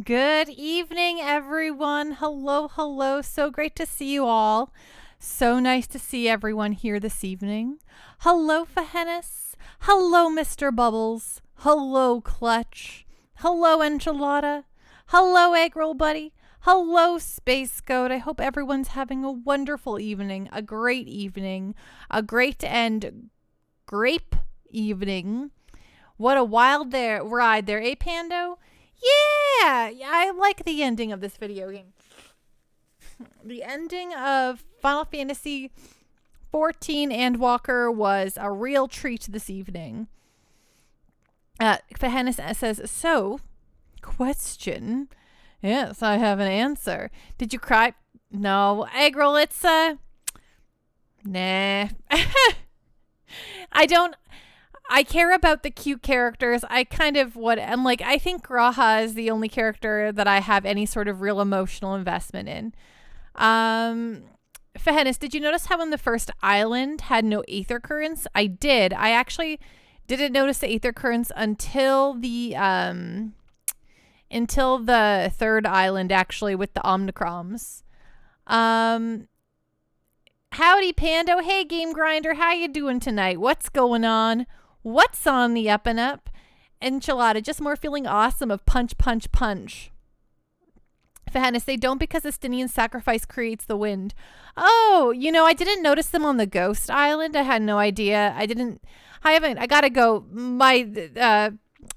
Good evening, everyone. Hello, hello. So great to see you all. So nice to see everyone here this evening. Hello, Fahenis. Hello, Mr. Bubbles. Hello, Clutch. Hello, Enchilada. Hello, Egg Roll Buddy. Hello, Space Goat. I hope everyone's having a wonderful evening, a great and grape evening. What a wild ride there, eh, Pando? Yeah, I like the ending of this video game. The ending of Final Fantasy 14 Endwalker was a real treat this evening. Fahenis says, so, question. Yes, I have an answer. Did you cry? No. Eggroll, it's, nah. I care about the cute characters. I think Graha is the only character that I have any sort of real emotional investment in. Fahenis, did you notice how in the first island had no aether currents? I did. I actually didn't notice the aether currents until the third island, actually, with the Omnicroms. Howdy, Pando. Hey, Game Grinder. How you doing tonight? What's going on? What's on the up and up? Enchilada, just more feeling awesome of punch, punch, punch. Fahenis, they don't because Estinian sacrifice creates the wind. Oh, I didn't notice them on the Ghost Island. I had no idea. I gotta go. My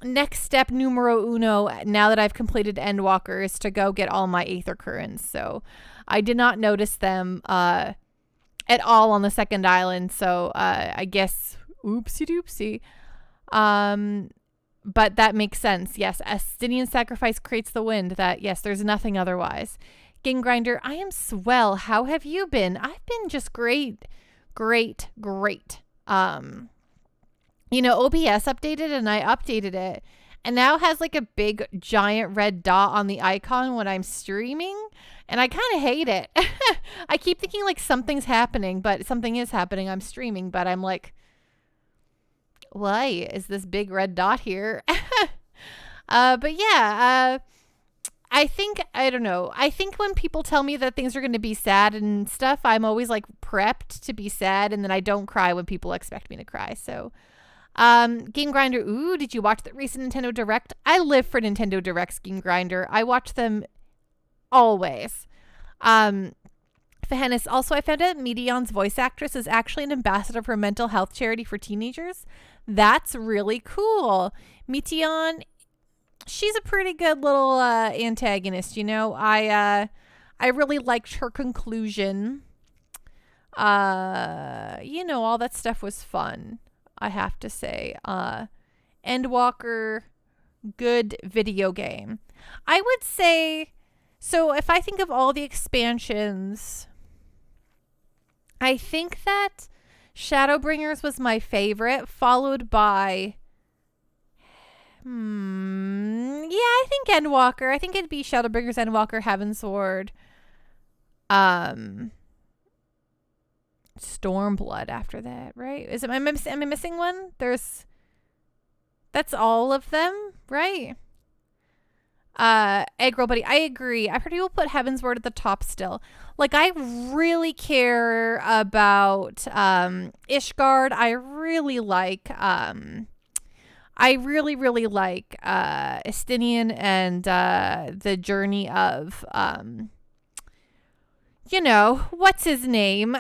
next step numero uno, now that I've completed Endwalker, is to go get all my aether currents. So I did not notice them at all on the second island. So I guess, oopsie doopsie. But that makes sense. Yes, Estinian sacrifice creates the wind. Yes, there's nothing otherwise. Game Grinder, I am swell. How have you been? I've been just great. OBS updated and I updated it. And now has like a big giant red dot on the icon when I'm streaming. And I kind of hate it. I keep thinking like something's happening, but something is happening. I'm streaming, but I'm like, why is this big red dot here? But yeah, I don't know. I think when people tell me that things are going to be sad and stuff, I'm always like prepped to be sad. And then I don't cry when people expect me to cry. So, Game Grinder. Ooh, did you watch the recent Nintendo Direct? I live for Nintendo Directs, Game Grinder. I watch them always. Fahenis, also I found out Medion's voice actress is actually an ambassador for a mental health charity for teenagers. That's really cool. Meteon, she's a pretty good little antagonist, I really liked her conclusion. All that stuff was fun, I have to say. Endwalker, good video game. I would say, so if I think of all the expansions, I think that Shadowbringers was my favorite, followed by, I think Endwalker. I think it'd be Shadowbringers, Endwalker, Heavensward, Stormblood after that, right? Am I missing one? That's all of them, right? Egg Roll Buddy, I agree. I've heard people put Heavensward at the top still. Like, I really care about Ishgard. I really like Estinian and the journey of what's his name?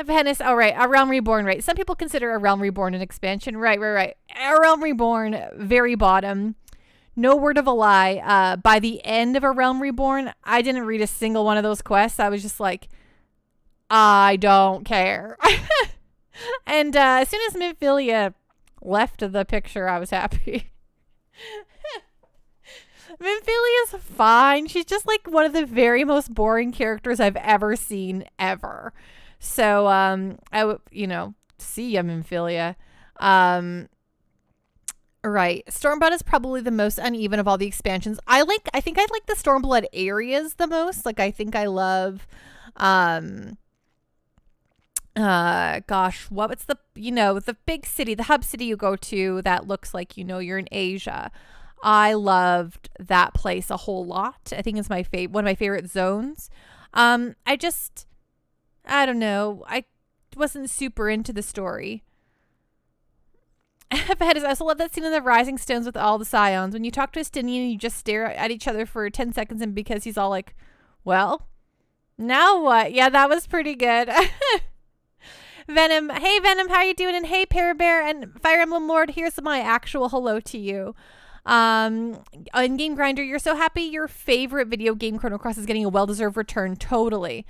Venice. Oh, right. A Realm Reborn, right. Some people consider A Realm Reborn an expansion. Right. A Realm Reborn, very bottom. No word of a lie. By the end of A Realm Reborn, I didn't read a single one of those quests. I was just like, I don't care. And as soon as Minfilia left the picture, I was happy. Minfilia's fine. She's just like one of the very most boring characters I've ever seen, ever. So, I would, see ya, Minfilia. Right. Stormblood is probably the most uneven of all the expansions. I think I like the Stormblood areas the most. Like, I think I love, what's the big city, the hub city you go to that looks like, you're in Asia. I loved that place a whole lot. I think it's my one of my favorite zones. I don't know. I wasn't super into the story. I also love that scene in the Rising Stones with all the Scions. When you talk to Estinian and you just stare at each other for 10 seconds and because he's all like, well, now what? Yeah, that was pretty good. Venom. Hey, Venom, how you doing? And hey, Parabear and Fire Emblem Lord, here's my actual hello to you. On Game Grinder, you're so happy your favorite video game, Chrono Cross, is getting a well-deserved return. Totally.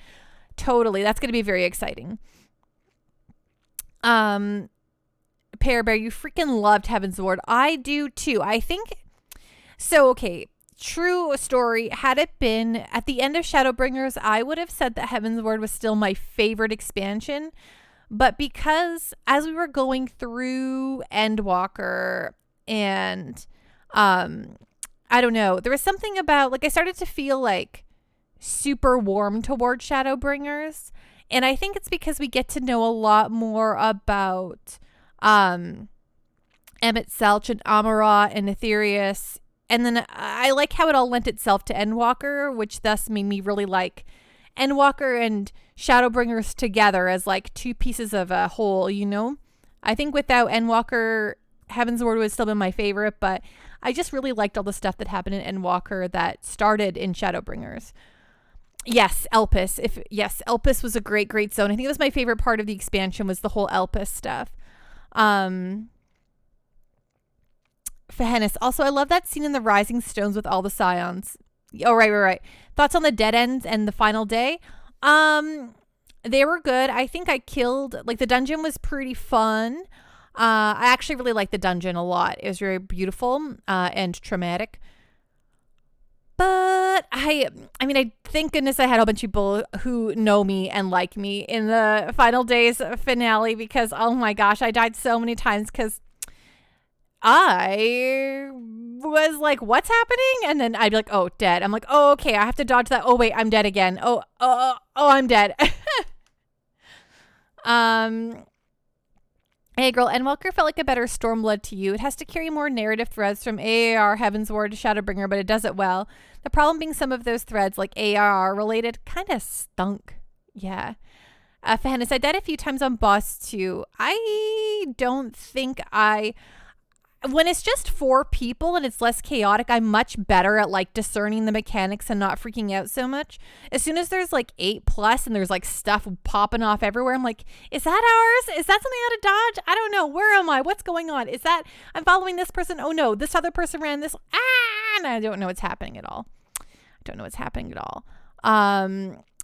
That's going to be very exciting. Pear Bear, you freaking loved Heaven's Ward. I do too. I think so. Okay, true story. Had it been at the end of Shadowbringers, I would have said that Heaven's Ward was still my favorite expansion. But because as we were going through Endwalker and I don't know, there was something about, like, I started to feel like super warm towards Shadowbringers. And I think it's because we get to know a lot more about Emmett Selch and Amara and Aetherius. And then I like how it all lent itself to Endwalker, which thus made me really like Endwalker and Shadowbringers together as like two pieces of a whole, you know? I think without Endwalker, Heaven's Ward would still been my favorite, but I just really liked all the stuff that happened in Endwalker that started in Shadowbringers. Yes, Elpis. Elpis was a great zone. I think it was my favorite part of the expansion was the whole Elpis stuff. Fahenis. Also, I love that scene in the Rising Stones with all the Scions. Oh, right. Thoughts on the dead ends and the final day? They were good. I think I killed, like, the dungeon was pretty fun. I actually really liked the dungeon a lot. It was very beautiful and traumatic. But I mean, thank goodness I had a bunch of people who know me and like me in the final days finale because, oh my gosh, I died so many times because I was like, what's happening? And then I'd be like, oh, dead. I'm like, oh, okay, I have to dodge that. Oh, wait, I'm dead again. Oh, I'm dead. Hey girl, Endwalker felt like a better Stormblood to you. It has to carry more narrative threads from AAR, Heaven's Ward to Shadowbringer, but it does it well. The problem being some of those threads, like ARR related, kind of stunk. Yeah. Fahenis, I died a few times on boss 2. I don't think when it's just 4 people and it's less chaotic, I'm much better at like discerning the mechanics and not freaking out so much. As soon as there's like 8+ and there's like stuff popping off everywhere, I'm like, is that ours? Is that something out of dodge? I don't know. Where am I? What's going on? Is that I'm following this person? Oh no, this other person ran this. And I don't know what's happening at all.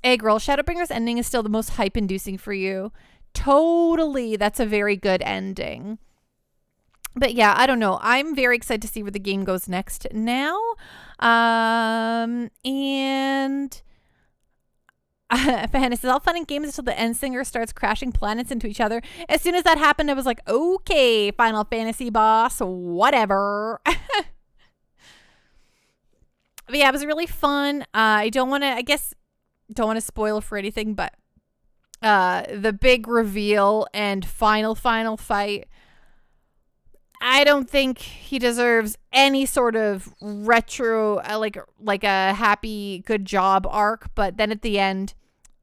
Hey girl, Shadowbringer's ending is still the most hype inducing for you. Totally. That's a very good ending. But yeah, I don't know. I'm very excited to see where the game goes next now. And Fahenis is all fun and games until the end singer starts crashing planets into each other. As soon as that happened, I was like, okay, Final Fantasy boss, whatever. But yeah, it was really fun. I don't want to spoil for anything, but the big reveal and final fight, I don't think he deserves any sort of retro, like a happy good job arc. But then at the end,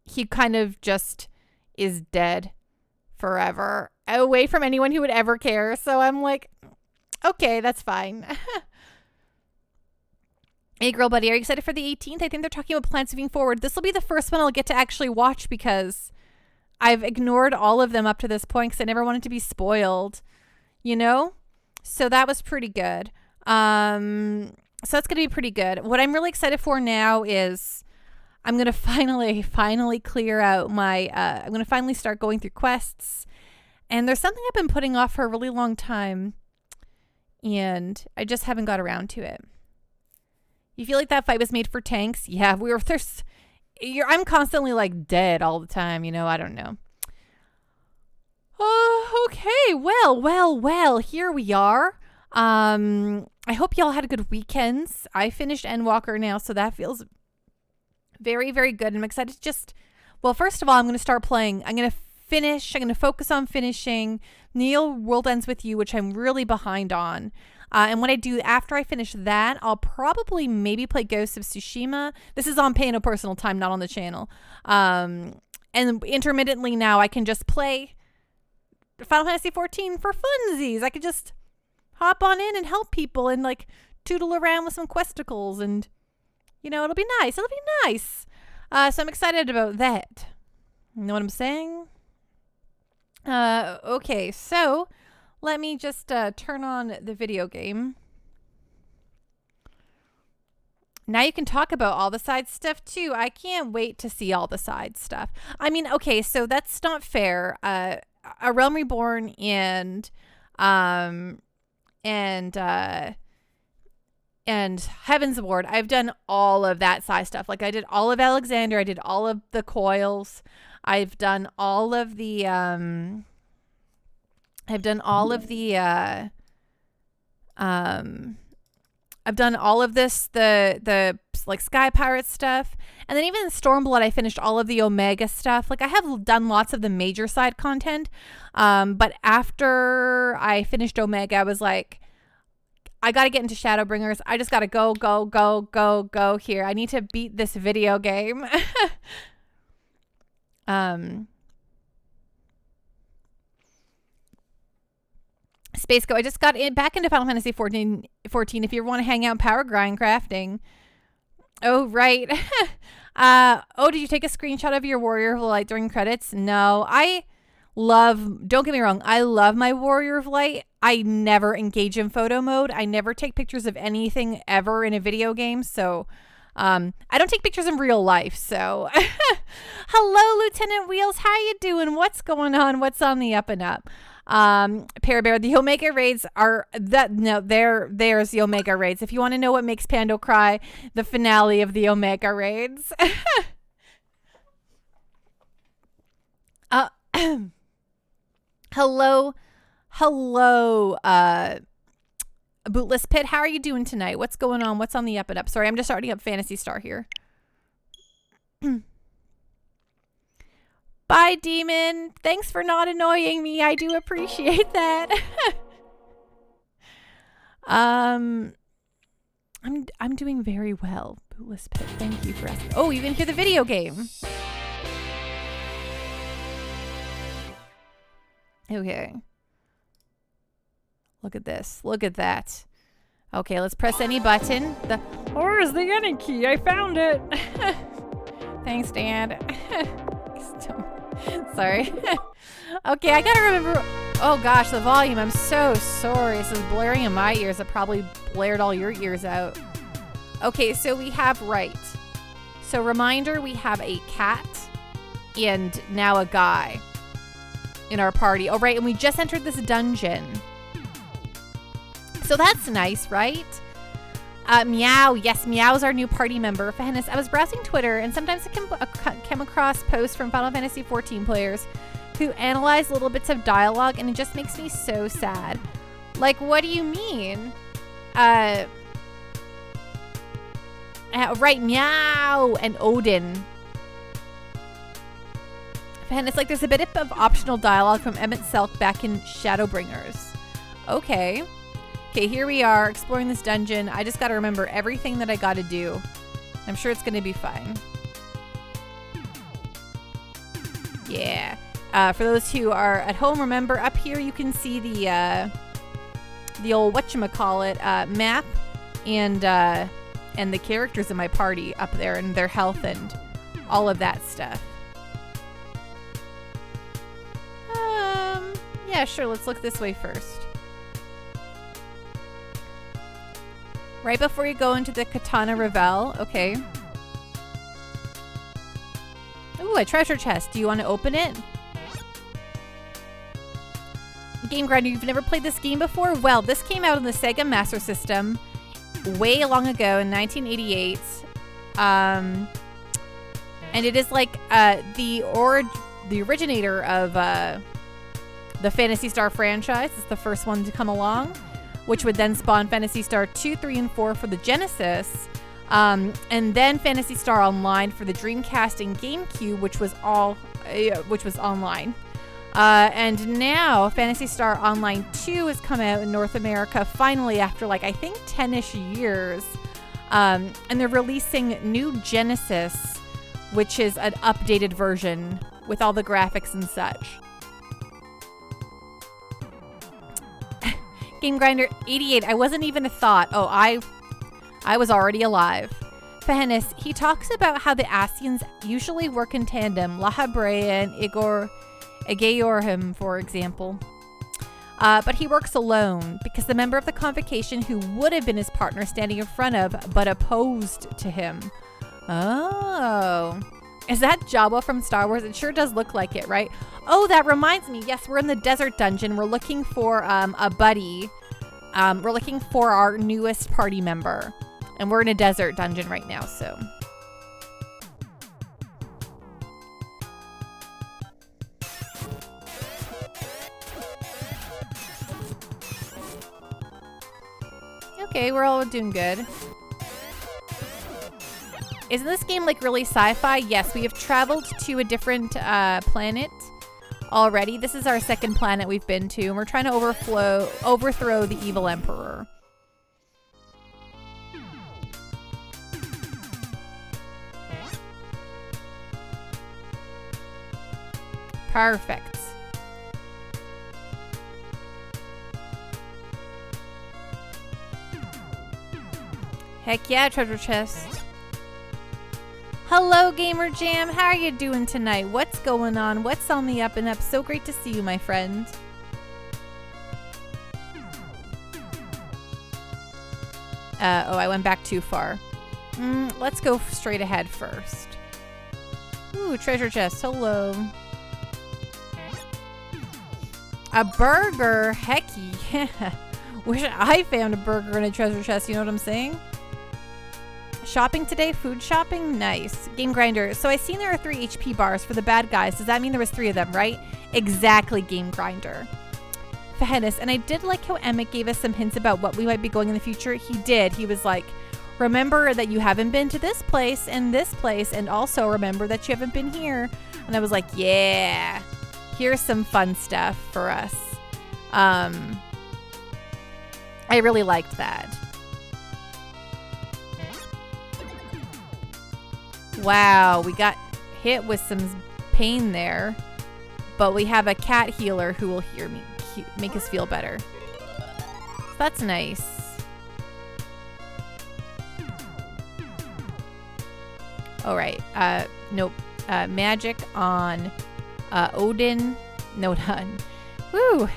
he kind of just is dead forever, away from anyone who would ever care. So I'm like, okay, that's fine. Hey, girl buddy, are you excited for the 18th? I think they're talking about plans moving forward. This will be the first one I'll get to actually watch because I've ignored all of them up to this point because I never wanted to be spoiled, you know? So that was pretty good. So that's going to be pretty good. What I'm really excited for now is I'm going to finally clear out my, I'm going to finally start going through quests. And there's something I've been putting off for a really long time. And I just haven't got around to it. You feel like that fight was made for tanks? Yeah, I'm constantly like dead all the time, you know, I don't know. Okay, well, here we are. I hope y'all had good weekends. I finished Endwalker now, so that feels very, very good. I'm excited to first of all, I'm going to start playing. I'm going to focus on finishing Neil World Ends With You, which I'm really behind on. And what I do after I finish that, I'll probably maybe play Ghost of Tsushima. This is on Pay No Personal Time, not on the channel. And intermittently now I can just play Final Fantasy 14 for funsies. I could just hop on in and help people and like tootle around with some questicles, and you know, it'll be nice. It'll be nice. So I'm excited about that. You know what I'm saying? Okay, so let me just turn on the video game. Now you can talk about all the side stuff too. I can't wait to see all the side stuff. I mean, okay, so that's not fair. A Realm Reborn and Heaven's Ward, I've done all of that side stuff. Like I did all of Alexander, I did all of the coils, I've done all of the I've done all of this, the like Sky Pirate stuff. And then even in Stormblood, I finished all of the Omega stuff. Like I have done lots of the major side content. But after I finished Omega, I was like, I got to get into Shadowbringers. I just got to go here. I need to beat this video game. Space Go, I just got back into Final Fantasy 14 if you want to hang out Power Grind crafting. Oh, right. Oh, did you take a screenshot of your Warrior of Light during credits? No, don't get me wrong, I love my Warrior of Light. I never engage in photo mode. I never take pictures of anything ever in a video game. So I don't take pictures in real life. So hello, Lieutenant Wheels. How you doing? What's going on? What's on the up and up? Parabear, the Omega raids are there's the Omega raids. If you want to know what makes Pando cry, the finale of the Omega raids. Hello, Bootless Pit. How are you doing tonight? What's going on? What's on the up and up? Sorry, I'm just starting up Phantasy Star here. Bye, Demon. Thanks for not annoying me. I do appreciate that. I'm doing very well, Bootless Pit. Thank you for asking. Oh, you can hear the video game. Okay. Look at this. Look at that. Okay, let's press any button. Where's the any key? I found it. Thanks, Dad. Sorry. Okay, I gotta remember. Oh gosh, the volume. I'm so sorry. This is blaring in my ears. It probably blared all your ears out. Okay, so we have So reminder, we have a cat and now a guy in our party. Oh, right, and we just entered this dungeon. So that's nice, right? Meow. Yes, Meow is our new party member. Fairness, I was browsing Twitter, and sometimes I came across posts from Final Fantasy 14 players who analyze little bits of dialogue, and it just makes me so sad. Like, what do you mean? Right, Meow and Odin. And it's like there's a bit of optional dialogue from Emmett Selk back in Shadowbringers. Okay. Okay, here we are exploring this dungeon. I just got to remember everything that I got to do. I'm sure it's going to be fine. Yeah. For those who are at home, remember up here you can see the old whatchamacallit map and the characters in my party up there and their health and all of that stuff. Yeah, sure. Let's look this way first. Right before you go into the Katana Revel. Okay. Ooh, a treasure chest. Do you want to open it? Game Grinder, you've never played this game before? Well, this came out on the Sega Master System way long ago in 1988. And it is like the originator of the Phantasy Star franchise. It's the first one to come along, which would then spawn Phantasy Star 2, 3, and 4 for the Genesis, and then Phantasy Star Online for the Dreamcast and GameCube, which was online. And now Phantasy Star Online 2 has come out in North America finally after like I think 10-ish years. And they're releasing new Genesis, which is an updated version with all the graphics and such. Game Grinder 88. I wasn't even a thought. Oh, I was already alive. Fahenis, he talks about how the Asians usually work in tandem. Lahabrea and Egeorhim, for example. But he works alone because the member of the convocation who would have been his partner standing in front of but opposed to him. Oh. Is that Jawa from Star Wars? It sure does look like it, right? Oh, that reminds me. Yes, we're in the desert dungeon. We're looking for a buddy. We're looking for our newest party member. And we're in a desert dungeon right now, so. Okay, we're all doing good. Isn't this game like really sci-fi? Yes, we have traveled to a different planet already. This is our second planet we've been to, and we're trying to overthrow the evil emperor. Perfect. Heck yeah, treasure chest. Hello, Gamer Jam. How are you doing tonight? What's going on? What's on the up and up? So great to see you, my friend. Oh, I went back too far. Let's go straight ahead first. Ooh, treasure chest. Hello. A burger? Heck yeah. Wish I found a burger in a treasure chest. You know what I'm saying? Shopping today? Food shopping? Nice. Game Grinder. So I seen there are 3 HP bars for the bad guys. Does that mean there was 3 of them, right? Exactly, Game Grinder. Fahenis. And I did like how Emmett gave us some hints about what we might be going in the future. He did. He was like, remember that you haven't been to this place, and also remember that you haven't been here. And I was like, yeah, here's some fun stuff for us. I really liked that. Wow, we got hit with some pain there, but we have a cat healer who will make us feel better. That's nice. All right. Nope. Magic on Odin. No, done. Woo.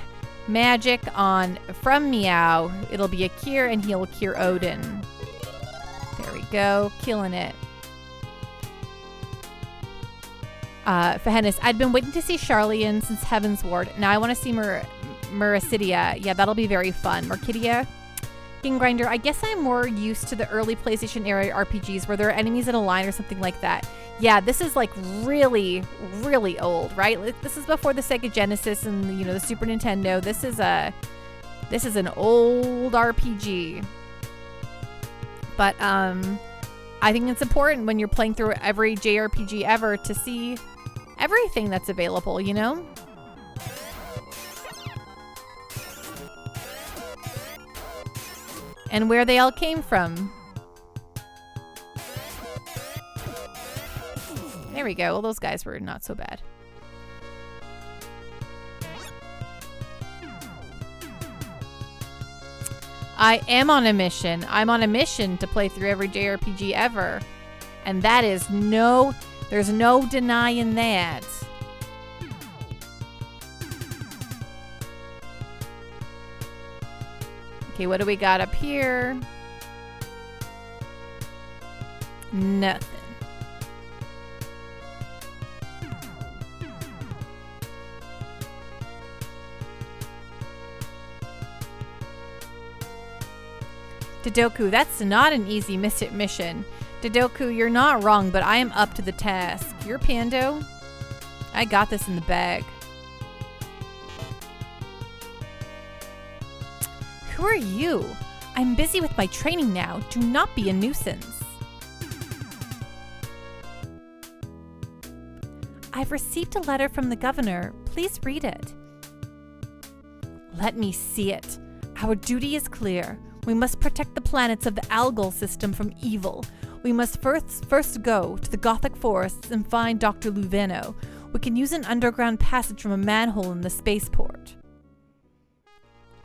Magic on from Meow. It'll be a cure, and he'll cure Odin. There we go. Killing it. Fahenis, I'd been waiting to see Charlian since Heaven's Ward. Now I want to see Mericidia. Yeah, that'll be very fun. Mercidia. King Grinder, I guess I'm more used to the early PlayStation era RPGs where there are enemies in a line or something like that. Yeah, this is like really, really old, right? This is before the Sega Genesis and the Super Nintendo. This is an old RPG. But I think it's important when you're playing through every JRPG ever to see everything that's available, and where they all came from. There we go. Well, those guys were not so bad. I am on a mission. I'm on a mission to play through every JRPG ever. And that is there's no denying that. Okay, what do we got up here? Nothing. Dodoku, that's not an easy mission. Dodoku, you're not wrong, but I am up to the task. You're Pando? I got this in the bag. Who are you? I'm busy with my training now. Do not be a nuisance. I've received a letter from the governor. Please read it. Let me see it. Our duty is clear. We must protect the planets of the algal system from evil. We must first go to the Gothic forests and find Dr. Luveno. We can use an underground passage from a manhole in the spaceport.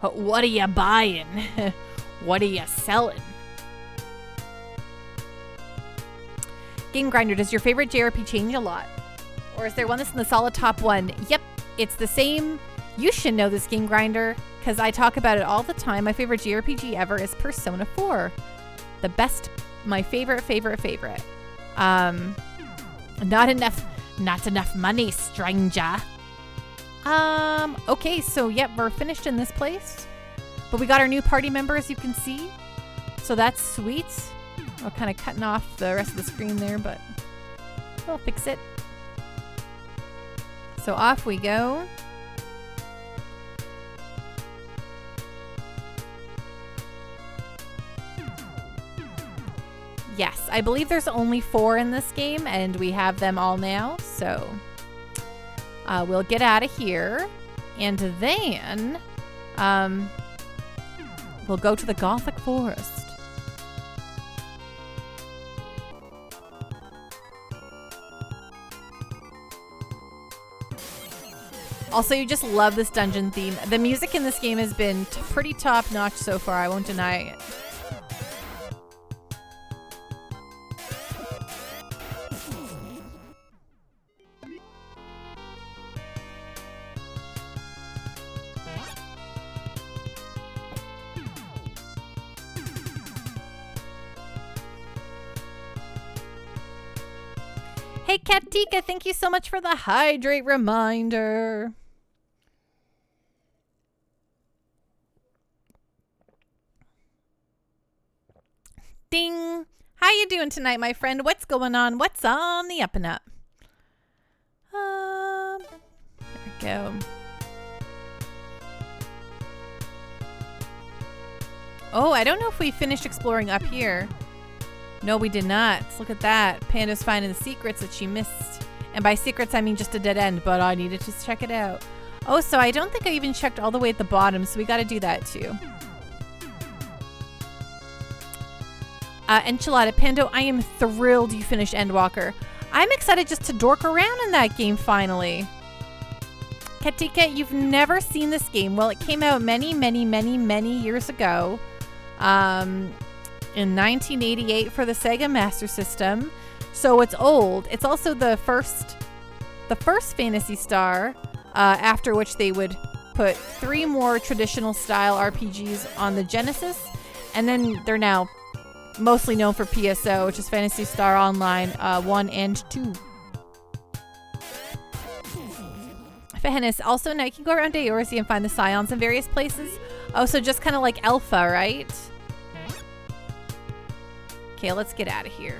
What are you buying? What are you selling? Game Grinder, does your favorite JRP change a lot? Or is there one that's in the solid top one? Yep, it's the same. You should know this, Game Grinder, because I talk about it all the time. My favorite JRPG ever is Persona 4. The best, my favorite. Not enough money, stranger. Okay, so yep, we're finished in this place. But we got our new party member, as you can see. So that's sweet. We're kind of cutting off the rest of the screen there, but we'll fix it. So off we go. Yes, I believe there's only 4 in this game, and we have them all now, so we'll get out of here, and then we'll go to the Gothic Forest. Also, you just love this dungeon theme. The music in this game has been pretty top-notch so far, I won't deny it. Hey, Katika, thank you so much for the hydrate reminder. Ding. How you doing tonight, my friend? What's going on? What's on the up and up? There we go. Oh, I don't know if we finished exploring up here. No, we did not. Look at that. Panda's finding the secrets that she missed. And by secrets, I mean just a dead end, but I needed to check it out. Oh, so I don't think I even checked all the way at the bottom, so we got to do that too. Enchilada Pando, I am thrilled you finished Endwalker. I'm excited just to dork around in that game finally. Katika, you've never seen this game. Well, it came out many years ago. In 1988 for the Sega Master System. So it's old. It's also the first Phantasy Star, after which they would put 3 more traditional style RPGs on the Genesis. And then they're now mostly known for PSO, which is Phantasy Star Online 1 and 2. Fairness. Also, now you can go around Eorzea and find the Scions in various places. Oh, so just kind of like Alpha, right? Okay, let's get out of here.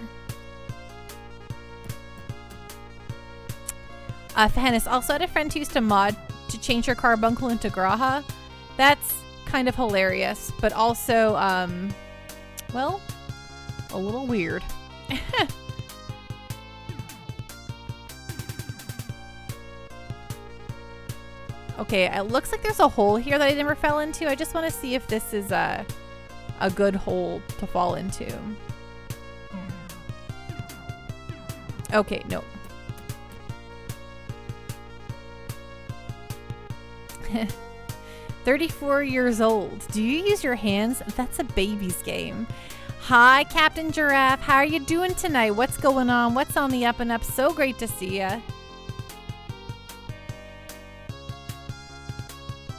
Fairness. Also had a friend who used to mod to change her carbuncle into Graha. That's kind of hilarious, but also, well, a little weird. Okay, it looks like there's a hole here that I never fell into. I just want to see if this is a good hole to fall into. Okay, no. "34 years old. Do you use your hands? That's a baby's game." Hi, Captain Giraffe. How are you doing tonight? What's going on? What's on the up and up? So great to see ya.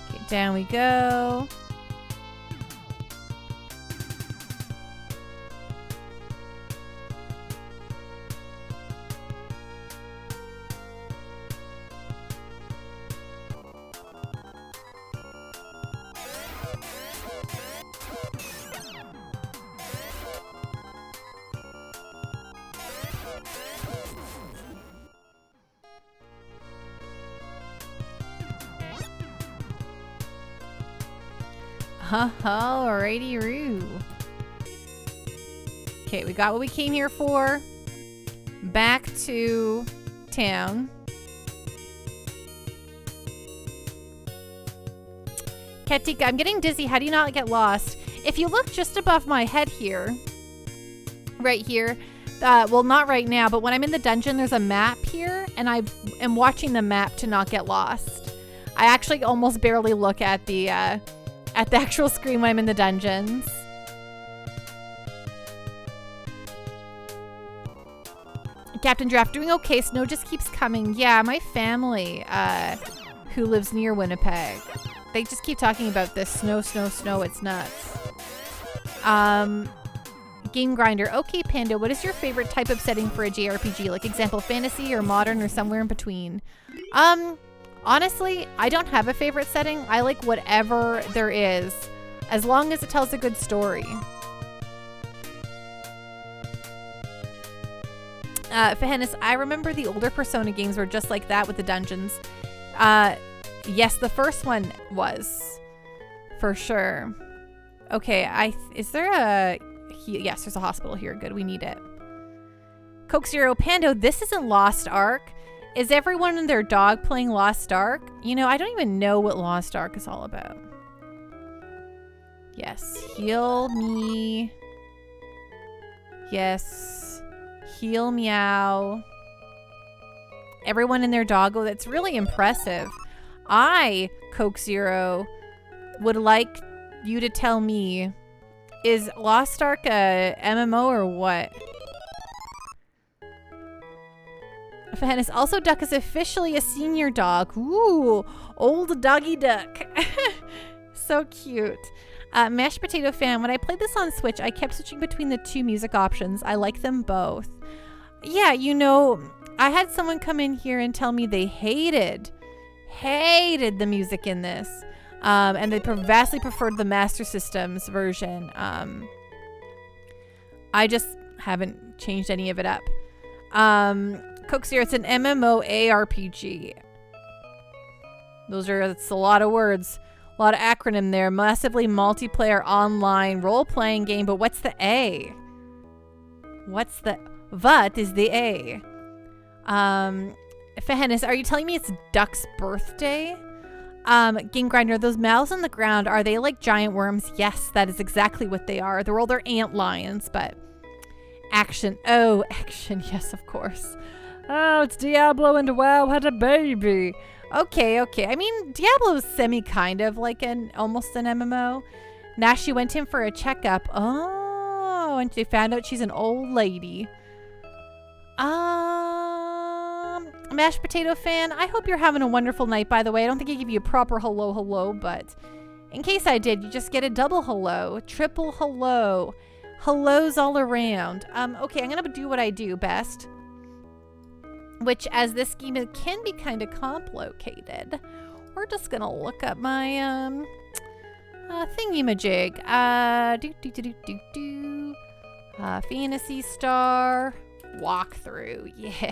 Okay, down we go. Alrighty-roo. Okay, we got what we came here for. Back to town. Katika, I'm getting dizzy. How do you not get lost? If you look just above my head here, right here, well, not right now, but when I'm in the dungeon, there's a map here, and I am watching the map to not get lost. I actually almost barely look at the actual screen when I'm in the dungeons. Captain Giraffe, doing okay. Snow just keeps coming. Yeah, my family, who lives near Winnipeg, they just keep talking about this snow, snow, snow. It's nuts. Game Grinder. Okay, Panda, what is your favorite type of setting for a JRPG? Like example, fantasy or modern or somewhere in between? Honestly, I don't have a favorite setting. I like whatever there is, as long as it tells a good story. Fahannis, I remember the older Persona games were just like that with the dungeons. Yes, the first one was, for sure. Okay, is there a... Yes, there's a hospital here. Good, we need it. Coke Zero, Pando, this isn't Lost Ark. Is everyone and their dog playing Lost Ark? You know, I don't even know what Lost Ark is all about. Yes, heal me. Yes, heal meow. Everyone and their dog. Oh, that's really impressive. I, Coke Zero, would like you to tell me, is Lost Ark a MMO or what? Fahannis, also Duck is officially a senior dog. Ooh, old doggy duck. So cute. Mashed Potato Fan, when I played this on Switch, I kept switching between the two music options. I like them both. Yeah, you know, I had someone come in here and tell me they hated the music in this. And they vastly preferred the Master System's version. I just haven't changed any of it up. Coke Zero, it's an MMO ARPG. That's a lot of words. A lot of acronym there. Massively multiplayer online role-playing game. But what's the A? What is the A? Fahannis, are you telling me it's Duck's birthday? Game Grinder, those mouths on the ground, are they like giant worms? Yes, that is exactly what they are. They're ant lions, but action. Oh, action. Yes, of course. Oh, it's Diablo and WoW had a baby. Okay. I mean, Diablo's kind of like almost an MMO. Now she went in for a checkup. Oh, and they found out she's an old lady. Mashed Potato Fan, I hope you're having a wonderful night, by the way. I don't think I gave you a proper hello, but in case I did, you just get a double hello, triple hello, hellos all around. Okay, I'm gonna do what I do best, which, as this game can be kind of complicated, we're just gonna look up my thingy-majig. Phantasy Star walkthrough, yeah.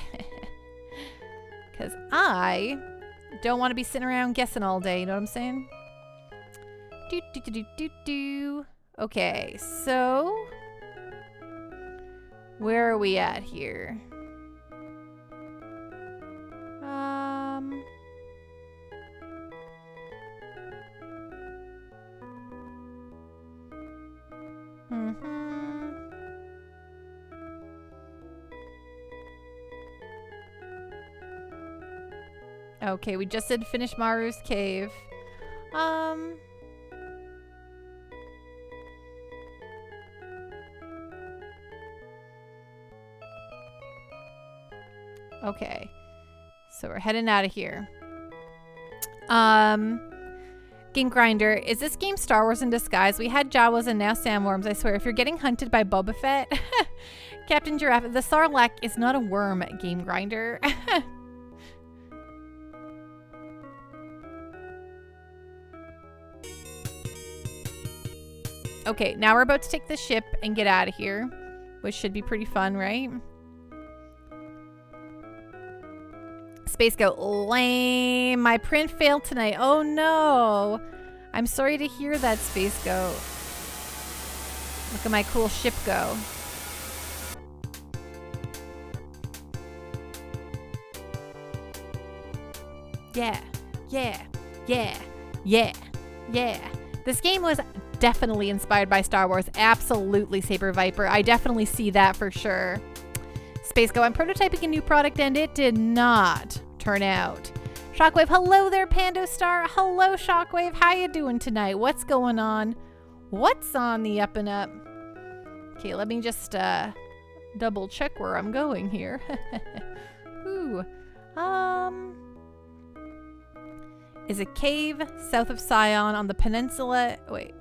Because I don't want to be sitting around guessing all day, you know what I'm saying? Okay, so where are we at here? Okay, we just did finish Maru's cave. Okay. So we're heading out of here. Game Grinder, is this game Star Wars in disguise? We had Jawas and now sandworms, I swear. If you're getting hunted by Boba Fett. Captain Giraffe, the Sarlacc is not a worm, Game Grinder. Okay, now we're about to take the ship and get out of here, which should be pretty fun, right? Space Goat, lame. My print failed tonight. Oh no. I'm sorry to hear that, Space Goat. Look at my cool ship go. Yeah. Yeah. This game was definitely inspired by Star Wars. Absolutely, Saber Viper. I definitely see that for sure. Space Go, I'm prototyping a new product and it did not turn out. Shockwave, hello there, Pando Star. Hello, Shockwave. How you doing tonight? What's going on? What's on the up and up? Okay, let me just double check where I'm going here. Ooh. Is a cave south of Scion on the peninsula. Wait.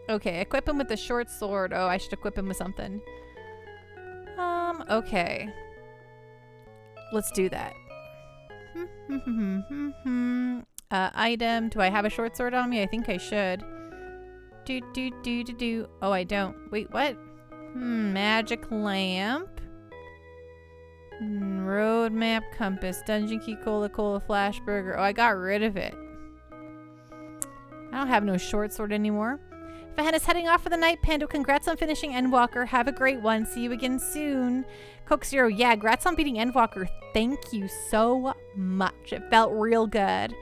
Okay, equip him with the short sword. Oh, I should equip him with something. Okay. Let's do that. Item. Do I have a short sword on me? I think I should. Oh, I don't. Wait, what? Magic lamp. Road map, compass, dungeon key, cola, flash burger. Oh, I got rid of it. I don't have no short sword anymore. Fahan is heading off for the night. Pando, congrats on finishing Endwalker. Have a great one. See you again soon. Coke Zero, yeah, congrats on beating Endwalker. Thank you so much. It felt real good.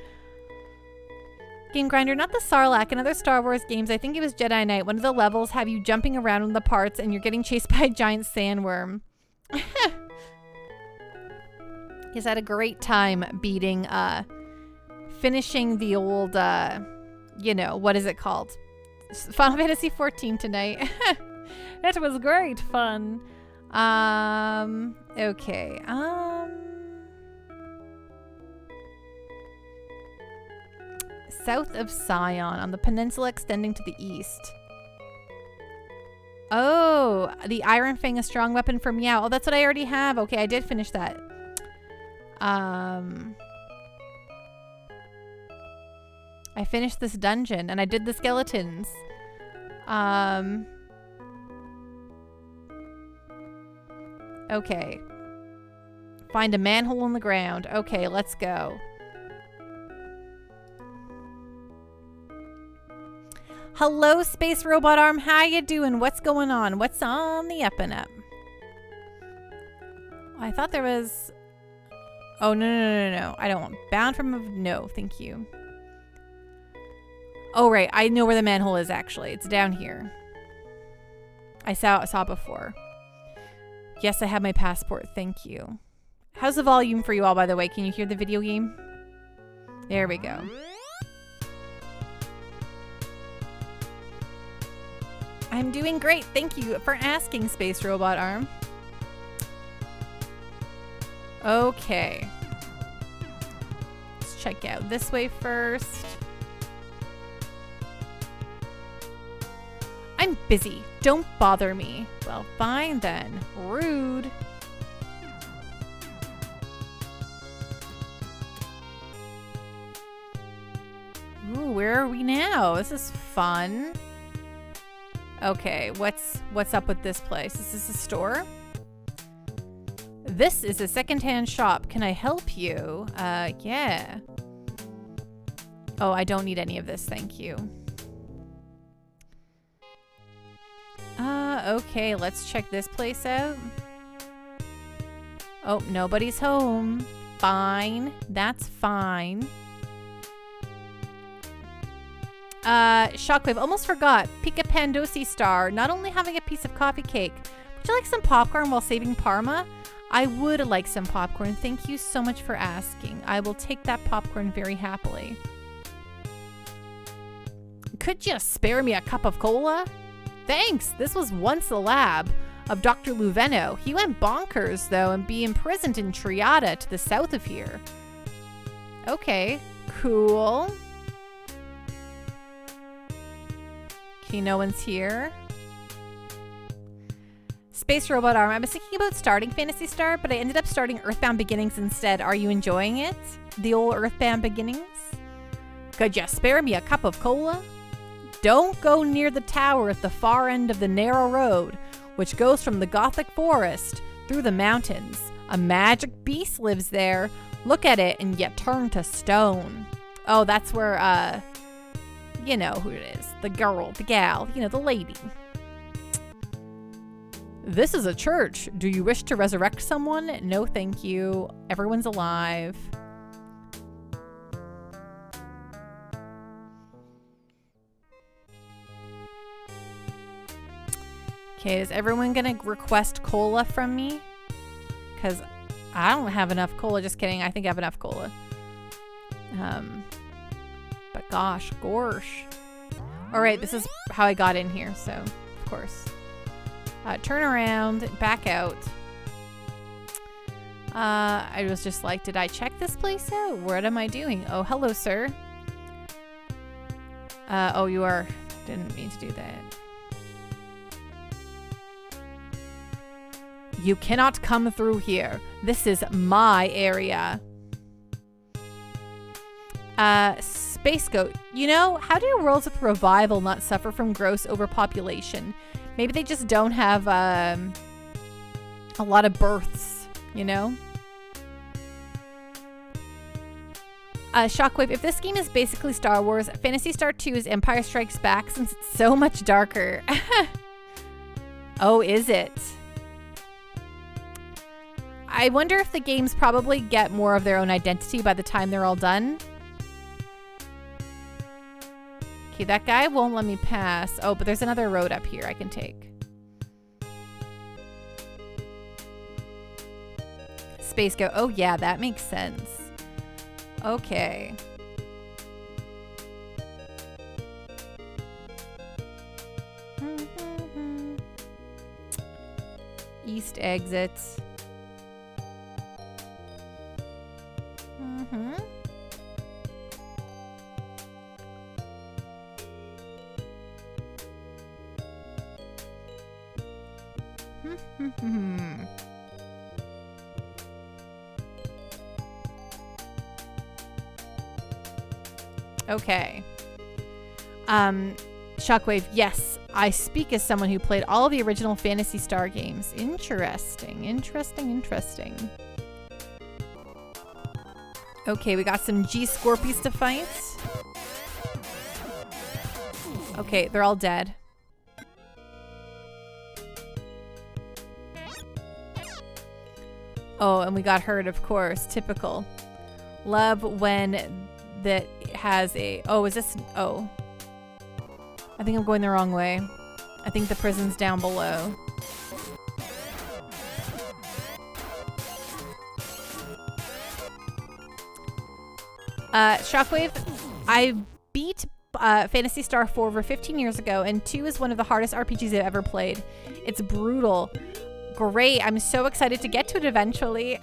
Game Grinder, not the Sarlacc. In other Star Wars games, I think it was Jedi Knight. One of the levels have you jumping around in the parts and you're getting chased by a giant sandworm. He's had a great time beating, finishing the old, you know, what is it called? Final Fantasy 14 tonight. That was great fun. Okay. South of Scion on the peninsula extending to the east. Oh, the Iron Fang, a strong weapon for Meow. Oh, that's what I already have. Okay, I did finish that. I finished this dungeon and I did the skeletons. Okay. Find a manhole in the ground. Okay, let's go. Hello, Space Robot Arm. How you doing? What's going on? What's on the up and up? I thought there was... Oh, no. I don't want... Bound from... No, thank you. Oh, right. I know where the manhole is, actually. It's down here. I saw it before. Yes, I have my passport. Thank you. How's the volume for you all, by the way? Can you hear the video game? There we go. I'm doing great. Thank you for asking, Space Robot Arm. Okay. Let's check out this way first. I'm busy. Don't bother me. Well, fine then. Rude. Ooh, where are we now? This is fun. Okay, what's up with this place? Is this a store? This is a secondhand shop. Can I help you? Yeah. Oh, I don't need any of this, thank you. Okay, let's check this place out. Oh, nobody's home. Fine, that's fine. Shockwave, almost forgot. Pick a Pandosy Star. Not only having a piece of coffee cake. Would you like some popcorn while saving Parma? I would like some popcorn. Thank you so much for asking. I will take that popcorn very happily. Could you spare me a cup of cola? Thanks. This was once the lab of Dr. Luveno. He went bonkers, though, and be imprisoned in Triada to the south of here. Okay, cool. Okay, no one's here. Space Robot Arm. I was thinking about starting Phantasy Star, but I ended up starting Earthbound Beginnings instead. Are you enjoying it? The old Earthbound Beginnings? Could you spare me a cup of cola? Don't go near the tower at the far end of the narrow road, which goes from the Gothic forest through the mountains. A magic beast lives there. Look at it and you turn to stone. Oh, that's where, you know who it is. The girl, the gal, you know, the lady. This is a church. Do you wish to resurrect someone? No, thank you. Everyone's alive. Okay, is everyone gonna request cola from me? Because I don't have enough cola. Just kidding. I think I have enough cola. But gosh. All right, this is how I got in here. So, of course. Turn around, back out. I was just like, did I check this place out? What am I doing? Oh, hello, sir. Oh, you are. Didn't mean to do that. You cannot come through here. This is my area. Space Goat. You know, how do worlds with revival not suffer from gross overpopulation? Maybe they just don't have a lot of births, you know? Shockwave, if this game is basically Star Wars, Phantasy Star 2 is Empire Strikes Back since it's so much darker. Oh, is it? I wonder if the games probably get more of their own identity by the time they're all done. Okay, that guy won't let me pass. Oh, but there's another road up here I can take. Space Go. Oh, yeah, that makes sense. Okay. East exit. Okay. Shockwave, yes. I speak as someone who played all of the original Phantasy Star games. Interesting. Okay, we got some G-Scorpies to fight. Okay, they're all dead. Oh, and we got hurt, of course. Typical. Love when that has a... Oh, is this... Oh. I think I'm going the wrong way. I think the prison's down below. Shockwave, I beat Phantasy Star 4 over 15 years ago, and 2 is one of the hardest RPGs I've ever played. It's brutal. Great. I'm so excited to get to it eventually.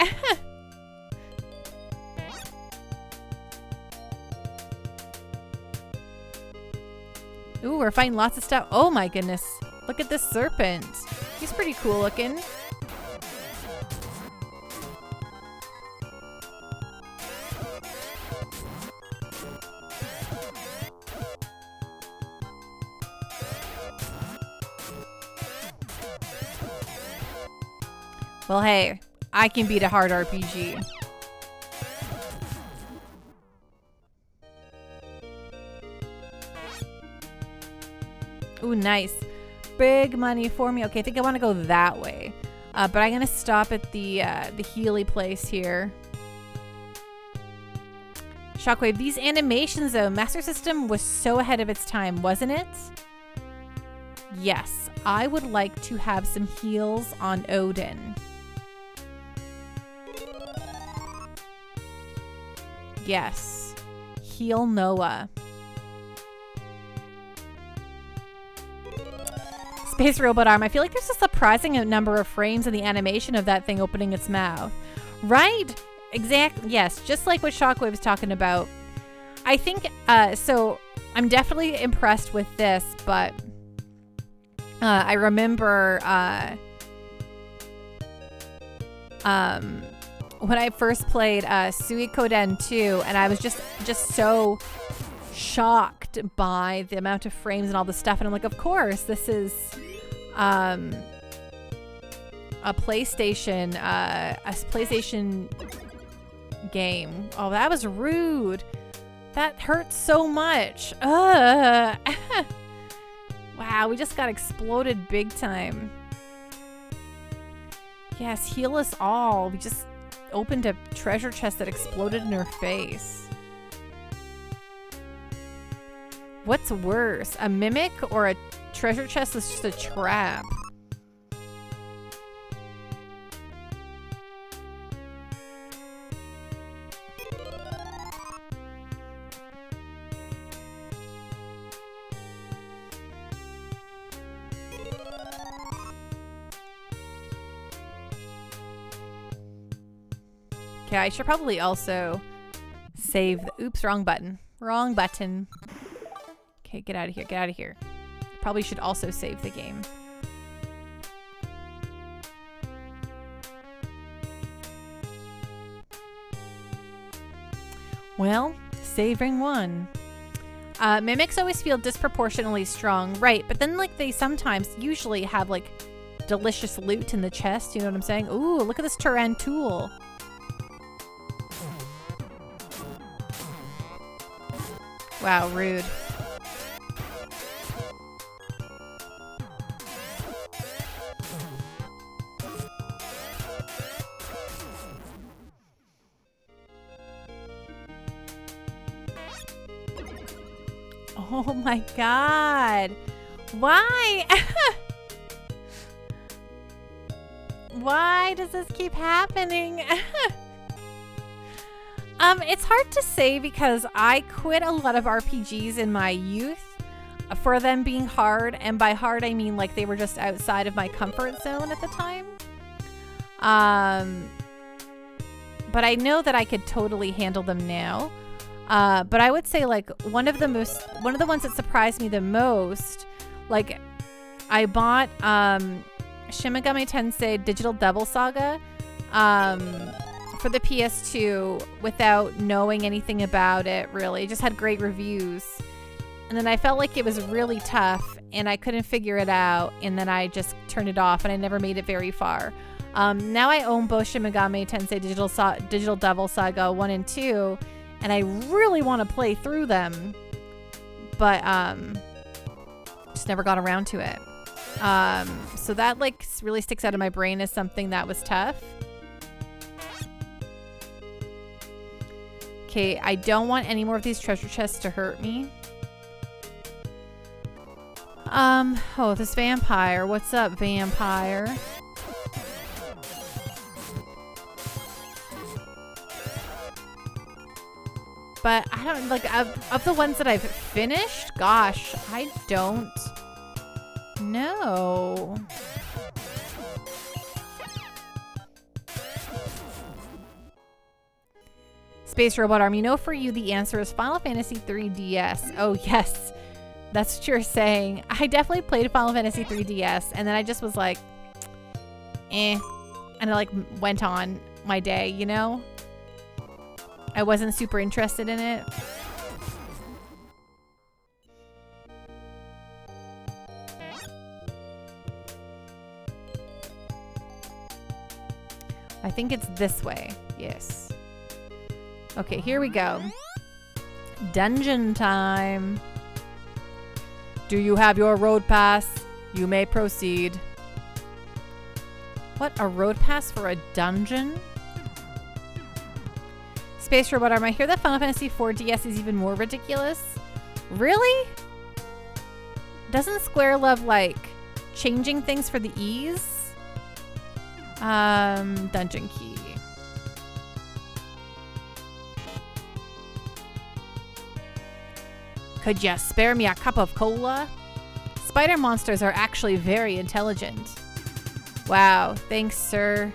Ooh, we're finding lots of stuff. Oh my goodness. Look at this serpent. He's pretty cool looking. Well, hey, I can beat a hard RPG. Ooh, nice. Big money for me. Okay, I think I want to go that way. But I'm going to stop at the Healy place here. Shockwave, these animations though, Master System was so ahead of its time, wasn't it? Yes, I would like to have some heals on Odin. Yes. Heal Noah. Space Robot Arm. I feel like there's a surprising number of frames in the animation of that thing opening its mouth. Right? Exactly. Yes. Just like what Shockwave was talking about. I think, so I'm definitely impressed with this, but I remember when I first played Suikoden 2, and I was just so shocked by the amount of frames and all the stuff, and I'm like, of course, this is a PlayStation game. Oh, that was rude. That hurts so much. Wow, we just got exploded big time. Yes, heal us all. We just opened a treasure chest that exploded in her face. What's worse, a mimic or a treasure chest that's just a trap? Okay, I should probably also save the, oops, wrong button. Wrong button. Okay, get out of here, get out of here. Probably should also save the game. Well, saving one. Mimics always feel disproportionately strong, right? But then, like, they sometimes usually have, like, delicious loot in the chest, you know what I'm saying? Ooh, look at this Tarantul. Wow, rude. Oh my god. Why? Why does this keep happening? It's hard to say because I quit a lot of RPGs in my youth for them being hard, and by hard I mean like they were just outside of my comfort zone at the time. But I know that I could totally handle them now. But I would say like one of the ones that surprised me the most, like I bought Shin Megami Tensei Digital Devil Saga for the PS2 without knowing anything about it, really. It just had great reviews. And then I felt like it was really tough and I couldn't figure it out, and then I just turned it off and I never made it very far. Now I own both Shin Megami Tensei Digital Devil Saga 1 and 2, and I really want to play through them, but just never got around to it. So that like really sticks out of my brain as something that was tough. Okay, I don't want any more of these treasure chests to hurt me. Oh, this vampire. What's up, vampire? But I don't, like, of the ones that I've finished, gosh, I don't know. Space Robot Arm, you know, for you the answer is Final Fantasy 3 DS. Oh yes, that's what you're saying. I definitely played Final Fantasy 3 DS, and then I just was like, eh, and I like went on my day, you know? I wasn't super interested in it. I think it's this way. Yes. Okay, here we go. Dungeon time. Do you have your road pass? You may proceed. What? A road pass for a dungeon? Space Robot Arm, I hear that Final Fantasy 4 DS is even more ridiculous. Really? Doesn't Square love, like, changing things for the ease? Dungeon key. Could you spare me a cup of cola? Spider monsters are actually very intelligent. Wow, thanks, sir.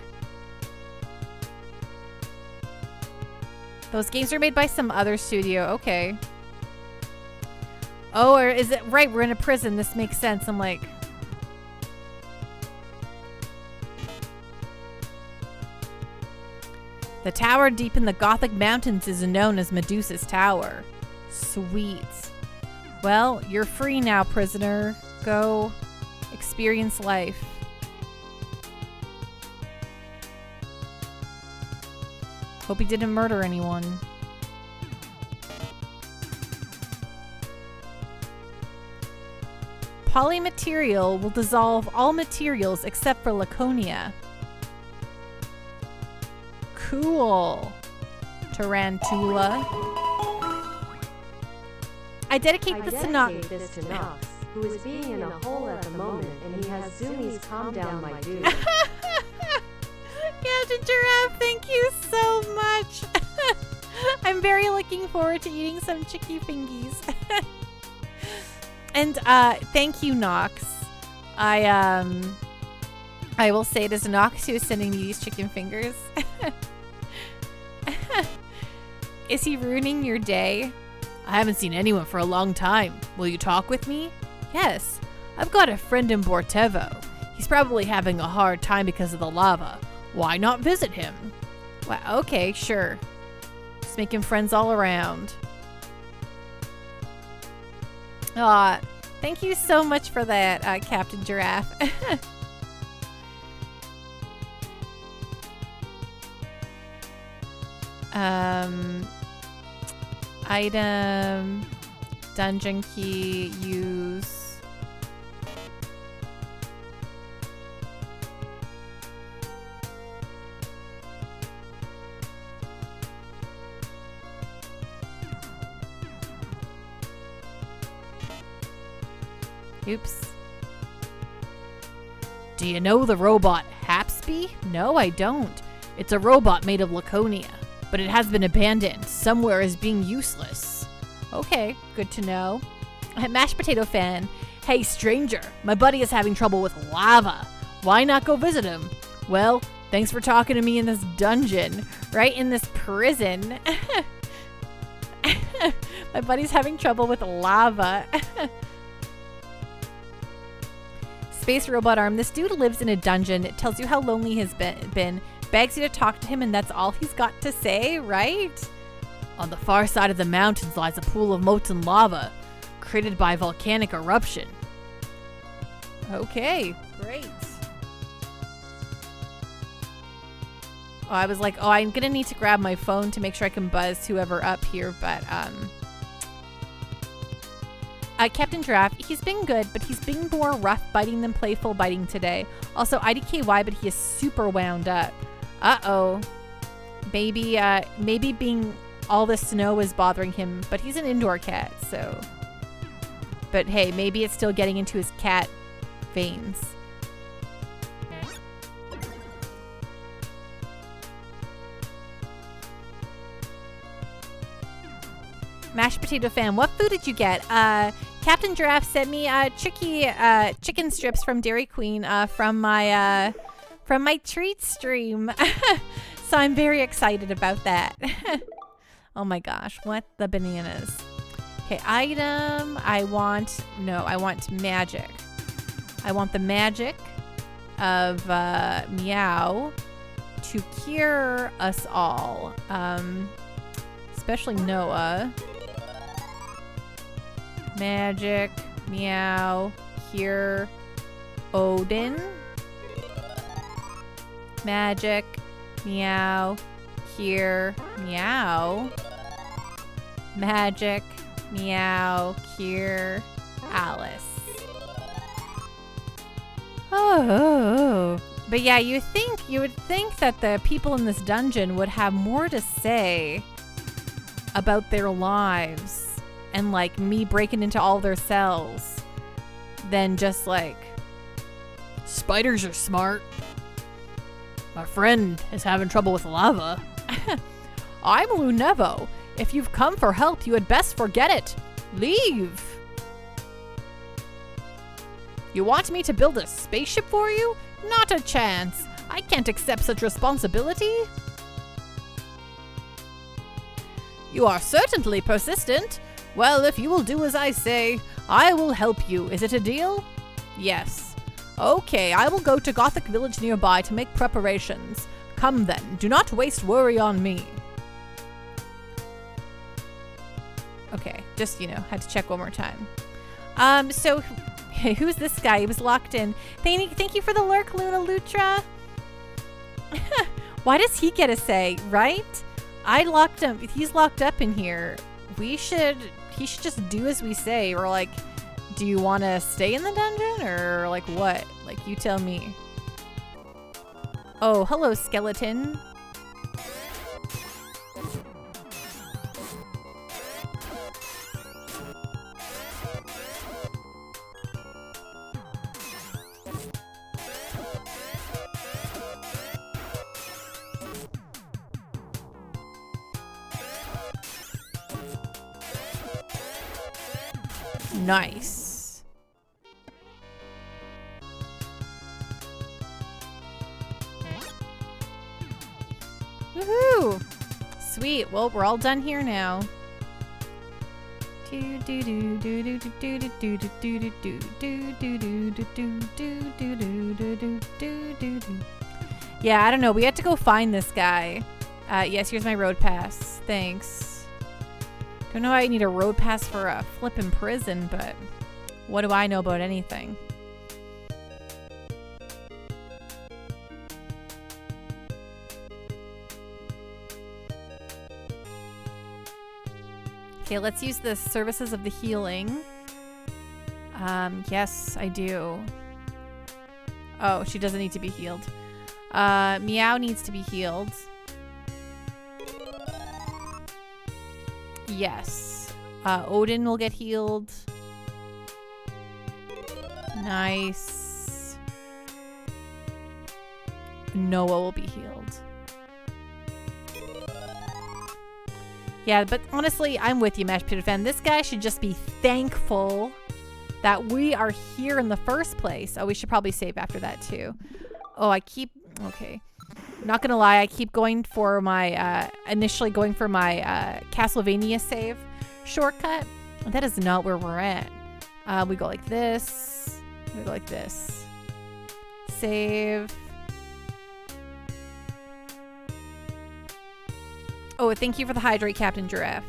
Those games are made by some other studio. Okay. Oh, or is it right? We're in a prison. This makes sense. I'm like, the tower deep in the Gothic mountains is known as Medusa's Tower. Sweet. Well, you're free now, prisoner. Go experience life. Hope he didn't murder anyone. Polymaterial will dissolve all materials except for Laconia. Cool. Tarantula. I dedicate this to Nox, who is being in a hole at the moment, and he has zoomies. Calm down, my dude. Captain Giraffe, thank you so much. I'm very looking forward to eating some chicky fingies. And thank you, Nox. I will say it is Nox who is sending me these chicken fingers. Is he ruining your day? I haven't seen anyone for a long time. Will you talk with me? Yes. I've got a friend in Bortevo. He's probably having a hard time because of the lava. Why not visit him? Well, okay, sure. Just making friends all around. Aw, thank you so much for that, Captain Giraffe. Item, dungeon key, use. Oops. Do you know the robot Hapsby? No, I don't. It's a robot made of Laconia, but it has been abandoned somewhere as being useless. Okay, good to know. Mashed potato fan. Hey, stranger, my buddy is having trouble with lava. Why not go visit him? Well, thanks for talking to me in this dungeon, right in this prison. My buddy's having trouble with lava. Space robot arm. This dude lives in a dungeon. It tells you how lonely he's been. Begs you to talk to him, and that's all he's got to say, right? On the far side of the mountains lies a pool of molten lava, created by volcanic eruption. Okay, great. Oh, I was like, oh, I'm gonna need to grab my phone to make sure I can buzz whoever up here, but, Captain Giraffe, he's been good, but he's being more rough biting than playful biting today. Also, IDKY, but he is super wound up. Uh-oh. Maybe being all the snow is bothering him, but he's an indoor cat, so. But hey, maybe it's still getting into his cat veins. Mashed potato fan, what food did you get? Captain Giraffe sent me chicken strips from Dairy Queen from my treat stream. So I'm very excited about that. Oh my gosh, what the bananas. Okay, item, I want magic. I want the magic of Meow to cure us all. Especially Noah. Magic, Meow, cure Odin. Magic, Meow, cure Meow. Magic, Meow, cure Alice. Oh, but yeah, you would think that the people in this dungeon would have more to say about their lives and like me breaking into all their cells than just like, spiders are smart. My friend is having trouble with lava. I'm Lunevo. If you've come for help, you had best forget it. Leave. You want me to build a spaceship for you? Not a chance. I can't accept such responsibility. You are certainly persistent. Well, if you will do as I say, I will help you. Is it a deal? Yes. Okay, I will go to Gothic Village nearby to make preparations. Come then, do not waste worry on me. Okay, just, had to check one more time. So, who's this guy? He was locked in. Thank you for the lurk, Luna Lutra. Why does he get a say, right? I locked him. He's locked up in here. He should just do as we say. Or like, do you want to stay in the dungeon or like what? Like, you tell me. Oh, hello, skeleton. Nice. Woohoo! Sweet. Well, we're all done here now. Yeah, I don't know. We had to go find this guy. Yes, here's my road pass. Thanks. Don't know why I need a road pass for a flippin' prison, but what do I know about anything? Okay, let's use the services of the healing. Yes, I do. Oh, she doesn't need to be healed. Meow needs to be healed. Yes. Odin will get healed. Nice. Noah will be healed. Yeah, but honestly, I'm with you, Mash Pit Fan. This guy should just be thankful that we are here in the first place. Oh, we should probably save after that too. Oh, okay. Not gonna lie, I keep going for my, initially going for my Castlevania save shortcut. That is not where we're at. We go like this. We go like this. Save. Oh, thank you for the hydrate, Captain Giraffe.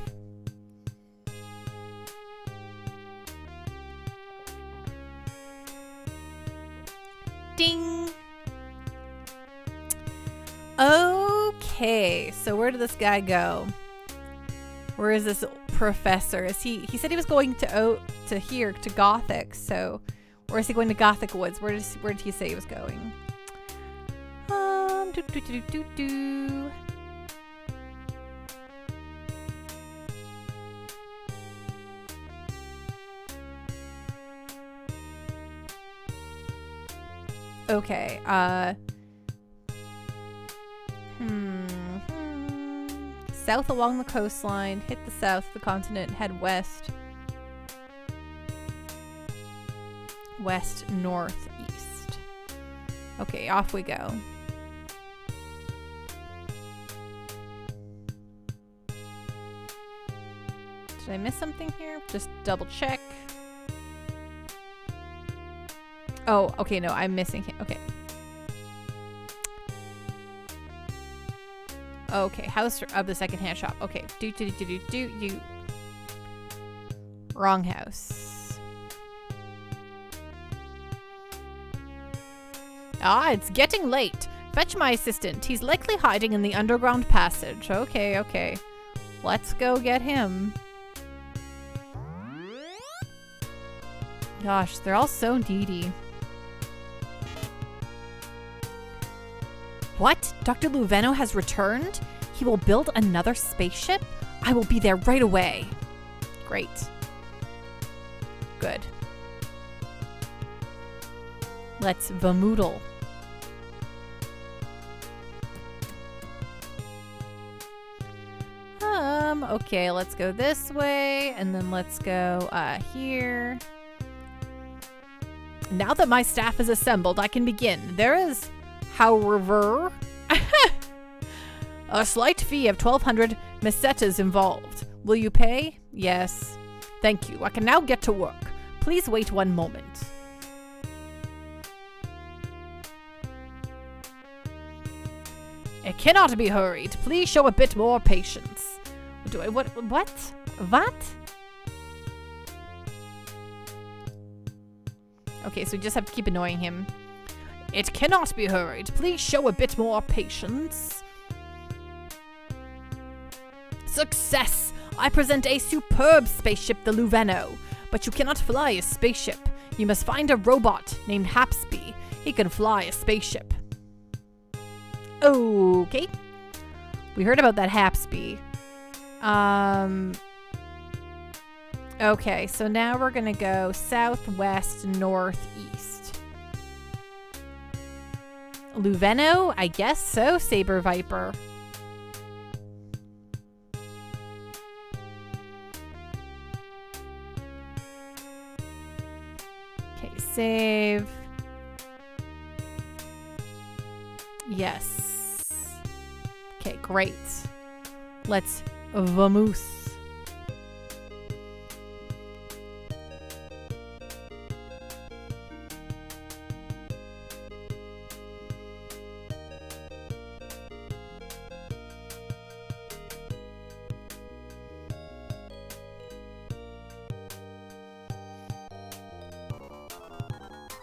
Ding. Okay, so where did this guy go? Where is this professor? Is he said he was going to here, to Gothic, so or is he going to Gothic Woods? Where did he say he was going? Do. Okay, south along the coastline, hit the south of the continent, head west. West, north, east. Okay, off we go. Did I miss something here? Just double check. Oh, okay, no, I'm missing him. Okay. Okay, house of the secondhand shop. Okay, you. Wrong house. Ah, it's getting late. Fetch my assistant. He's likely hiding in the underground passage. Okay. Let's go get him. Gosh, they're all so needy. What? Dr. Luveno has returned? He will build another spaceship? I will be there right away. Great. Good. Let's vamoodle. Okay, let's go this way, and then let's go here. Now that my staff is assembled, I can begin. There is, however, a slight fee of 1,200 mesetas involved. Will you pay? Yes. Thank you. I can now get to work. Please wait one moment. It cannot be hurried. Please show a bit more patience. What? Okay, so we just have to keep annoying him. It cannot be hurried. Please show a bit more patience. Success! I present a superb spaceship, the Luveno. But you cannot fly a spaceship. You must find a robot named Hapsby. He can fly a spaceship. Okay. We heard about that Hapsby. Okay, so now we're gonna go southwest, northeast. Luveno? I guess so, Saber Viper. Okay, save. Yes. Okay, great. Let's vamoose.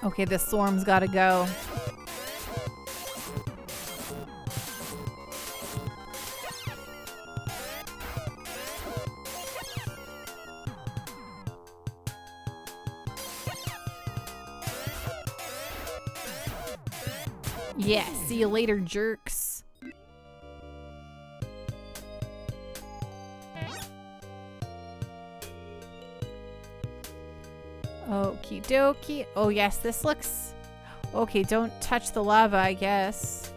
Okay, the swarm's gotta go. Yeah, see you later, jerks. Okie dokie. Oh, yes, this looks... Okay, don't touch the lava, I guess.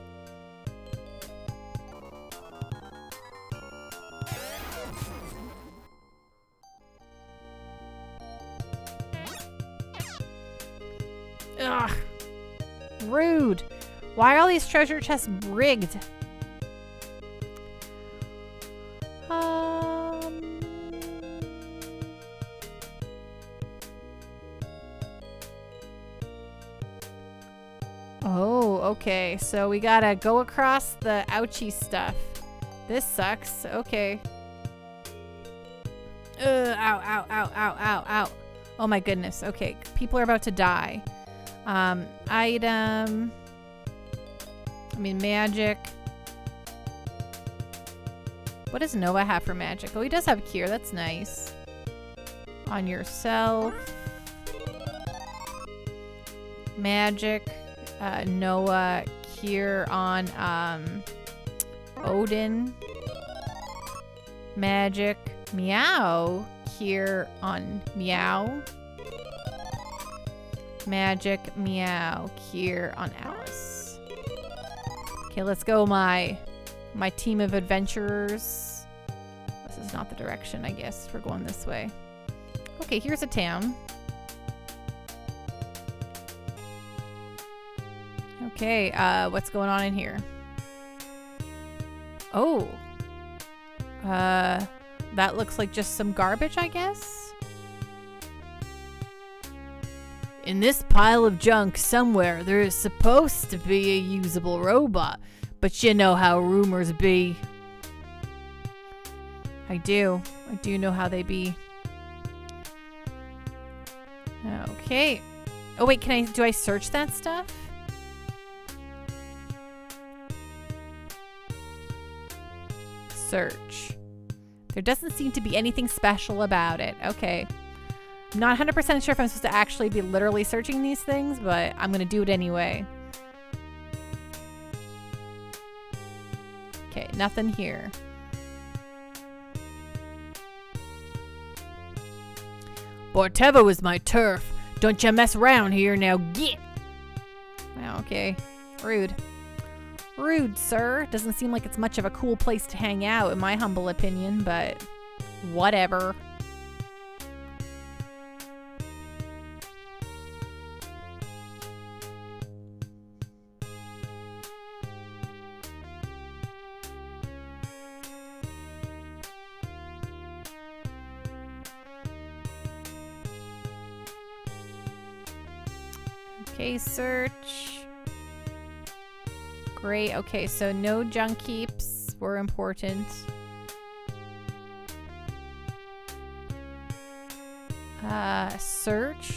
Ugh. Rude. Why are all these treasure chests rigged? Oh, okay. So we gotta go across the ouchie stuff. This sucks. Okay. Ow, ow, ow, ow, ow, ow. Oh my goodness. Okay. People are about to die. Item. I mean, magic. What does Noah have for magic? Oh, he does have cure. That's nice. On yourself. Magic. Noah, cure on Odin. Magic. Meow. Cure on Meow. Magic. Meow. Cure on Alice. Okay, let's go, my team of adventurers. This is not the direction, I guess. We're going this way. Okay, here's a town. Okay, what's going on in here? Oh. That looks like just some garbage, I guess? In this pile of junk somewhere, there is supposed to be a usable robot. But you know how rumors be. I do know how they be. Okay. Oh wait, do I search that stuff? Search. There doesn't seem to be anything special about it. Okay. I'm not 100% sure if I'm supposed to actually be literally searching these things, but I'm gonna do it anyway. Okay, nothing here. Bortevo is my turf. Don't you mess around here, now get! Okay. Rude. Rude, sir. Doesn't seem like it's much of a cool place to hang out, in my humble opinion, but whatever. Okay, search. Great. Okay, so no junk heaps were important. Search.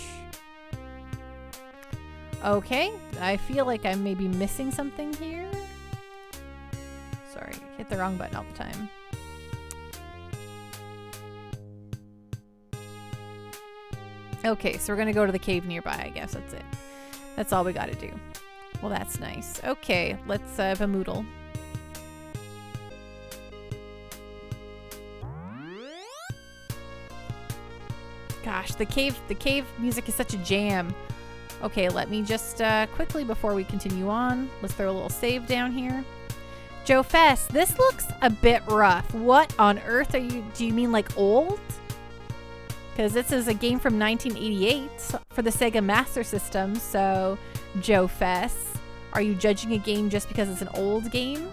Okay, I feel like I may be missing something here. Sorry, hit the wrong button all the time. Okay, so we're gonna go to the cave nearby, I guess. That's it. That's all we gotta do. Well, that's nice. Okay, let's have a moodle. Gosh, the cave music is such a jam. Okay, let me just quickly, before we continue on, let's throw a little save down here. Joe Fest, this looks a bit rough. What on earth do you mean like old? Because this is a game from 1988 for the Sega Master System. So, Joe Fess, are you judging a game just because it's an old game?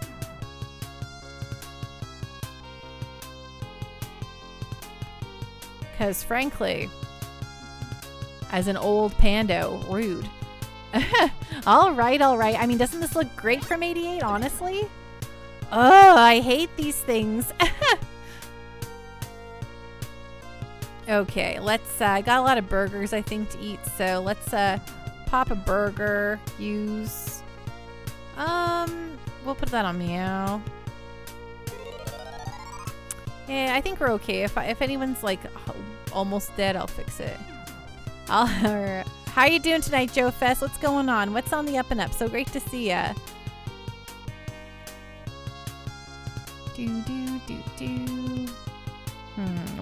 Because frankly, as an old pando, rude. All right. I mean, doesn't this look great from 88, honestly? Oh, I hate these things. Okay, let's, I got a lot of burgers, I think, to eat, so let's, pop a burger, use, we'll put that on Meow. Yeah, I think we're okay. If anyone's, like, almost dead, I'll fix it. How you doing tonight, Joe Fest? What's going on? What's on the up and up? So great to see ya.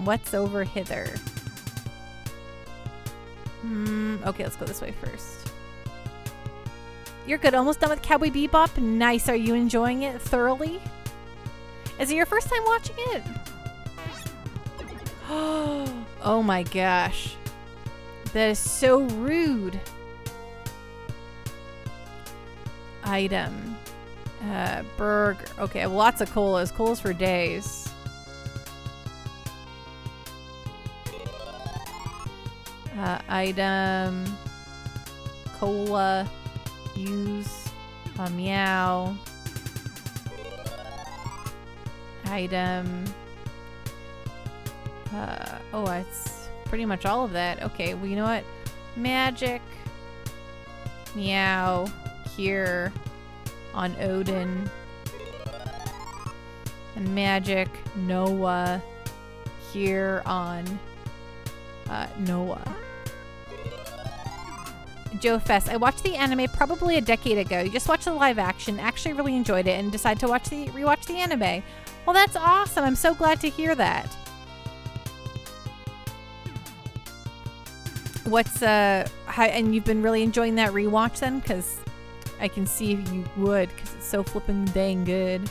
What's over hither? Okay, let's go this way first. You're good. Almost done with Cowboy Bebop. Nice. Are you enjoying it thoroughly? Is it your first time watching it? Oh my gosh. That is so rude. Item. Burger. Okay, lots of colas. Colas for days. Item. Cola. Use. Meow. Item. Oh, it's pretty much all of that. Okay, well, you know what? Magic. Meow. Here. On Odin. And magic. Noah. Here on Noah. Joe Fest. I watched the anime probably a decade ago. You just watched the live action, actually really enjoyed it, and decided to rewatch the anime. Well, that's awesome. I'm so glad to hear that. And you've been really enjoying that rewatch then? Because I can see if you would, because it's so flipping dang good.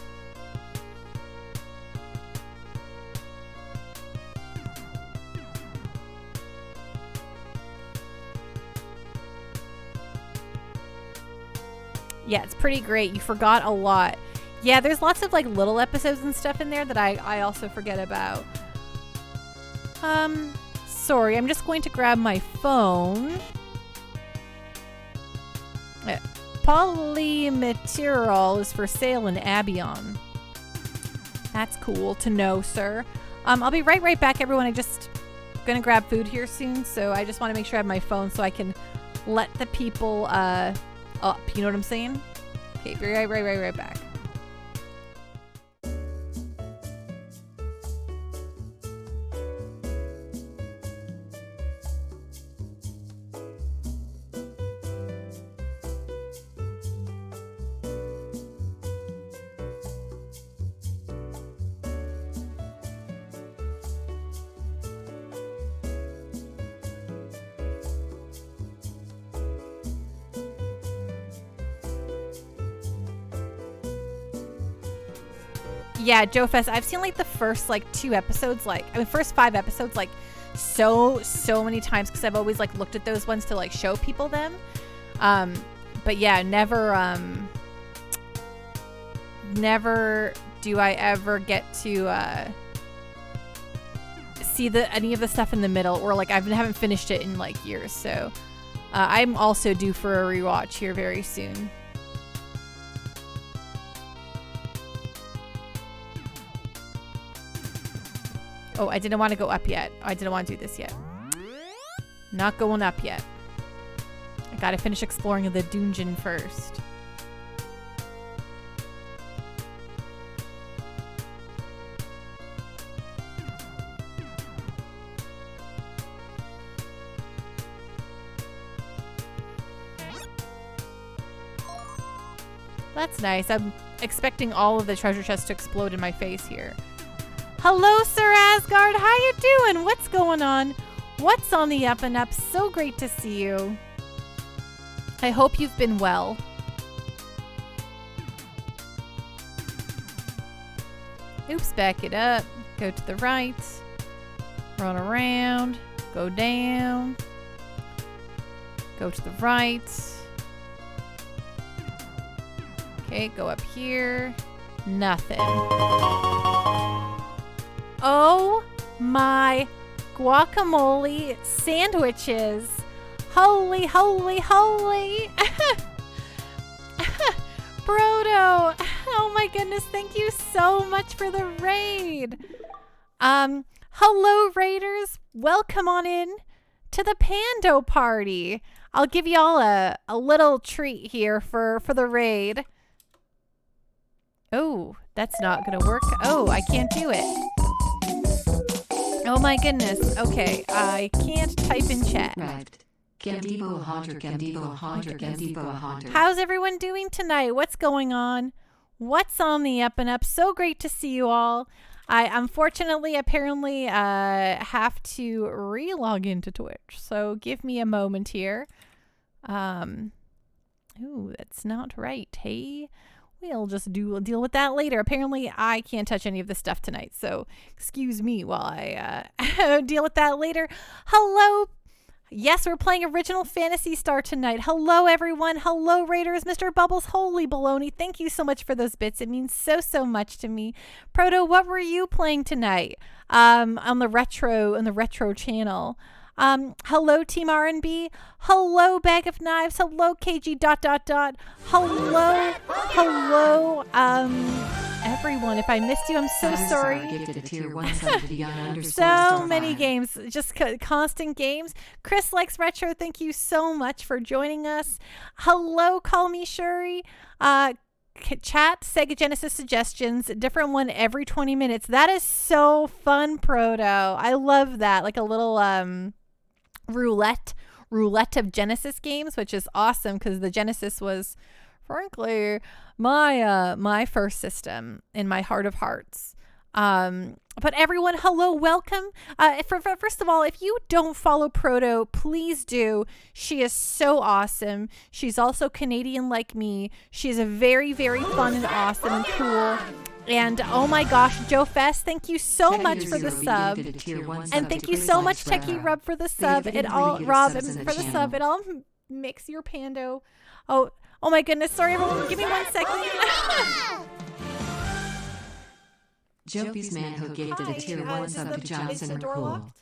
Yeah, it's pretty great. You forgot a lot. Yeah, there's lots of like little episodes and stuff in there that I also forget about. Sorry, I'm just going to grab my phone. Polymeterol is for sale in Abion. That's cool to know, sir. I'll be right back, everyone. I just gonna grab food here soon, so I just want to make sure I have my phone so I can let the people up. You know what I'm saying? Okay, be right back. Yeah, Joe Fest, I've seen like the first like 2 episodes, first 5 episodes like so many times because I've always like looked at those ones to like show people them. But yeah, never do I ever get to see any of the stuff in the middle, or like I haven't finished it in like years. So I'm also due for a rewatch here very soon. Oh, I didn't want to go up yet. I didn't want to do this yet. Not going up yet. I gotta finish exploring the dungeon first. That's nice. I'm expecting all of the treasure chests to explode in my face here. Hello, Sir Asgard. How you doing? What's going on? What's on the up and up? So great to see you. I hope you've been well. Oops, back it up. Go to the right. Run around. Go down. Go to the right. Okay, go up here. Nothing. Oh my guacamole sandwiches. Holy, holy, holy. Proto. Oh my goodness. Thank you so much for the raid. Hello raiders. Welcome on in to the Pando party. I'll give y'all a little treat here for the raid. Oh, that's not gonna work. Oh, I can't do it. Oh my goodness. Okay, I can't type in chat. Right. How's everyone doing tonight? What's going on? What's on the up and up? So great to see you all. I unfortunately apparently have to re-log into Twitch. So give me a moment here. Ooh, that's not right. Hey, we'll just deal with that later. Apparently I can't touch any of this stuff tonight. So excuse me while I deal with that later. Hello. Yes, we're playing original Phantasy Star tonight. Hello, everyone. Hello, Raiders. Mr. Bubbles, holy baloney. Thank you so much for those bits. It means so much to me. Proto, what were you playing tonight on the retro channel? Hello, Team R&B. Hello, Bag of Knives. Hello, KG ... Hello, everyone. If I missed you, I'm so sorry. So many games, just constant games. Chris likes retro. Thank you so much for joining us. Hello, call me Shuri. Chat Sega Genesis suggestions, different one every 20 minutes. That is so fun, Proto. I love that. Like a little roulette of Genesis games, which is awesome because the Genesis was frankly my first system in my heart of hearts. But everyone, hello, welcome. First of all, if you don't follow Proto, please do. She is so awesome. She's also Canadian like me. She's a very fun and awesome and cool. And oh my gosh, Joe Fest, thank you so much for the sub. And thank you so much, Techie Rub, for the sub. It all makes your Pando. Oh my goodness, sorry everyone, give me 1 second. Jopi's Manhole gifted a tier 1 sub to Johnson and Cool.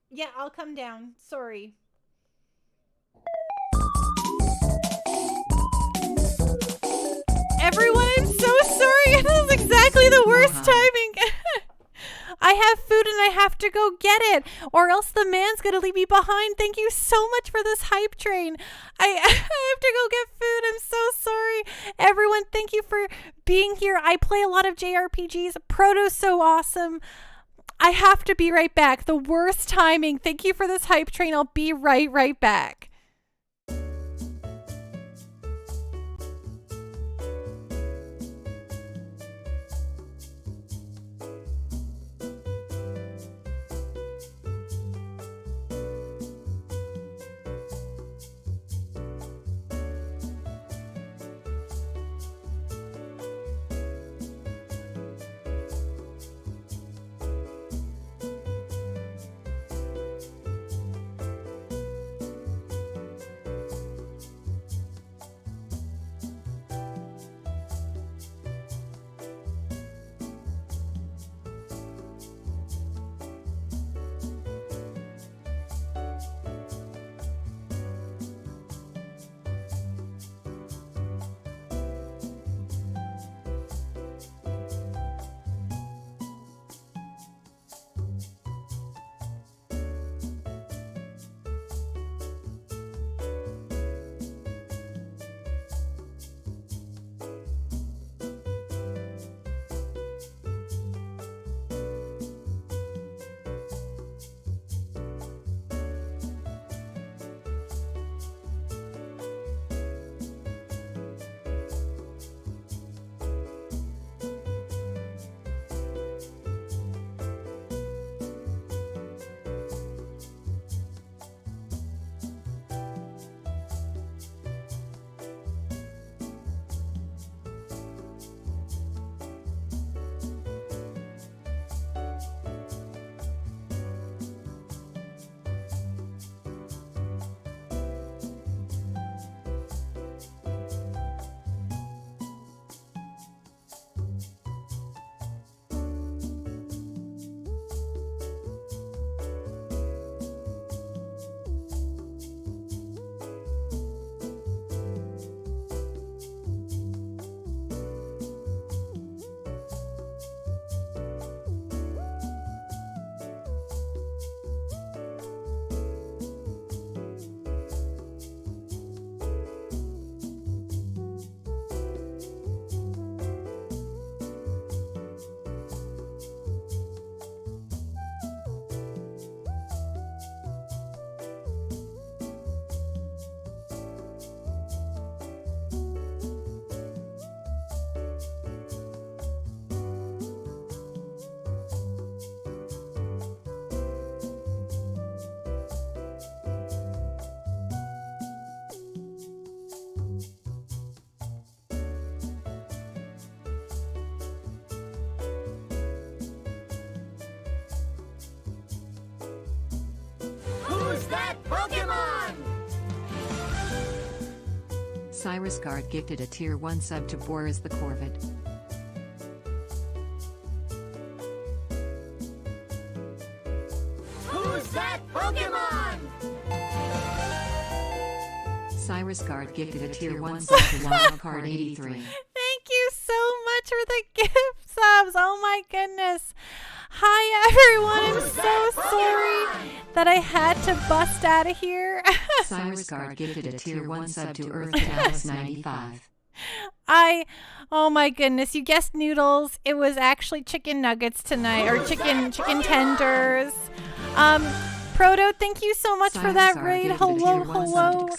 Yeah, I'll come down. Sorry. Everyone, I'm so sorry. This is exactly the worst timing. I have food and I have to go get it, or else the man's gonna leave me behind. Thank you so much for this hype train. I have to go get food. I'm so sorry. Everyone, thank you for being here. I play a lot of JRPGs. Proto's so awesome. I have to be right back. The worst timing. Thank you for this hype train. I'll be right back. Cyrus Guard gifted a tier 1 sub to Boris the Corvid. Who's that Pokemon? Cyrus Guard gifted a tier 1 sub to Wildcard 83. Thank you so much for the gift subs. Oh my goodness. Hi everyone. I'm so sorry that I had to bust out of here. Cyrus Guard gifted a tier 1 sub to Earth to Alice 95. Oh my goodness, you guessed noodles. It was actually chicken nuggets tonight, or chicken tenders. Proto, thank you so much for that raid. Hello.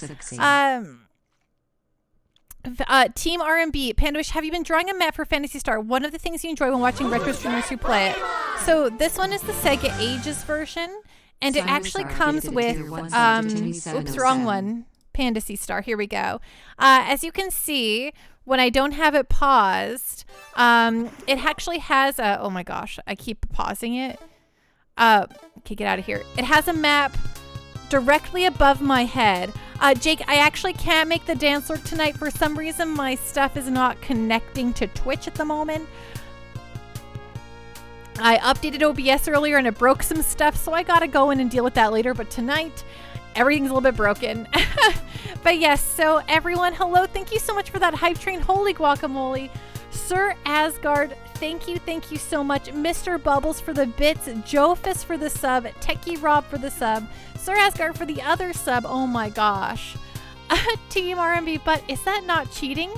Team R&B, Pandosy, have you been drawing a map for Phantasy Star? One of the things you enjoy when watching retro streamers who play it. So this one is the Sega Ages version, and it actually comes with, oops, wrong one. Phantasy Star, here we go. As you can see, when I don't have it paused, it actually has a, oh my gosh, I keep pausing it. Okay, get out of here. It has a map directly above my head. Jake, I actually can't make the dance work tonight. For some reason, my stuff is not connecting to Twitch at the moment. I updated OBS earlier and it broke some stuff, so I gotta go in and deal with that later. But tonight, everything's a little bit broken. But yes, so everyone, hello. Thank you so much for that hype train. Holy guacamole. Sir Asgard, thank you so much. Mr. Bubbles for the bits, Jofus for the sub, Techie Rob for the sub, Sir Asgard for the other sub. Oh my gosh. Team RMB, but is that not cheating?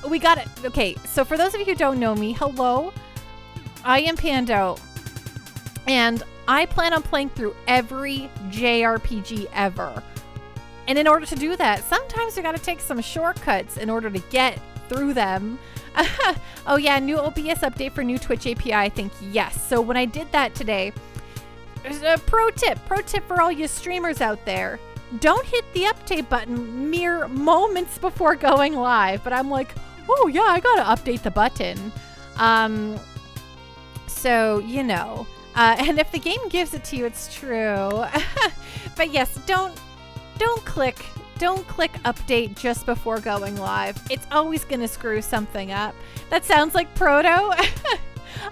We got it. Okay, so for those of you who don't know me, hello. I am Pando, and I plan on playing through every JRPG ever. And in order to do that, sometimes you gotta take some shortcuts in order to get through them. Oh yeah, new OBS update for new Twitch API, I think, yes. So when I did that today, there's a pro tip for all you streamers out there. Don't hit the update button mere moments before going live. But I'm like, oh yeah, I gotta update the button. So, you know, and if the game gives it to you, it's true. But yes, don't click update just before going live. It's always gonna screw something up. That sounds like Proto.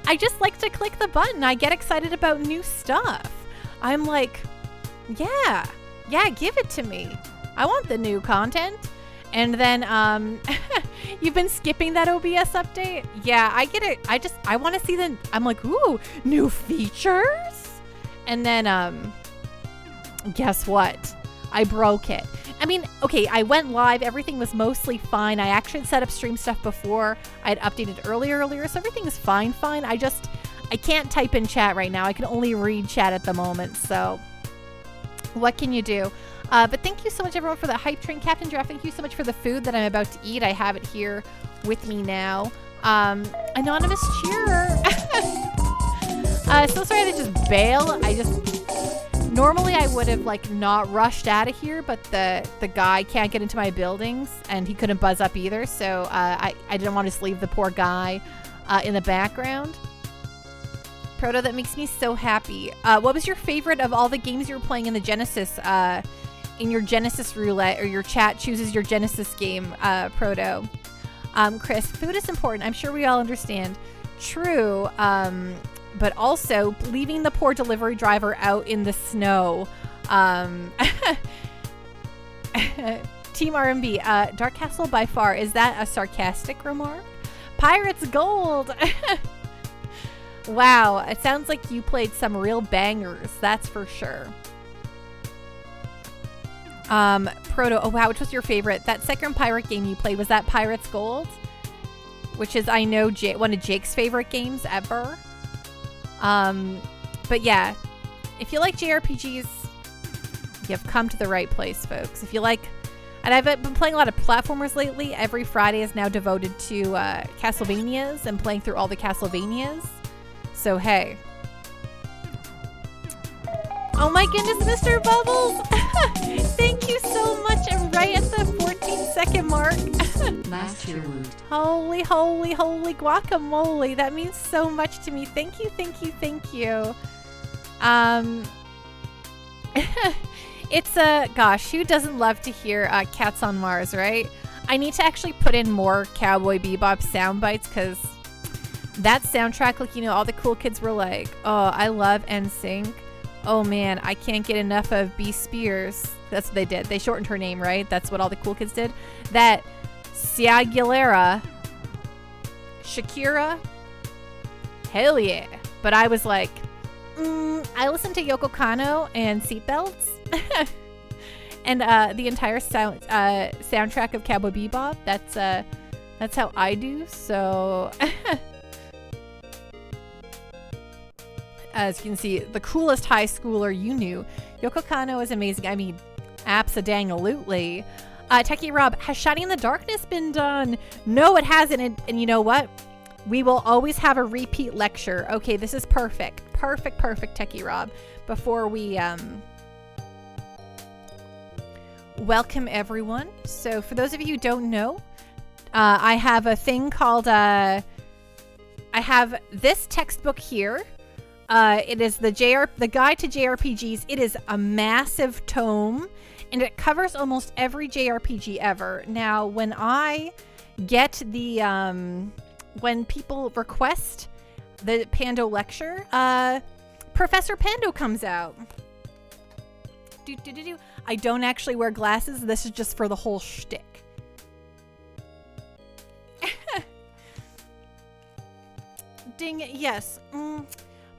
I just like to click the button. I get excited about new stuff. I'm like, yeah, give it to me. I want the new content. And then, you've been skipping that OBS update? Yeah, I get it. I want to see I'm like, ooh, new features? And then, guess what? I broke it. I mean, okay, I went live. Everything was mostly fine. I actually had set up stream stuff before. I had updated earlier, so everything is fine. I can't type in chat right now. I can only read chat at the moment, so what can you do? But thank you so much, everyone, for the hype train. Captain Giraffe, thank you so much for the food that I'm about to eat. I have it here with me now. Anonymous cheerer. So sorry to just bail. Normally I would have like not rushed out of here, but the guy can't get into my buildings and he couldn't buzz up either. So I didn't want to just leave the poor guy in the background. Proto, that makes me so happy. What was your favorite of all the games you were playing in the Genesis, in your Genesis roulette, or your chat chooses your Genesis game, Proto? Chris, food is important. I'm sure we all understand. True. But also leaving the poor delivery driver out in the snow. Team R&B, Dark Castle by far. Is that a sarcastic remark? Pirates Gold. Wow, it sounds like you played some real bangers. That's for sure. Proto, oh wow, which was your favorite? That second pirate game you played, was that Pirates Gold? Which is, I know, one of Jake's favorite games ever. But yeah, if you like JRPGs, you've come to the right place, folks. If you like, and I've been playing a lot of platformers lately. Every Friday is now devoted to Castlevanias and playing through all the Castlevanias. So hey. Oh my goodness, Mr. Bubbles! Thank you so much. And right at the 14-second mark. Last year wound. Holy guacamole. That means so much to me. Thank you. It's gosh, who doesn't love to hear Cats on Mars, right? I need to actually put in more Cowboy Bebop sound bites because that soundtrack, like, you know, all the cool kids were like, oh, I love NSYNC. Oh man, I can't get enough of B. Spears. That's what they did. They shortened her name, right? That's what all the cool kids did. That Siagulera, Shakira, hell yeah. But I was like, I listened to Yoko Kanno and Seatbelts. And the entire soundtrack of Cowboy Bebop. That's how I do. So as you can see, the coolest high schooler you knew. Yoko Kanno is amazing. I mean, abso-dang-alutely. Techie Rob, has Shining in the Darkness been done? No, it hasn't. And you know what? We will always have a repeat lecture. Okay, this is perfect. Perfect, Techie Rob. Before we welcome everyone. So for those of you who don't know, I have a thing called, I have this textbook here. It is the Guide to JRPGs. It is a massive tome, and it covers almost every JRPG ever. Now, when I get the, when people request the Pando lecture, Professor Pando comes out. I don't actually wear glasses. This is just for the whole shtick. Ding, yes.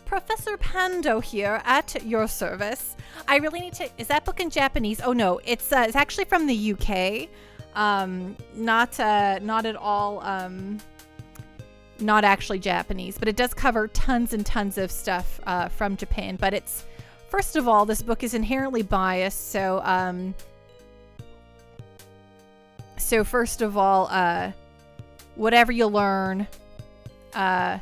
Professor Pando here at your service. I really need to... Is that book in Japanese? Oh, no. It's actually from the UK. Not at all... not actually Japanese, but it does cover tons and tons of stuff from Japan. But it's... First of all, this book is inherently biased, so first of all, whatever you learn, Sir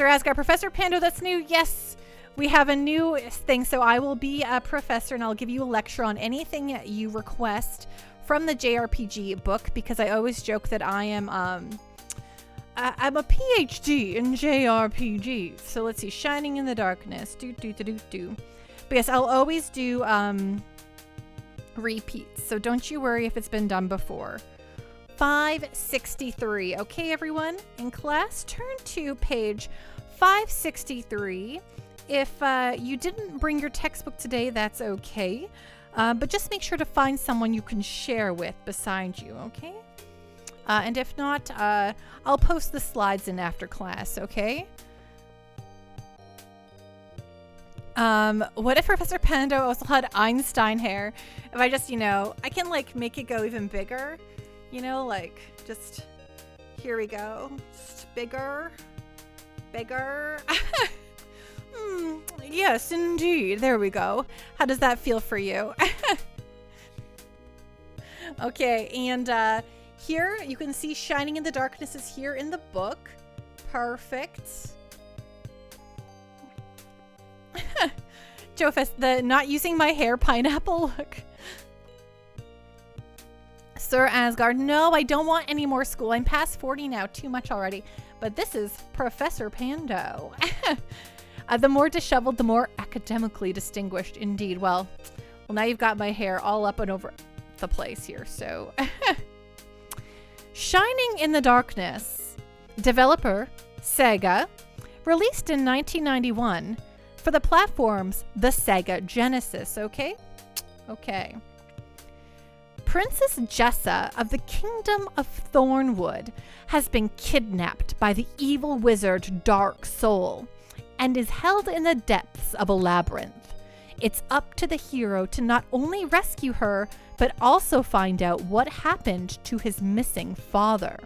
Asgard, Professor Pando, that's new. Yes, we have a new thing, so I will be a professor, and I'll give you a lecture on anything you request from the JRPG book, because I always joke that I am, I'm a PhD in JRPG. So let's see, Shining in the Darkness, But yes, I'll always do repeats, so don't you worry if it's been done before. 563. Okay, everyone in class, turn to page 563. If you didn't bring your textbook today, that's okay. But just make sure to find someone you can share with beside you, okay? And if not, I'll post the slides in after class, okay? What if Professor Pando also had Einstein hair? If I just, I can like make it go even bigger, like just, here we go. Just bigger. Yes, indeed. There we go. How does that feel for you? Okay, and here you can see Shining in the Darkness is here in the book. Perfect. Jofus, the not using my hair pineapple look. Sir Asgard, no, I don't want any more school. I'm past 40 now, too much already. But this is Professor Pando. The more disheveled, the more academically distinguished, indeed. Well, now you've got my hair all up and over the place here, so. Shining in the Darkness. Developer, Sega. Released in 1991. For the platforms, the Sega Genesis, okay? Okay. Princess Jessa of the Kingdom of Thornwood has been kidnapped by the evil wizard Dark Soul and is held in the depths of a labyrinth. It's up to the hero to not only rescue her, but also find out what happened to his missing father.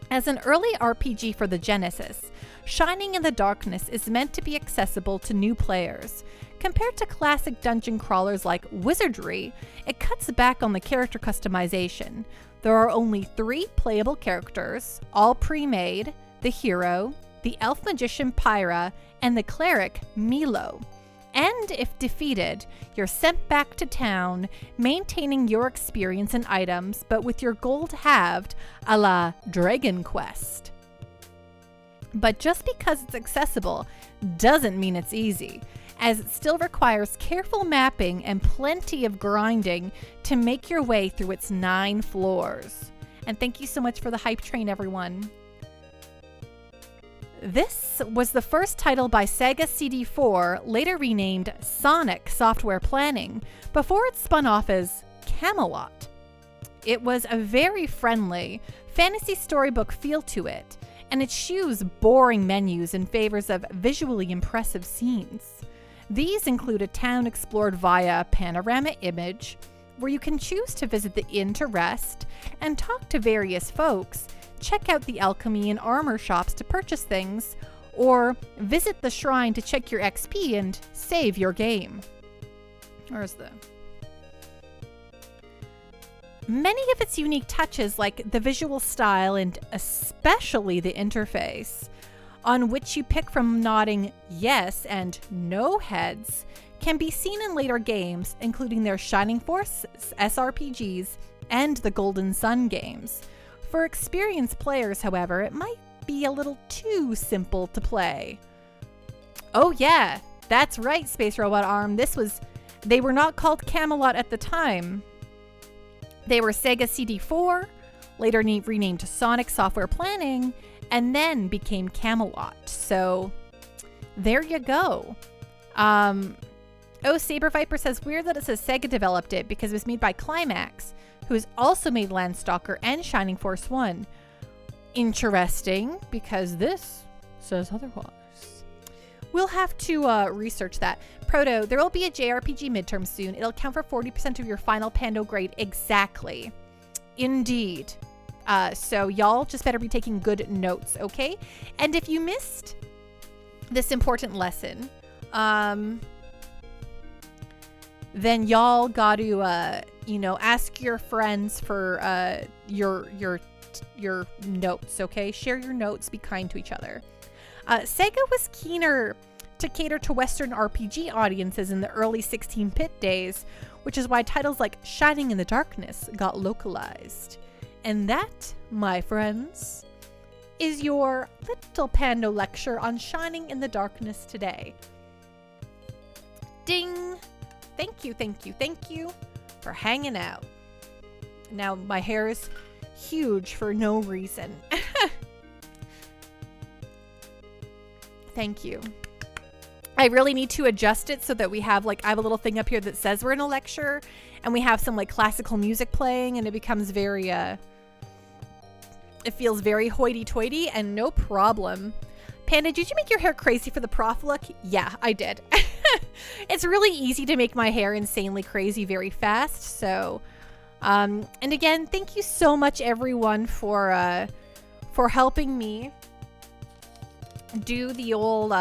As an early RPG for the Genesis, Shining in the Darkness is meant to be accessible to new players. Compared to classic dungeon crawlers like Wizardry, it cuts back on the character customization. There are only 3 playable characters, all pre-made: the hero, the elf magician Pyra, and the cleric Milo. And if defeated, you're sent back to town, maintaining your experience and items, but with your gold halved, a la Dragon Quest. But just because it's accessible doesn't mean it's easy, as it still requires careful mapping and plenty of grinding to make your way through its 9 floors. And thank you so much for the hype train, everyone. This was the first title by Sega CD4, later renamed Sonic Software Planning, before it spun off as Camelot. It was a very friendly fantasy storybook feel to it, and it eschews boring menus in favors of visually impressive scenes. These include a town explored via panorama image, where you can choose to visit the inn to rest and talk to various folks, check out the alchemy and armor shops to purchase things, or visit the shrine to check your XP and save your game. Where's the... Many of its unique touches, like the visual style and especially the interface, on which you pick from nodding yes and no heads, can be seen in later games, including their Shining Force SRPGs and the Golden Sun games. For experienced players, however, it might be a little too simple to play. Oh yeah, that's right, Space Robot Arm. They were not called Camelot at the time. They were Sega CD4, later renamed Sonic Software Planning, and then became Camelot. So there you go. Saber Viper says, weird that it says Sega developed it because it was made by Climax, who has also made Landstalker and Shining Force 1. Interesting, because this says otherwise. We'll have to research that. Proto, there will be a JRPG midterm soon. It'll count for 40% of your final Pando grade. Exactly. Indeed. So y'all just better be taking good notes, okay? And if you missed this important lesson, then y'all got to, ask your friends for your notes, okay? Share your notes. Be kind to each other. Sega was keener to cater to Western RPG audiences in the early 16-bit days, which is why titles like Shining in the Darkness got localized. And that, my friends, is your little Pando lecture on Shining in the Darkness today. Ding! Thank you for hanging out. Now my hair is huge for no reason. Thank you. I really need to adjust it so that we have I have a little thing up here that says we're in a lecture, and we have some classical music playing, and it becomes very it feels very hoity-toity, and no problem. Panda, did you make your hair crazy for the prof look? Yeah, I did. It's really easy to make my hair insanely crazy very fast. So, and again, thank you so much, everyone, for helping me do the old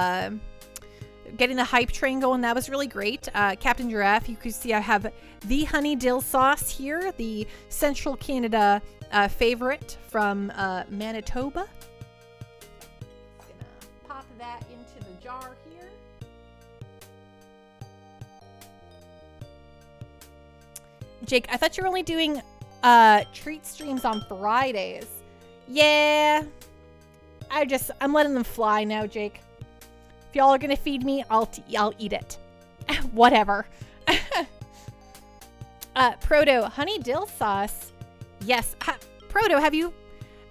getting the hype train going. That was really great. Captain Giraffe, you can see I have the honey dill sauce here, the Central Canada favorite from Manitoba. Just gonna pop that into the jar here. Jake, I thought you were only doing treat streams on Fridays. Yeah, I'm letting them fly now, Jake. If y'all are gonna feed me, I'll eat it. Whatever. Proto, honey dill sauce. Yes. Proto, have you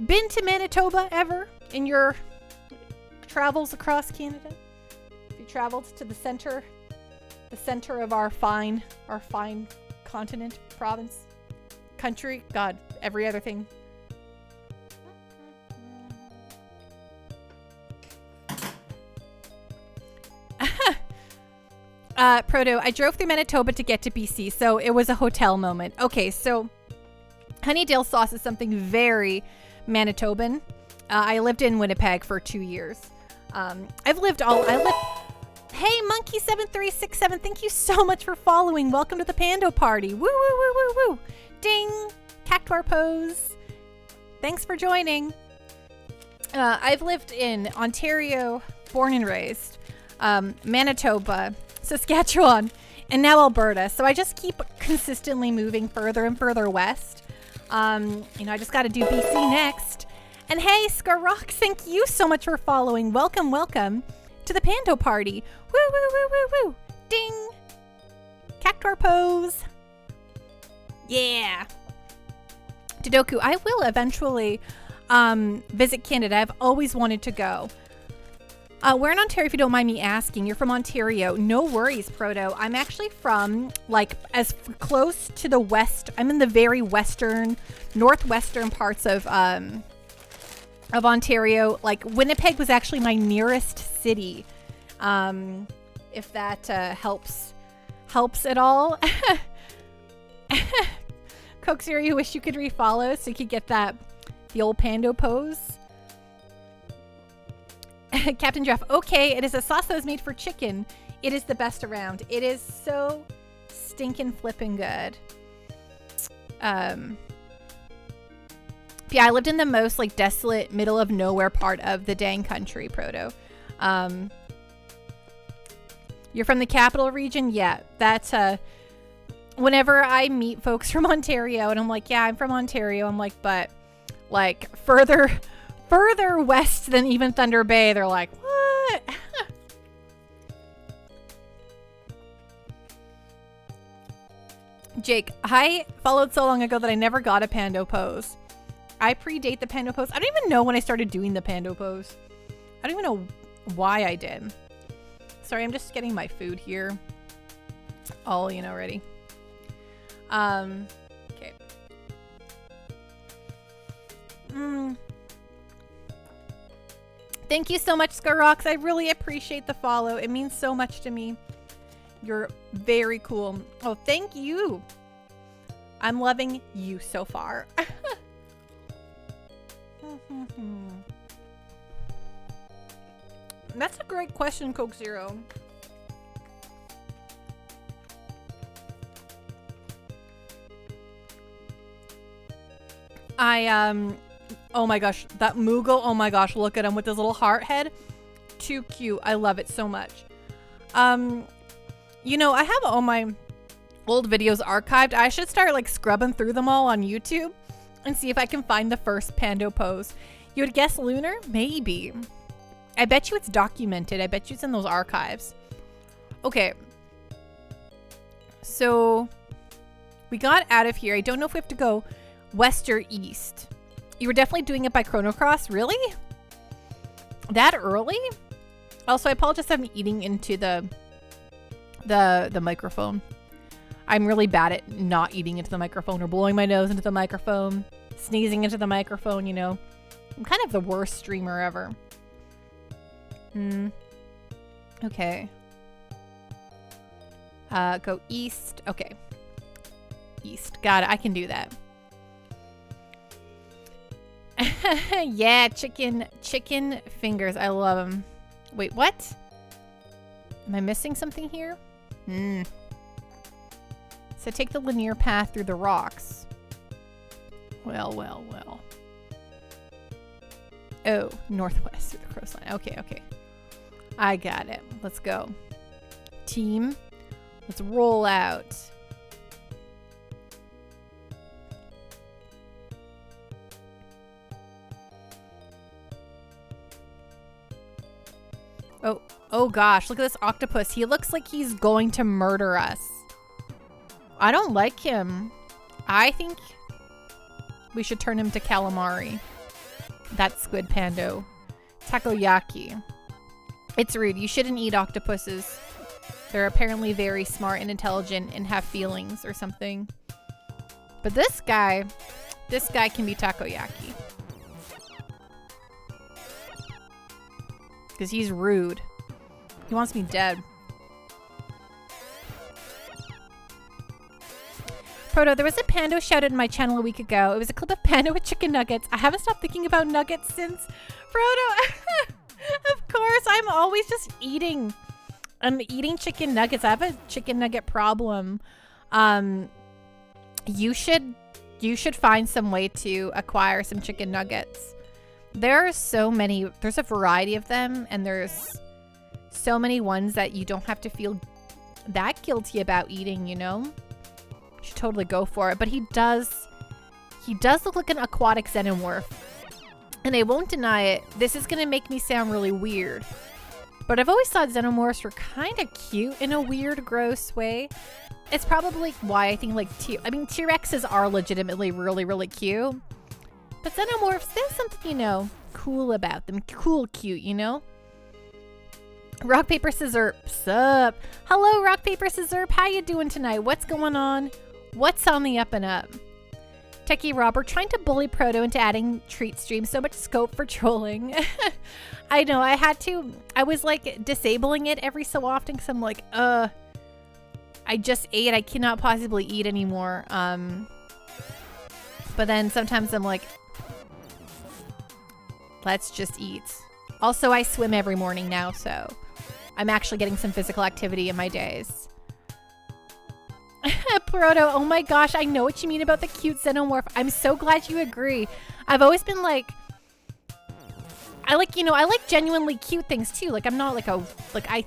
been to Manitoba ever in your travels across Canada? Have you traveled to the center of our fine continent, province, country, God, every other thing? Proto, I drove through Manitoba to get to BC, so it was a hotel moment. Okay, so honey dill sauce is something very Manitoban. I lived in Winnipeg for 2 years. Hey, Monkey7367, thank you so much for following. Welcome to the Pando Party. Woo, woo, woo, woo, woo. Ding. Cactuar pose. Thanks for joining. I've lived in Ontario, born and raised, Manitoba, Saskatchewan, and now Alberta. So I just keep consistently moving further and further west. I just got to do BC next. And hey, Scarrock, thank you so much for following. Welcome, welcome to the Pando Party. Woo, woo, woo, woo, woo. Ding. Cactuar pose. Yeah. Dodoku, I will eventually visit Canada. I've always wanted to go. Where in Ontario, if you don't mind me asking? You're from Ontario. No worries, Proto. I'm actually from, like, as close to the west. I'm in the very western, northwestern parts of Ontario. Like, Winnipeg was actually my nearest city. If that helps at all. Coke Zero, you wish you could refollow so you could get the old Pando pose. Captain Jeff, okay, it is a sauce that was made for chicken. It is the best around. It is so stinking flipping good. Yeah, I lived in the most like desolate middle of nowhere part of the dang country, Proto. You're from the capital region? Yeah, that's whenever I meet folks from Ontario and I'm like, yeah, I'm from Ontario. I'm like, but like further west than even Thunder Bay, they're like, what? Jake, I followed so long ago that I never got a Pando pose. I predate the Pando pose. I don't even know when I started doing the Pando pose. I don't even know why I did. Sorry, I'm just getting my food here. All, ready. Okay. Thank you so much, Scarrox. I really appreciate the follow. It means so much to me. You're very cool. Oh, thank you. I'm loving you so far. That's a great question, Coke Zero. Oh my gosh, that Moogle, oh my gosh, look at him with his little heart head. Too cute. I love it so much. I have all my old videos archived. I should start like scrubbing through them all on YouTube and see if I can find the first Pando pose. You would guess lunar? Maybe. I bet you it's documented. I bet you it's in those archives. Okay. So we got out of here. I don't know if we have to go west or east. You were definitely doing it by Chrono Cross. Really? That early? Also, I apologize if I'm eating into the microphone. I'm really bad at not eating into the microphone or blowing my nose into the microphone, sneezing into the microphone, I'm kind of the worst streamer ever. Okay. Go east. Okay. East. Got it. I can do that. Yeah, chicken fingers. I love them. Wait, what? Am I missing something here? So take the linear path through the rocks. Well. Oh, northwest through the coastline. Okay. I got it. Let's go. Team, let's roll out. Oh gosh, look at this octopus. He looks like he's going to murder us. I don't like him. I think we should turn him to calamari. That's squid pando. Takoyaki. It's rude. You shouldn't eat octopuses. They're apparently very smart and intelligent and have feelings or something. But this guy can be takoyaki. Because he's rude. He wants me dead. Proto, there was a Pando shouted in my channel a week ago. It was a clip of Pando with chicken nuggets. I haven't stopped thinking about nuggets since. Proto, of course, I'm always just eating. I'm eating chicken nuggets. I have a chicken nugget problem. You should find some way to acquire some chicken nuggets. There are so many. There's a variety of them, and there's so many ones that you don't have to feel that guilty about eating, You should totally go for it. But he does look like an aquatic xenomorph. And I won't deny it, this is gonna make me sound really weird, but I've always thought xenomorphs were kind of cute in a weird, gross way. It's probably why I think like T-Rexes are legitimately really, really cute. But xenomorphs, there's something, you know, cool about them. Cool, cute, you know? Rock, paper, scissors. Sup? Hello, rock, paper, scissors. How you doing tonight? What's going on? What's on the up and up? Techie Robert trying to bully Proto into adding treat streams. So much scope for trolling. I know, I had to. I was like disabling it every so often because I'm like, I just ate. I cannot possibly eat anymore. But then sometimes I'm like, let's just eat. Also, I swim every morning now, so I'm actually getting some physical activity in my days. Proto, oh my gosh, I know what you mean about the cute xenomorph. I'm so glad you agree. I've always been like, I like genuinely cute things too. Like I'm not like I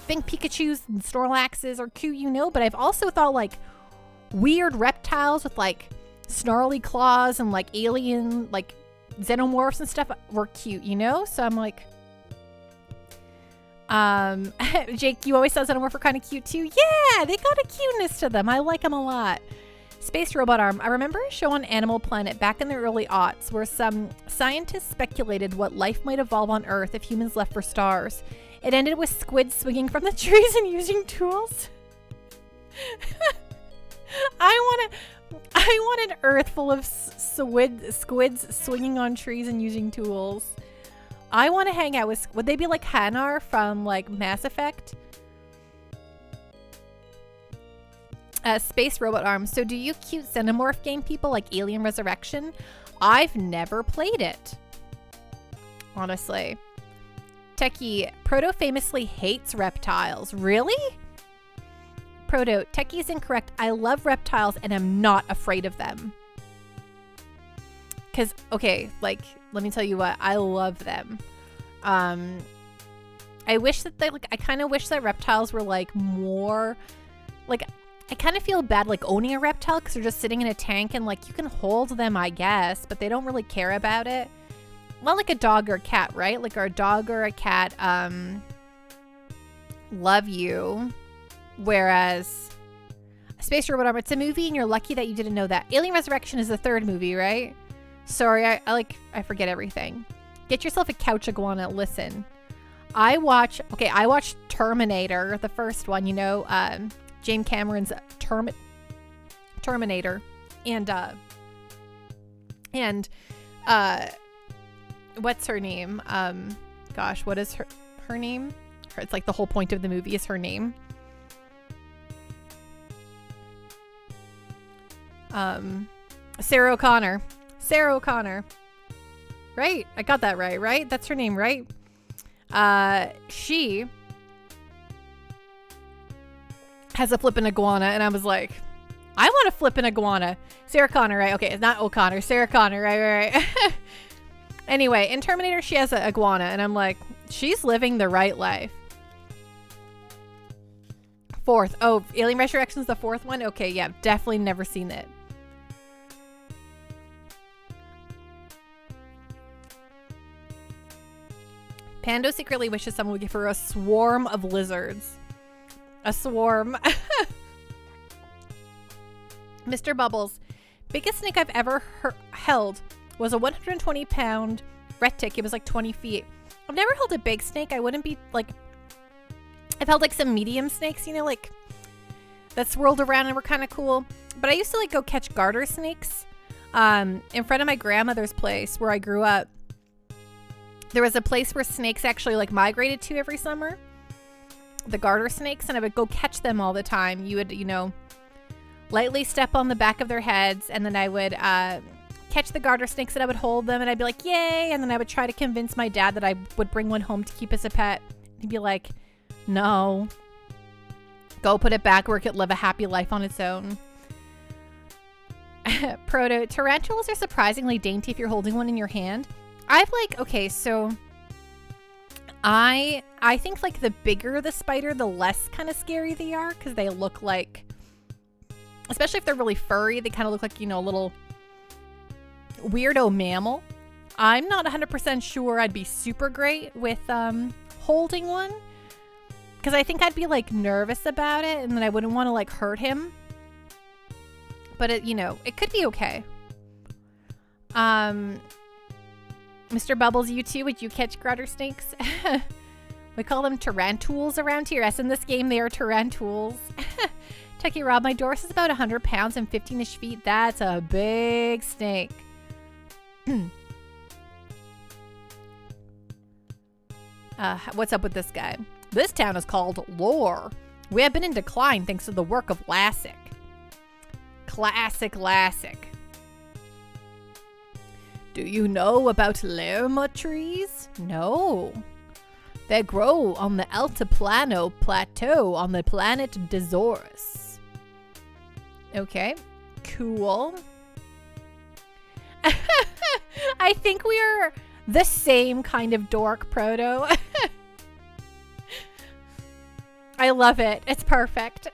think Pikachus and Snorlaxes are cute, you know, but I've also thought like weird reptiles with like snarly claws and like alien like xenomorphs and stuff were cute, you know? So I'm like, Jake, you always thought xenomorphs were kind of cute too. Yeah, they got a cuteness to them. I like them a lot. Space robot arm. I remember a show on Animal Planet back in the early aughts where some scientists speculated what life might evolve on Earth if humans left for stars. It ended with squids swinging from the trees and using tools. I want an Earth full of squids swinging on trees and using tools. I want to hang out with... Would they be like Hanar from like Mass Effect? Space robot arms. So do you cute xenomorph game people like Alien Resurrection? I've never played it. Honestly. Techie, Proto famously hates reptiles. Really? Proto, Techie is incorrect. I love reptiles and I'm not afraid of them. Because, okay, like, let me tell you what. I love them. I wish that they, like, I kind of wish that reptiles were, like, more, like, I kind of feel bad, like, owning a reptile because they're just sitting in a tank and, like, you can hold them, I guess, but they don't really care about it. Not like a dog or a cat, right? Like, a dog or a cat, love you. Whereas Space Robot Armor, it's a movie and you're lucky that you didn't know that. Alien Resurrection is the third movie, right? Sorry, I forget everything. Get yourself a couch iguana. Listen, I watched Terminator, the first one, you know, James Cameron's Terminator, and what's her name? Gosh, what is her name? It's like the whole point of the movie is her name. Sarah O'Connor. Right? I got that right? That's her name, right? She has a flippin' iguana, and I was like, I want a flippin' iguana. Sarah Connor, right? Okay, it's not O'Connor. Sarah Connor, right. Anyway, in Terminator, she has an iguana, and I'm like, she's living the right life. Fourth. Oh, Alien Resurrection's the fourth one? Okay, yeah, definitely never seen it. Pando secretly wishes someone would give her a swarm of lizards. A swarm. Mr. Bubbles. Biggest snake I've ever held was a 120-pound retic. It was like 20 feet. I've never held a big snake. I wouldn't be like... I've held like some medium snakes, you know, like that swirled around and were kind of cool. But I used to like go catch garter snakes. In front of my grandmother's place where I grew up. There was a place where snakes actually like migrated to every summer. The garter snakes, and I would go catch them all the time. You would, you know, lightly step on the back of their heads, and then I would catch the garter snakes and I would hold them and I'd be like, yay. And then I would try to convince my dad that I would bring one home to keep as a pet. He'd be like, no, go put it back where it could live a happy life on its own. Proto, tarantulas are surprisingly dainty if you're holding one in your hand. I've like, okay, so I think like the bigger the spider, the less kind of scary they are, because they look like, especially if they're really furry, they kind of look like, you know, a little weirdo mammal. I'm not 100% sure I'd be super great with holding one, because I think I'd be like nervous about it, and then I wouldn't want to like hurt him. But it, you know, it could be okay. Mr. Bubbles, you too? Would you catch grutter snakes? We call them tarantulas around here. Yes, in this game they are tarantulas. Tucky Rob, my Doris is about 100 pounds and 15-ish feet. That's a big snake. What's up with this guy? This town is called Lore. We have been in decline thanks to the work of Lassic. Classic. Do you know about Lerma trees? No. They grow on the Altiplano Plateau on the planet Dezorus. Okay, cool. I think we are the same kind of dork, Proto. I love it. It's perfect.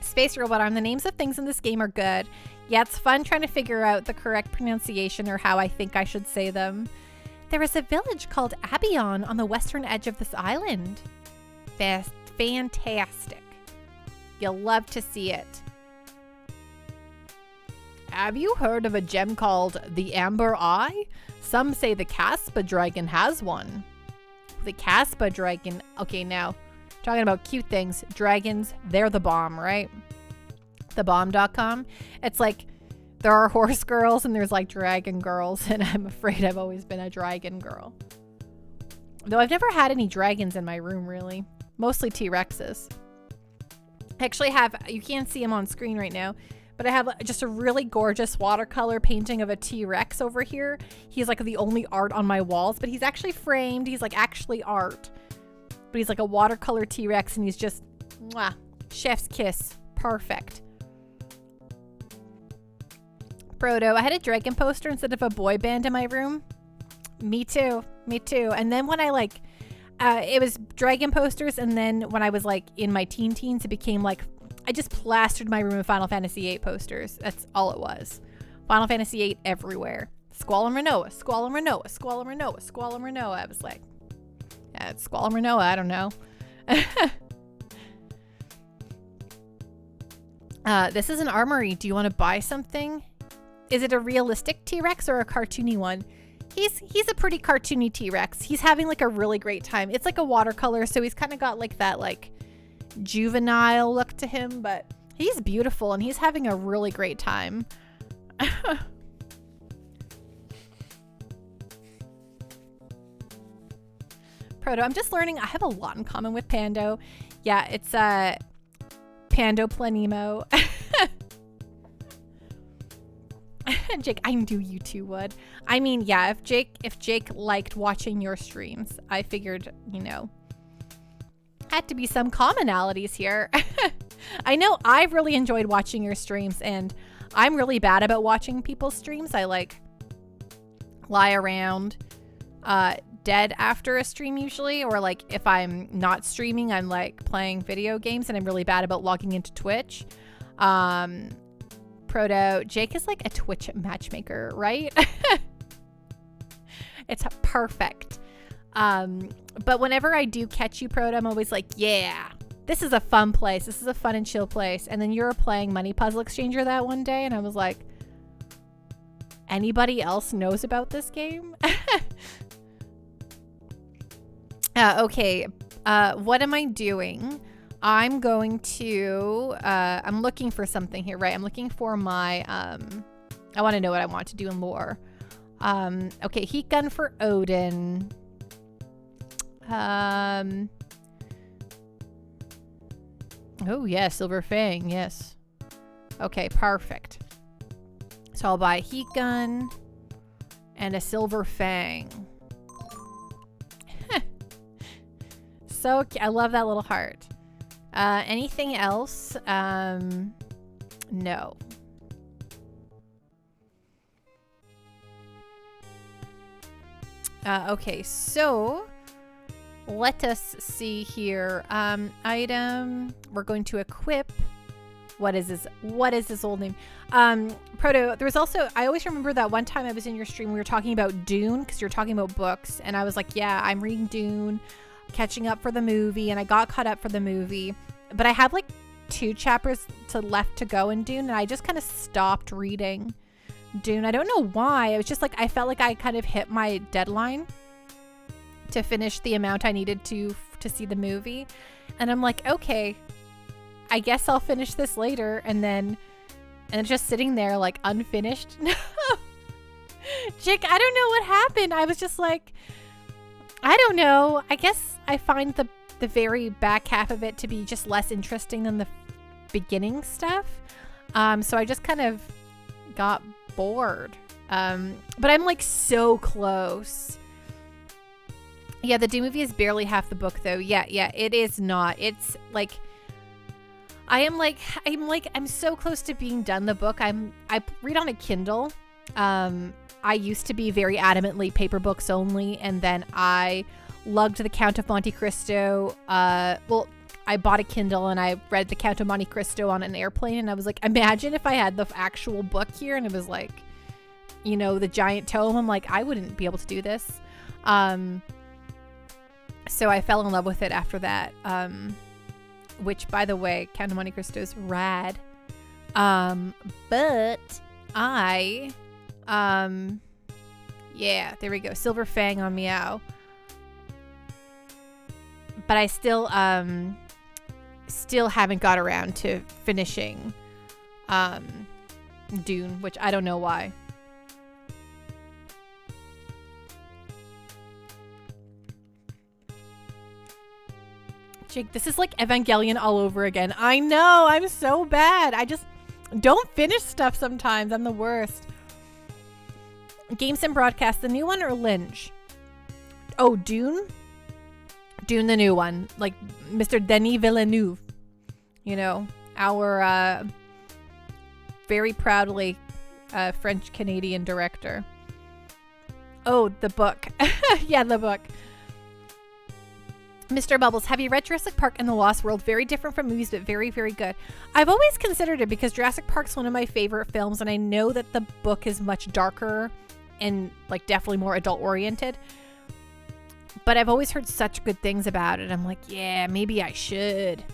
Space Robot Arm. The names of things in this game are good. Yeah, it's fun trying to figure out the correct pronunciation or how I think I should say them. There is a village called Abion on the western edge of this island. Fantastic. You'll love to see it. Have you heard of a gem called the Amber Eye? Some say the Caspa Dragon has one. The Caspa Dragon. Okay, now, talking about cute things. Dragons, they're the bomb, right? Thebomb.com. It's like there are horse girls and there's like dragon girls, and I'm afraid I've always been a dragon girl. Though I've never had any dragons in my room, really. Mostly T-Rexes. I actually have, you can't see him on screen right now, but I have just a really gorgeous watercolor painting of a T-Rex over here. He's like the only art on my walls, but he's actually framed. He's like actually art. But he's like a watercolor T-Rex, and he's just, mwah, chef's kiss. Perfect. Proto, I had a dragon poster instead of a boy band in my room. Me too. And then when I like, it was dragon posters, and then when I was like in my teens, it became like, I just plastered my room with Final Fantasy VIII posters. That's all it was. Final Fantasy VIII everywhere. Squall and Renoa. I was like, yeah, it's Squall and Renoa. I don't know. This is an armory. Do you want to buy something? Is it a realistic T-Rex or a cartoony one? He's a pretty cartoony T-Rex. He's having like a really great time. It's like a watercolor, so he's kind of got like that like juvenile look to him, but he's beautiful and he's having a really great time. Proto, I'm just learning I have a lot in common with Pando. Yeah, it's Pando Planemo. Jake, I knew you two would. I mean, yeah, if Jake liked watching your streams, I figured, you know, had to be some commonalities here. I know I've really enjoyed watching your streams, and I'm really bad about watching people's streams. I like lie around dead after a stream usually, or like if I'm not streaming, I'm like playing video games, and I'm really bad about logging into Twitch. Proto, Jake is like a Twitch matchmaker, right? It's perfect. But whenever I do catch you, Proto, I'm always like, yeah, this is a fun place. This is a fun and chill place. And then you were playing Money Puzzle Exchanger that one day, and I was like, anybody else knows about this game? Okay, what am I doing? I'm going to, I'm looking for something here, right? I'm looking for my, I want to know what I want to do in lore. Okay, heat gun for Odin. Oh yeah, Silver Fang, yes. Okay, perfect. So I'll buy a heat gun and a Silver Fang. So I love that little heart. Anything else? No. Okay, so let us see here. Item, we're going to equip What is this old name? Proto, there was also, I always remember that one time I was in your stream, we were talking about Dune, because you were talking about books, and I was like, yeah, I'm reading Dune, catching up for the movie, and I got caught up for the movie, but I have like 2 chapters left to go in Dune, and I just kind of stopped reading Dune. I don't know why. It was just like, I felt like I kind of hit my deadline to finish the amount I needed to see the movie, and I'm like, okay, I guess I'll finish this later, and it's just sitting there like unfinished. No, Jake, I don't know what happened. I was just like, I don't know. I guess I find the very back half of it to be just less interesting than the beginning stuff. So I just kind of got bored. But I'm like so close. Yeah, the Dune movie is barely half the book though. Yeah, it is not. It's like I'm so close to being done the book. I read on a Kindle. I used to be very adamantly paper books only, and then I lugged The Count of Monte Cristo. I bought a Kindle and I read The Count of Monte Cristo on an airplane, and I was like, imagine if I had the actual book here and it was like, you know, the giant tome. I'm like, I wouldn't be able to do this. So I fell in love with it after that. Which, by the way, Count of Monte Cristo is rad. But I, yeah, there we go. Silver Fang on Meow. But I still haven't got around to finishing, Dune, which I don't know why. Jake, this is like Evangelion all over again. I know, I'm so bad. I just don't finish stuff sometimes. I'm the worst. Games and Broadcast, the new one or Lynch? Oh, Dune? Dune, the new one. Like Mr. Denis Villeneuve. You know, our very proudly French-Canadian director. Oh, the book. Yeah, the book. Mr. Bubbles, have you read Jurassic Park and the Lost World? Very different from movies, but very, very good. I've always considered it because Jurassic Park's one of my favorite films, and I know that the book is much darker and like definitely more adult oriented. But I've always heard such good things about it. I'm like, yeah, maybe I should.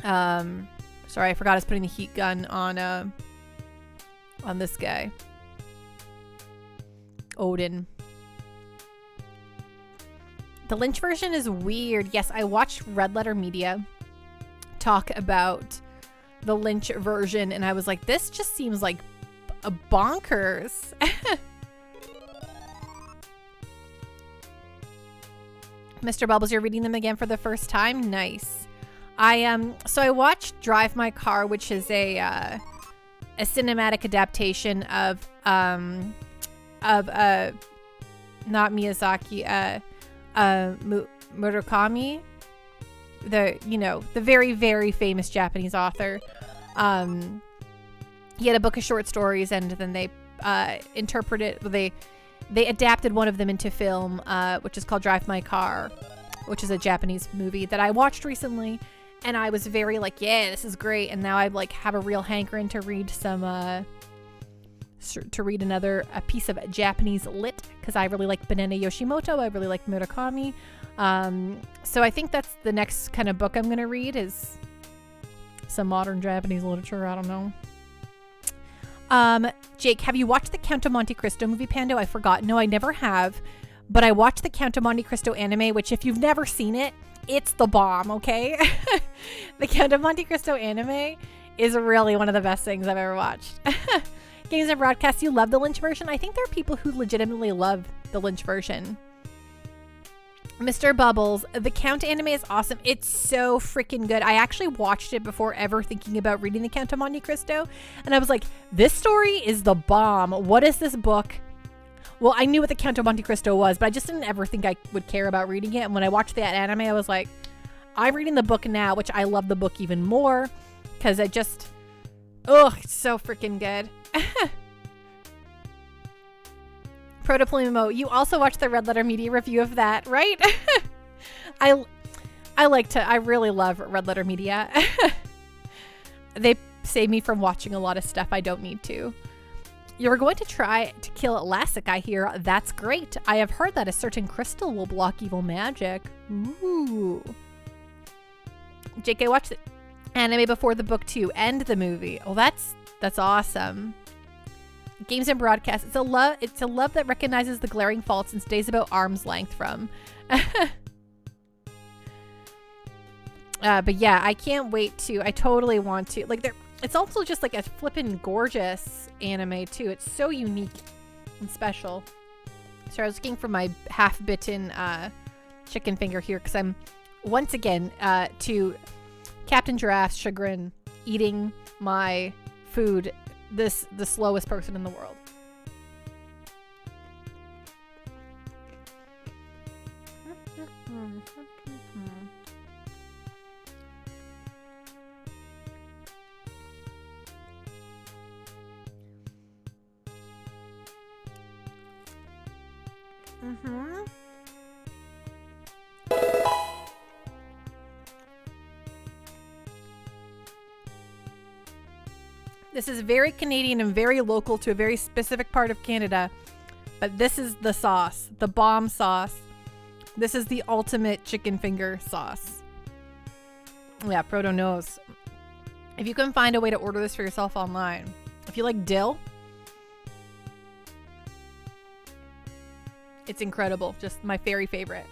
Sorry, I forgot I was putting the heat gun on this guy. Odin. The Lynch version is weird. Yes, I watched Red Letter Media talk about the Lynch version, and I was like, this just seems like a bonkers. Mr. Bubbles, you're reading them again for the first time? Nice. So I watched Drive My Car, which is a cinematic adaptation of not Miyazaki, Murakami, the very, very famous Japanese author. He had a book of short stories, and then they they adapted one of them into film, which is called Drive My Car, which is a Japanese movie that I watched recently, and I was very like, yeah, this is great. And now I like have a real hankering to read a piece of Japanese lit, because I really like Banana Yoshimoto. I really like Murakami. So I think that's the next kind of book I'm going to read, is some modern Japanese literature. I don't know. Jake, have you watched the Count of Monte Cristo movie, Pando? I forgot. No, I never have. But I watched the Count of Monte Cristo anime, which if you've never seen it, it's the bomb, okay? The Count of Monte Cristo anime is really one of the best things I've ever watched. Games and Broadcast, you love the Lynch version? I think there are people who legitimately love the Lynch version. Mr. Bubbles, the Count anime is awesome. It's so freaking good. I actually watched it before ever thinking about reading the Count of Monte Cristo, and I was like, this story is the bomb. What is this book? Well, I knew what the Count of Monte Cristo was, but I just didn't ever think I would care about reading it. And when I watched that anime, I was like, I'm reading the book now, which I love the book even more, because it just, it's so freaking good. Protoplumo, you also watched the Red Letter Media review of that, right? I really love Red Letter Media. They save me from watching a lot of stuff I don't need to. You're going to try to kill Elastic, I hear. That's great. I have heard that a certain crystal will block evil magic. Ooh. JK, watch the anime before the book too. End the movie. Oh, that's awesome. Games and broadcasts. It's a love that recognizes the glaring faults and stays about arm's length from. But yeah, I can't wait to. I totally want to. Like, it's also just like a flippin' gorgeous anime too. It's so unique and special. So I was looking for my half-bitten chicken finger here because I'm once again to Captain Giraffe's chagrin eating my food. The slowest person in the world. This is very Canadian and very local to a very specific part of Canada. But this is the sauce, the bomb sauce. This is the ultimate chicken finger sauce. Yeah, Proto knows. If you can find a way to order this for yourself online. If you like dill, it's incredible. Just my very favorite.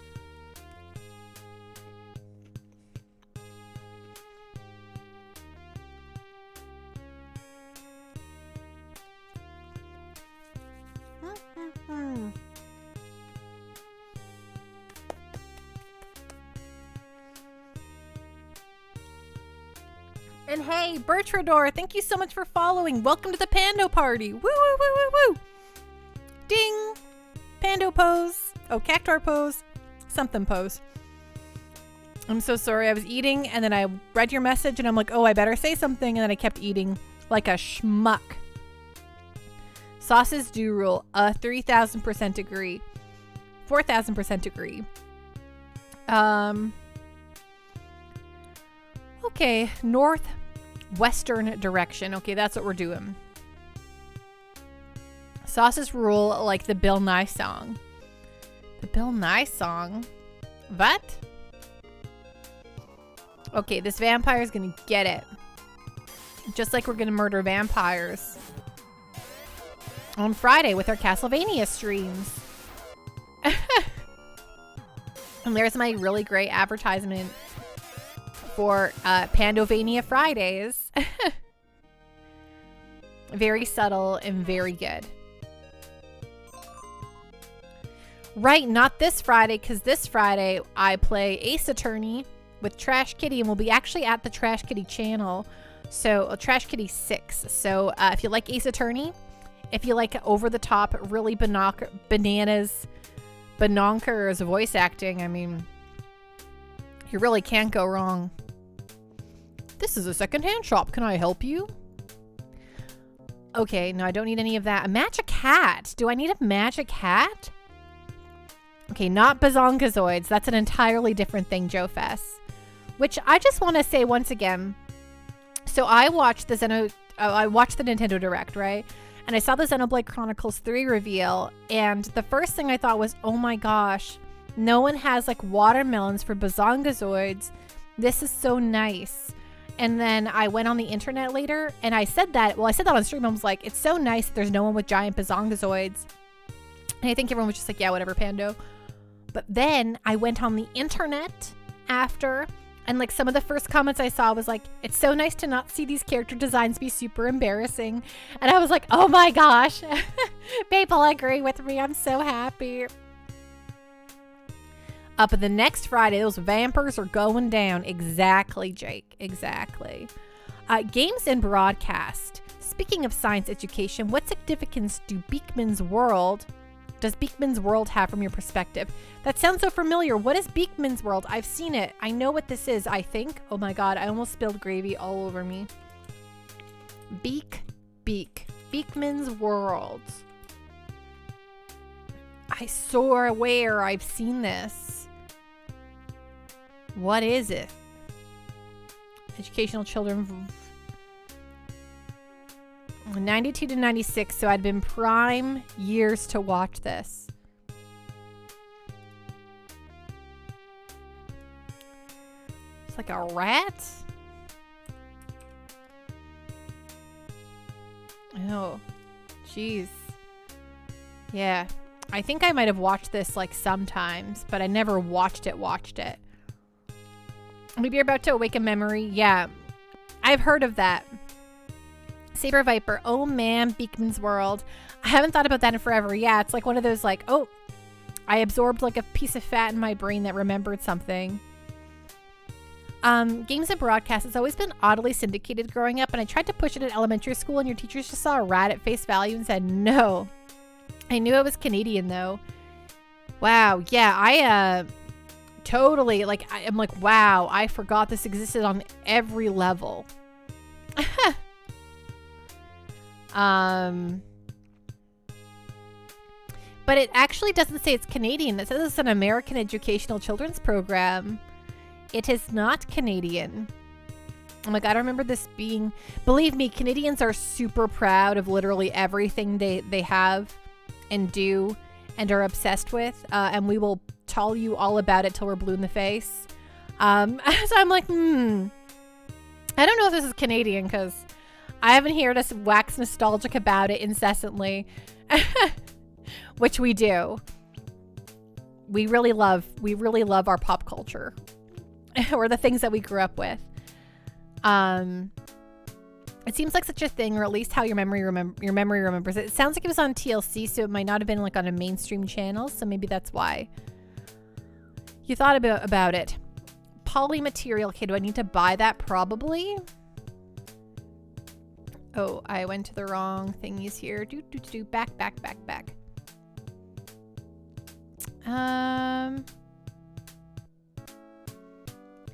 And hey, Bertrador, thank you so much for following. Welcome to the Pando party. Woo, woo, woo, woo, woo. Ding. Pando pose. Oh, Cactuar pose. Something pose. I'm so sorry. I was eating and then I read your message and I'm like, oh, I better say something. And then I kept eating like a schmuck. Sauces do rule. 3,000% agree. 4,000% agree. Okay, northwestern direction. Okay, that's what we're doing. Sauces rule like the Bill Nye song. The Bill Nye song? What? Okay, this vampire is gonna get it. Just like we're gonna murder vampires on Friday with our Castlevania streams. And there's my really great advertisement for Pandovania Fridays. Very subtle and very good. Right, not this Friday, because this Friday I play Ace Attorney with Trash Kitty, and we'll be actually at the Trash Kitty channel. So, Trash Kitty 6. So, if you like Ace Attorney, if you like over-the-top, really bananas, bonkers voice acting, I mean, you really can't go wrong. This is a secondhand shop. Can I help you? Okay, no, I don't need any of that. A magic hat. Do I need a magic hat? Okay, not bazongazoids. That's an entirely different thing, Joe Fess. Which I just want to say once again. So I watched the Nintendo Direct, right? And I saw the Xenoblade Chronicles 3 reveal. And the first thing I thought was, oh my gosh, no one has like watermelons for bazongazoids. This is so nice. And then I went on the internet later and I said that, well, I said that on stream. I was like, it's so nice there's no one with giant bazongazoids. And I think everyone was just like, yeah, whatever, Pando. But then I went on the internet after, and like some of the first comments I saw was like, it's so nice to not see these character designs be super embarrassing. And I was like, oh my gosh, people agree with me. I'm so happy. But the next Friday, those vampires are going down. Exactly, Jake. Exactly. Games and broadcast. Speaking of science education, what significance does Beakman's World have from your perspective? That sounds so familiar. What is Beakman's World? I've seen it. I know what this is, I think. Oh my god, I almost spilled gravy all over me. Beakman's World. I swear I've seen this. What is it? Educational children. 92 to 96, so I'd been prime years to watch this. It's like a rat? Oh, jeez. Yeah, I think I might have watched this like sometimes, but I never watched it. Maybe you're about to awaken memory. Yeah, I've heard of that. Saber Viper. Oh man, Beekman's World. I haven't thought about that in forever. Yeah, it's like one of those like, oh, I absorbed like a piece of fat in my brain that remembered something. Games and broadcasts. It's always been oddly syndicated growing up, and I tried to push it at elementary school, and your teachers just saw a rat at face value and said no. I knew it was Canadian though. Wow. Yeah, I totally like. I'm like, wow. I forgot this existed on every level. But it actually doesn't say it's Canadian. It says it's an American educational children's program. It is not Canadian. I'm like, I don't remember this being... Believe me, Canadians are super proud of literally everything they have and do and are obsessed with. And we will tell you all about it till we're blue in the face. So I'm like, I don't know if this is Canadian because I haven't heard us wax nostalgic about it incessantly. Which we do. We really love our pop culture. Or the things that we grew up with. It seems like such a thing, or at least how your memory remembers it. It sounds like it was on TLC, so it might not have been like on a mainstream channel, so maybe that's why you thought about it. Polymaterial. Okay, do I need to buy that? Probably. Oh, I went to the wrong thingies here. Back.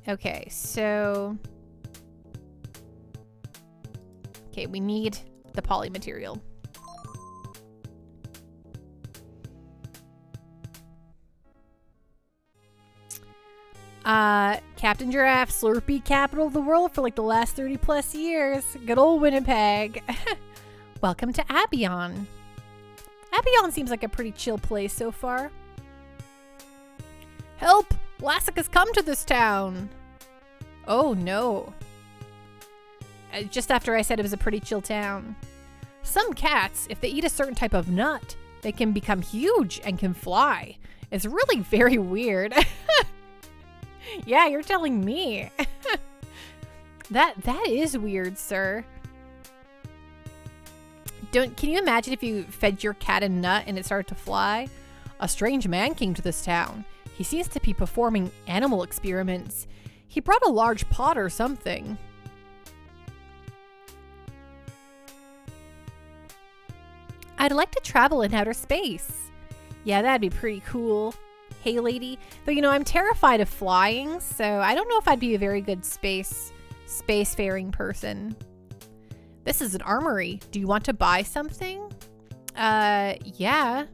Okay, so... Okay, we need the polymaterial. Captain Giraffe, Slurpee capital of the world for like the last 30 plus years. Good old Winnipeg. Welcome to Abion. Abion seems like a pretty chill place so far. Help! Lassic has come to this town. Oh no. Just after I said it was a pretty chill town. Some cats, if they eat a certain type of nut, they can become huge and can fly. It's really very weird. Yeah, you're telling me. That is weird, sir. Can you imagine if you fed your cat a nut and it started to fly? A strange man came to this town. He seems to be performing animal experiments. He brought a large pot or something. I'd like to travel in outer space. Yeah, that'd be pretty cool. Hey, lady. Though, you know, I'm terrified of flying, so I don't know if I'd be a very good spacefaring person. This is an armory. Do you want to buy something? Yeah.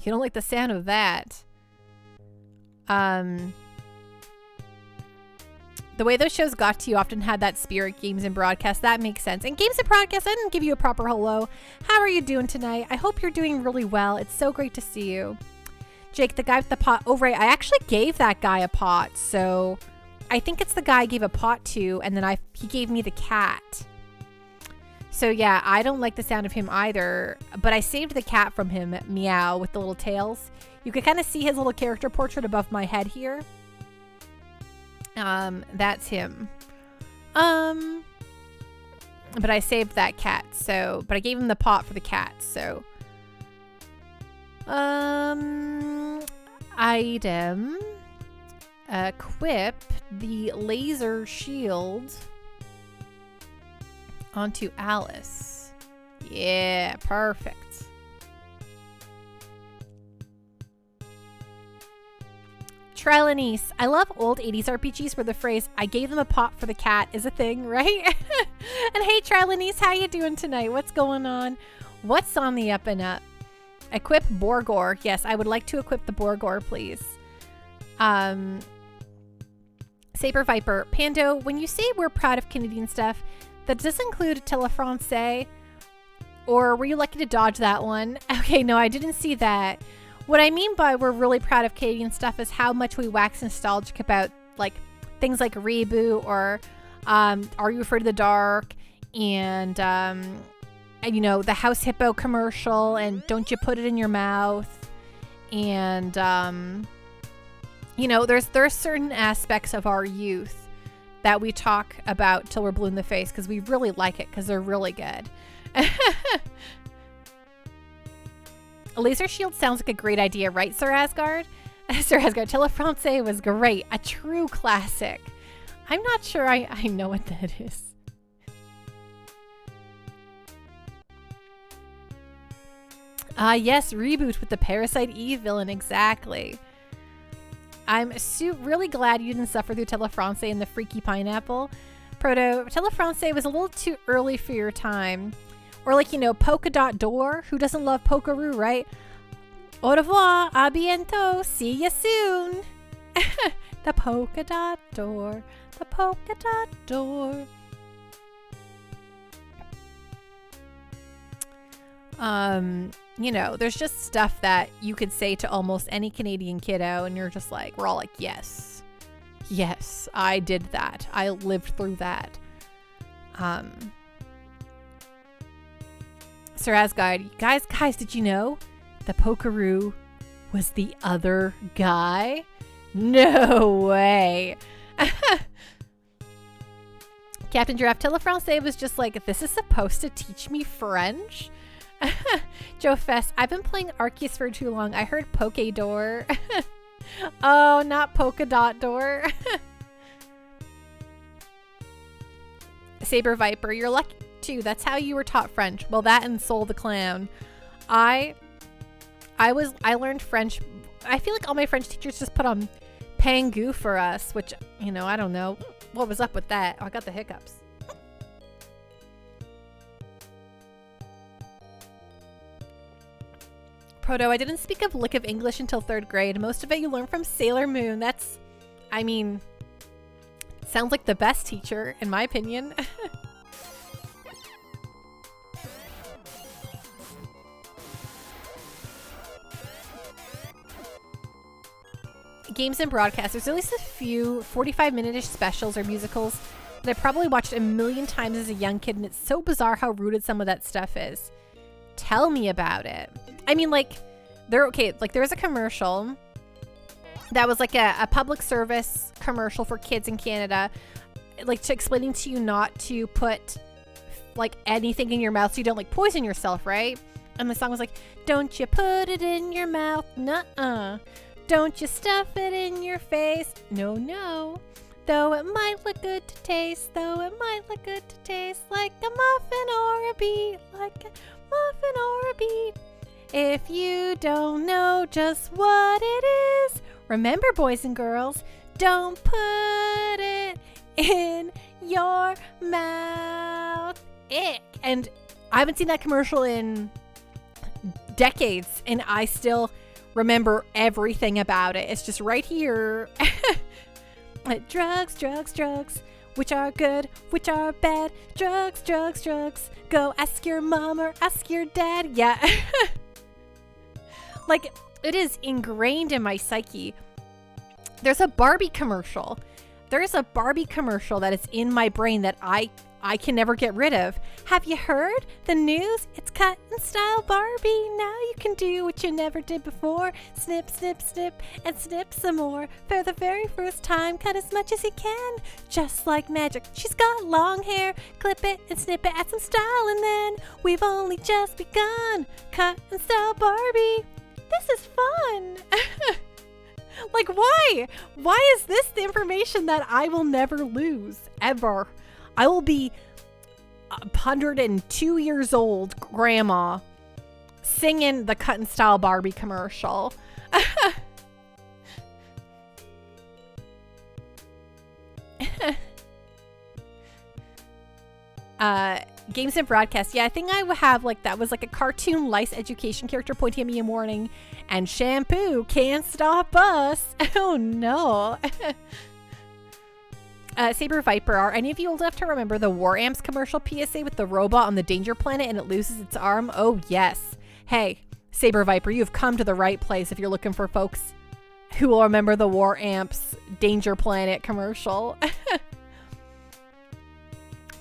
You don't like the sound of that. The way those shows got to you often had that spirit. Games and broadcast. That makes sense. And games and broadcast, I didn't give you a proper hello. How are you doing tonight? I hope you're doing really well. It's so great to see you. Jake, the guy with the pot. Oh, right. I actually gave that guy a pot. So I think it's the guy I gave a pot to. And then he gave me the cat. So yeah, I don't like the sound of him either. But I saved the cat from him. Meow, with the little tails. You can kind of see his little character portrait above my head here. That's him. But I saved that cat, so, but I gave him the pot for the cat, so. Item. Equip the laser shield onto Alice. Yeah, perfect. Trelanice. I love old 80s RPGs where the phrase, I gave them a pot for the cat is a thing, right? And hey, Trelanice, how you doing tonight? What's going on? What's on the up and up? Equip Borgor. Yes, I would like to equip the Borgor, please. Saber Viper, Pando, when you say we're proud of Canadian stuff, that does include Tele Francais, or were you lucky to dodge that one? Okay, no, I didn't see that. What I mean by we're really proud of Canadian stuff is how much we wax nostalgic about like things like Reboot or Are You Afraid of the Dark and you know, the House Hippo commercial and Don't You Put It in Your Mouth. And you know, there's certain aspects of our youth that we talk about till we're blue in the face because we really like it because they're really good. A laser shield sounds like a great idea, right, Sir Asgard? Sir Asgard, Tele Francais was great. A true classic. I'm not sure I know what that is. Yes, Reboot with the Parasite Eve villain, exactly. I'm really glad you didn't suffer through Tele Francais and the Freaky Pineapple. Proto, Tele Francais was a little too early for your time. Or like, you know, Polka Dot Door. Who doesn't love Pokeroo, right? Au revoir, a bientôt, see ya soon. The Polka Dot Door, the Polka Dot Door. You know, there's just stuff that you could say to almost any Canadian kiddo and you're just like, we're all like, yes, I did that. I lived through that. Sir Asgard, guys, did you know the Pokeroo was the other guy? No way. Captain Giraffe, Tele Francais was just like, this is supposed to teach me French? Joe Fest, I've been playing Arceus for too long. I heard Poke Door. Oh, not Polka Dot Door. Saber Viper, you're lucky too. That's how you were taught French. Well, that and Soul the Clown. I learned French. I feel like all my French teachers just put on Pangu for us, which, you know, I don't know what was up with that. Oh, I got the hiccups. Proto, I didn't speak a lick of English until 3rd grade. Most of it you learn from Sailor Moon. That's, I mean, sounds like the best teacher, in my opinion. Games and broadcasts. There's at least a few 45-minute-ish specials or musicals that I probably watched a million times as a young kid, and it's so bizarre how rooted some of that stuff is. Tell me about it. I mean, like, there was a commercial that was like a public service commercial for kids in Canada, like to explaining to you not to put like anything in your mouth so you don't like poison yourself, right? And the song was like, don't you put it in your mouth, nuh-uh. Don't you stuff it in your face, no. Though it might look good to taste, like a muffin or a beet, If you don't know just what it is, remember, boys and girls, don't put it in your mouth. Ick. And I haven't seen that commercial in decades, and I still remember everything about it. It's just right here. Drugs, which are good, which are bad. Drugs. Go ask your mom or ask your dad. Yeah. Like, it is ingrained in my psyche. There's a Barbie commercial. That is in my brain that I can never get rid of. Have you heard the news? It's cut and style Barbie. Now you can do what you never did before. Snip, snip, snip, and snip some more. For the very first time, cut as much as you can. Just like magic. She's got long hair. Clip it and snip it, add some style, and then we've only just begun. Cut and style Barbie. This is fun. Like, why? Why is this the information that I will never lose, ever? I will be 102 years old, grandma, singing the cut and style Barbie commercial. Games and broadcasts. Yeah, I think I would have like that was like a cartoon lice education character pointing at me in the morning, and shampoo can't stop us. Oh no. Saber Viper, are any of you old enough to remember the War Amps commercial PSA with the robot on the danger planet and it loses its arm? Oh, yes. Hey, Saber Viper, you've come to the right place if you're looking for folks who will remember the War Amps Danger Planet commercial.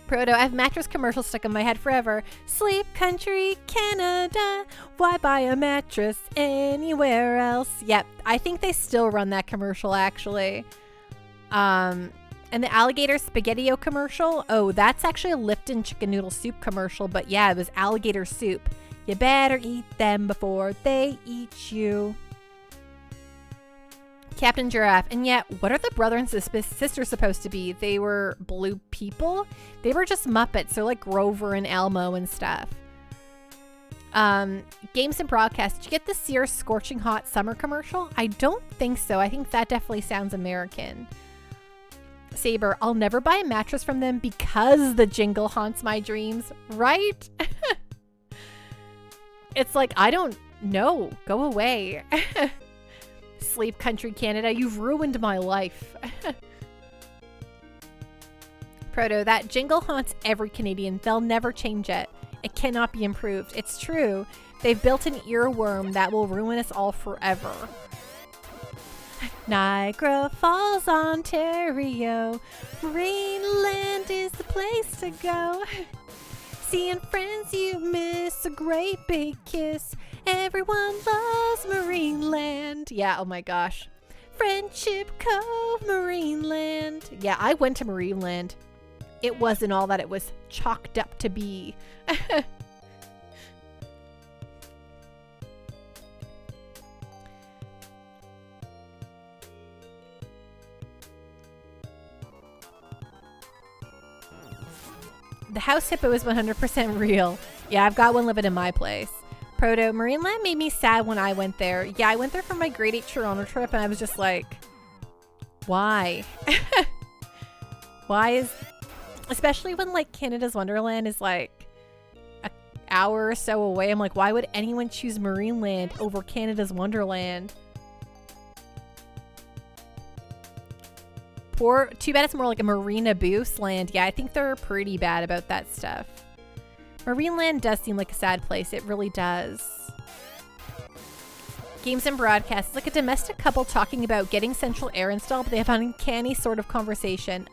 Proto, I have mattress commercial stuck in my head forever. Sleep Country, Canada. Why buy a mattress anywhere else? Yep, I think they still run that commercial, actually. And the alligator spaghetti-o commercial. Oh, that's actually a Lipton chicken noodle soup commercial. But yeah, it was alligator soup. You better eat them before they eat you. Captain Giraffe. And yet, what are the brother and sister supposed to be? They were blue people? They were just Muppets. They're like Grover and Elmo and stuff. Games and broadcast. Did you get the Sears Scorching Hot Summer commercial? I don't think so. I think that definitely sounds American. Saber, I'll never buy a mattress from them because the jingle haunts my dreams, right? It's like, I don't know. Go away. Sleep Country Canada, you've ruined my life. Proto, that jingle haunts every Canadian. They'll never change it. It cannot be improved. It's true. They've built an earworm that will ruin us all forever. Niagara Falls, Ontario. Marineland is the place to go. Seeing friends you miss, a great big kiss. Everyone loves Marineland. Yeah, oh my gosh. Friendship Cove, Marineland. Yeah, I went to Marineland. It wasn't all that it was chalked up to be. The house hippo is 100% real. Yeah, I've got one living in my place. Proto, Marineland made me sad when I went there. Yeah, I went there for my grade 8 Toronto trip and I was just like, why? Why is... Especially when like Canada's Wonderland is like an hour or so away. I'm like, why would anyone choose Marineland over Canada's Wonderland? Too bad it's more like a Marina Boost land. Yeah, I think they're pretty bad about that stuff. Marineland does seem like a sad place. It really does. Games and broadcasts. It's like a domestic couple talking about getting central air installed, but they have an uncanny sort of conversation.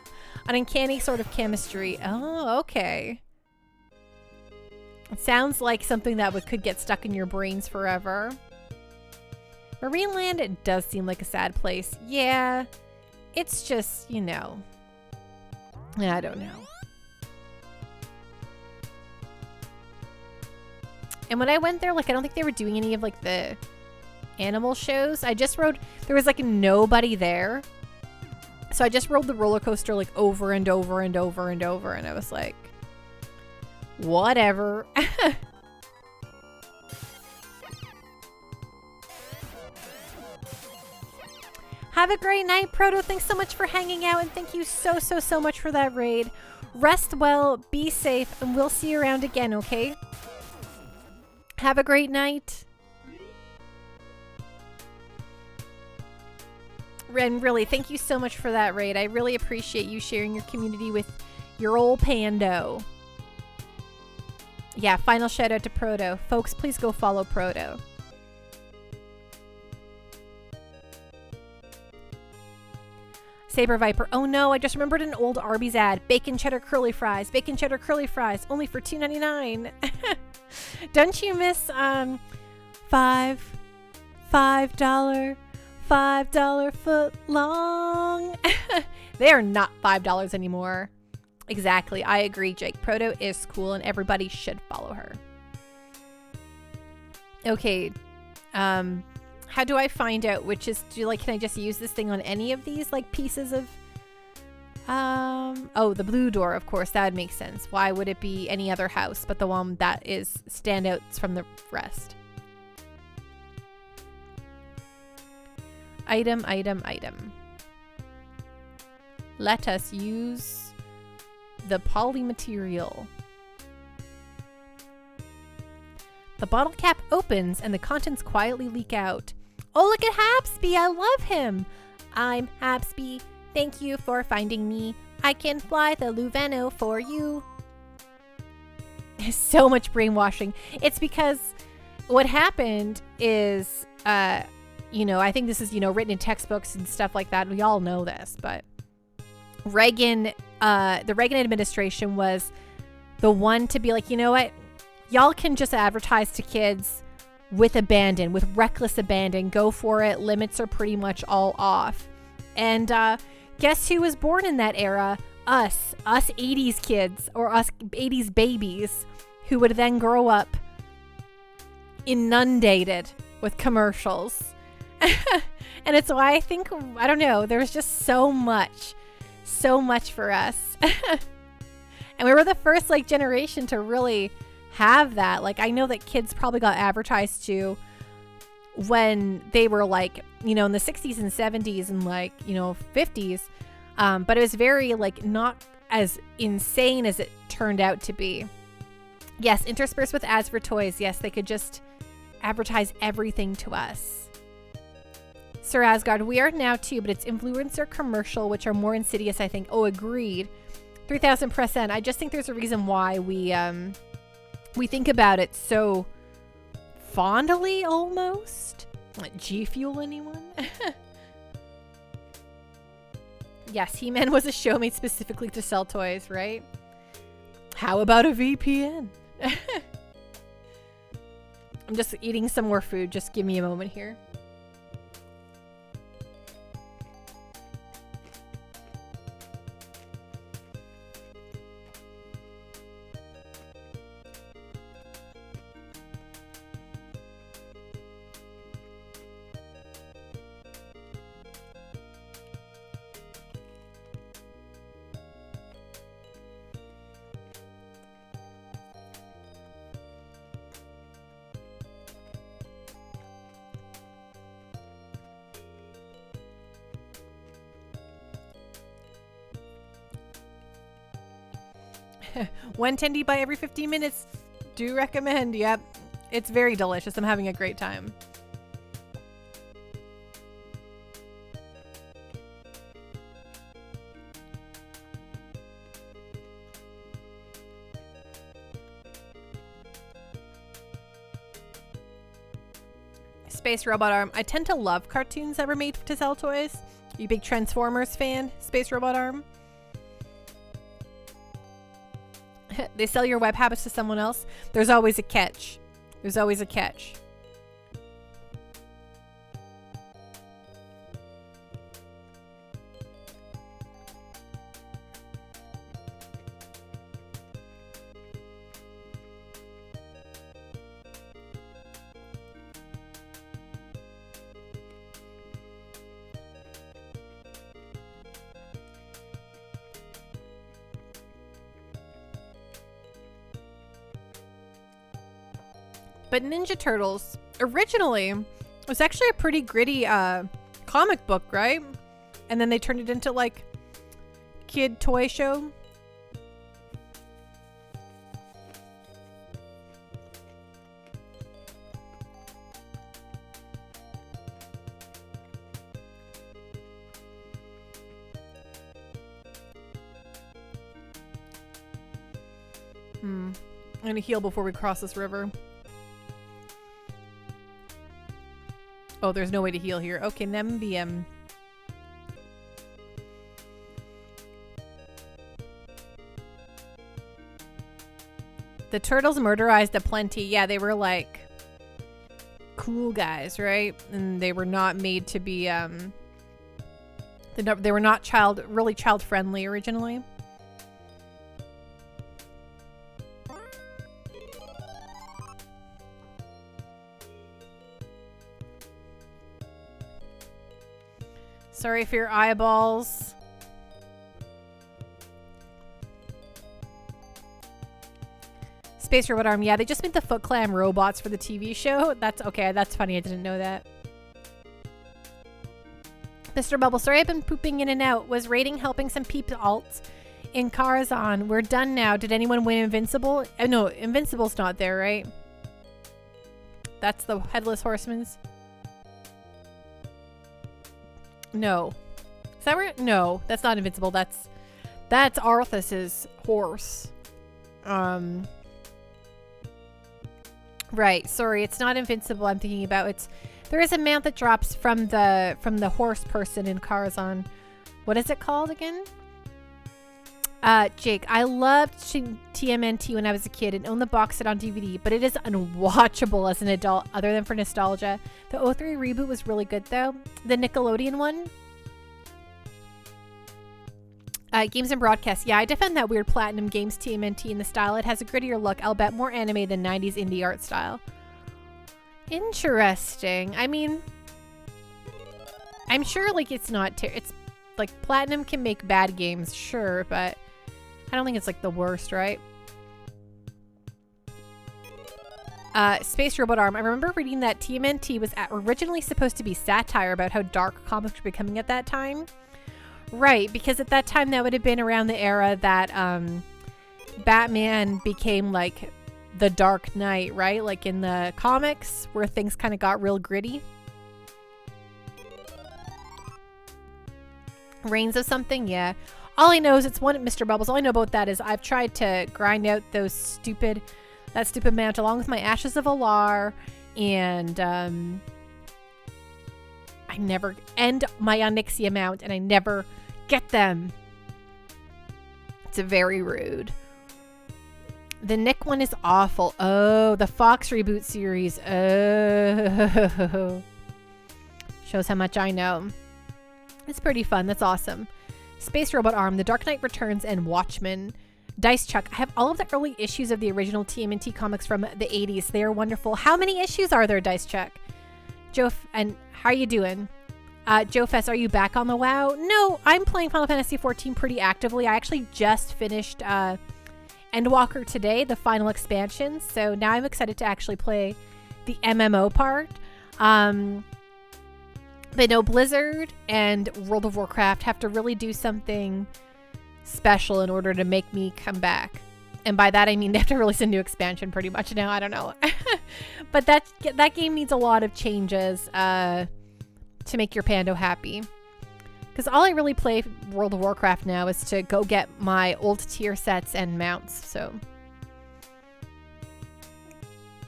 An uncanny sort of chemistry. Oh, okay. It sounds like something that could get stuck in your brains forever. Marineland, it does seem like a sad place. Yeah. It's just, you know. I don't know. And when I went there, like, I don't think they were doing any of, like, the animal shows. I just rode, there was, like, nobody there. So I just rode the roller coaster, like, over and over and over and over. And I was like, whatever. Have a great night, Proto. Thanks so much for hanging out, and thank you so much for that raid. Rest well, be safe, and we'll see you around again, okay? Have a great night. Ren, really, thank you so much for that raid. I really appreciate you sharing your community with your old Pando. Yeah, final shout out to Proto. Folks, please go follow Proto. Saber Viper. Oh no, I just remembered an old Arby's ad. Bacon cheddar curly fries. Bacon cheddar curly fries. Only for $2.99. Don't you miss $5 foot long? They are not $5 anymore. Exactly. I agree, Jake. Proto is cool and everybody should follow her. Okay. How do I find out which is, can I just use this thing on any of these, like, pieces of, oh, the blue door, of course, that would make sense. Why would it be any other house but the one that is standouts from the rest? Item. Let us use the poly material. The bottle cap opens and the contents quietly leak out. Oh, look at Hapsby. I love him. I'm Hapsby. Thank you for finding me. I can fly the Luveno for you. So much brainwashing. It's because what happened is, you know, I think this is, you know, written in textbooks and stuff like that. We all know this, but Reagan, the Reagan administration was the one to be like, you know what? Y'all can just advertise to kids with abandon, with reckless abandon. Go for it. Limits are pretty much all off. And guess who was born in that era? Us 80s kids, or us 80s babies, who would then grow up inundated with commercials. And it's why I think, I don't know, there was just so much for us. And we were the first like generation to really have that. Like, I know that kids probably got advertised to when they were like, you know, in the 60s and 70s and like, you know, 50s. But it was very like not as insane as it turned out to be. Yes, interspersed with ads for toys. Yes, they could just advertise everything to us. Sir Asgard, we are now too, but it's influencer commercial, which are more insidious, I think. Oh, agreed. 3000%. I just think there's a reason why we think about it so fondly, almost. Like G Fuel, anyone? Yes, He-Man was a show made specifically to sell toys, right? How about a VPN? I'm just eating some more food. Just give me a moment here. One tendy by every 15 minutes. Do recommend. Yep. It's very delicious. I'm having a great time. Space Robot Arm. I tend to love cartoons that were made to sell toys. You big Transformers fan, Space Robot Arm? They sell your web habits to someone else. There's always a catch. There's always a catch. But Ninja Turtles, originally, was actually a pretty gritty comic book, right? And then they turned it into, like, kid toy show. I'm gonna heal before we cross this river. Oh, there's no way to heal here. Okay, Nembium. The turtles murderized aplenty. Yeah, they were like cool guys, right? And they were not made to be they were not really child friendly originally. Sorry for your eyeballs. Space Robot Arm. Yeah, they just made the Foot Clan robots for the TV show. That's okay. That's funny. I didn't know that. Mr. Bubble. Sorry, I've been pooping in and out. Was rating helping some peeps alt in Karazhan? We're done now. Did anyone win Invincible? Oh, no, Invincible's not there, right? That's the Headless Horseman's. No. Is that where? No, that's not Invincible. That's That's Arthas's horse. Right. Sorry, it's not invincible. I'm thinking about there is a mount that drops from the horse person in Karazhan. What is it called again? Jake, I loved TMNT when I was a kid and owned the box set on DVD, but it is unwatchable as an adult other than for nostalgia. The 03 reboot was really good though. The Nickelodeon one. Games and broadcast. Yeah, I defend that weird Platinum Games TMNT in the style. It has a grittier look, I'll bet more anime than 90s indie art style. Interesting. I mean, I'm sure like it's not it's like Platinum can make bad games, sure, but I don't think it's like the worst, right? Space Robot Arm. I remember reading that TMNT was originally supposed to be satire about how dark comics were becoming at that time. Right, because at that time that would have been around the era that Batman became like the Dark Knight, right? Like in the comics where things kind of got real gritty. Reigns of something, yeah. All I know is it's one at Mr. Bubbles. All I know about that is I've tried to grind out that stupid mount along with my Ashes of Alar and I never end my Onyxia mount and I never get them. It's very rude. The Nick one is awful. Oh, the Fox reboot series. Oh. Shows how much I know. It's pretty fun. That's awesome. Space Robot Arm, The Dark Knight Returns, and Watchmen. Dice Chuck. I have all of the early issues of the original TMNT comics from the 80s. They are wonderful. How many issues are there, Dice Chuck? And how are you doing? Joe Fest, are you back on the WoW? No, I'm playing Final Fantasy XIV pretty actively. I actually just finished Endwalker today, the final expansion. So now I'm excited to actually play the MMO part. But no, Blizzard and World of Warcraft have to really do something special in order to make me come back. And by that, I mean they have to release a new expansion pretty much now. I don't know. But that game needs a lot of changes to make your Pando happy. Because all I really play World of Warcraft now is to go get my old tier sets and mounts. So,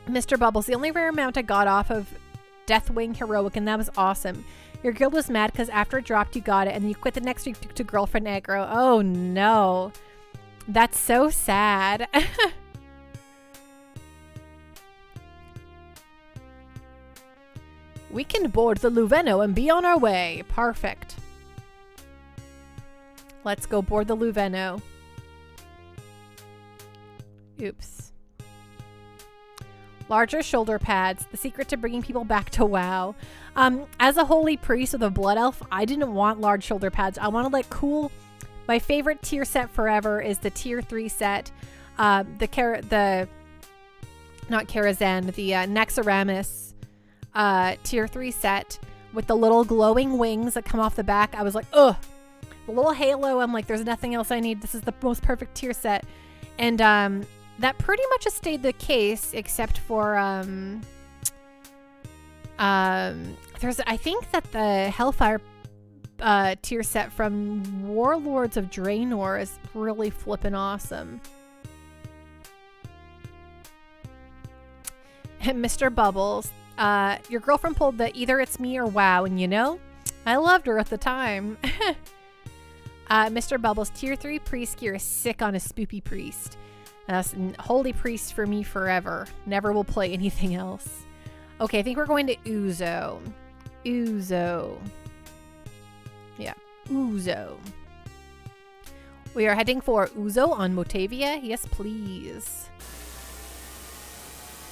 Mr. Bubbles, the only rare mount I got off of Deathwing Heroic, and that was awesome. Your guild was mad because after it dropped, you got it, and then you quit the next week to girlfriend aggro. Oh no. That's so sad. We can board the Luveno and be on our way. Perfect. Let's go board the Luveno. Oops. Larger shoulder pads. The secret to bringing people back to WoW. As a holy priest with a blood elf, I didn't want large shoulder pads. I wanted like cool. My favorite tier set forever is the tier 3 set. Not Karazhan, the Naxxramas tier 3 set with the little glowing wings that come off the back. I was like, ugh. The little halo, I'm like, there's nothing else I need. This is the most perfect tier set. And that pretty much has stayed the case, except for I think that the Hellfire tier set from Warlords of Draenor is really flippin' awesome. And Mr. Bubbles, your girlfriend pulled the either it's me or WoW, and you know, I loved her at the time. Mr. Bubbles, tier 3 priest gear is sick on a spoopy priest. Holy priest for me forever. Never will play anything else. Okay, I think we're going to Uzo. Yeah, Uzo. We are heading for Uzo on Motavia. Yes, please.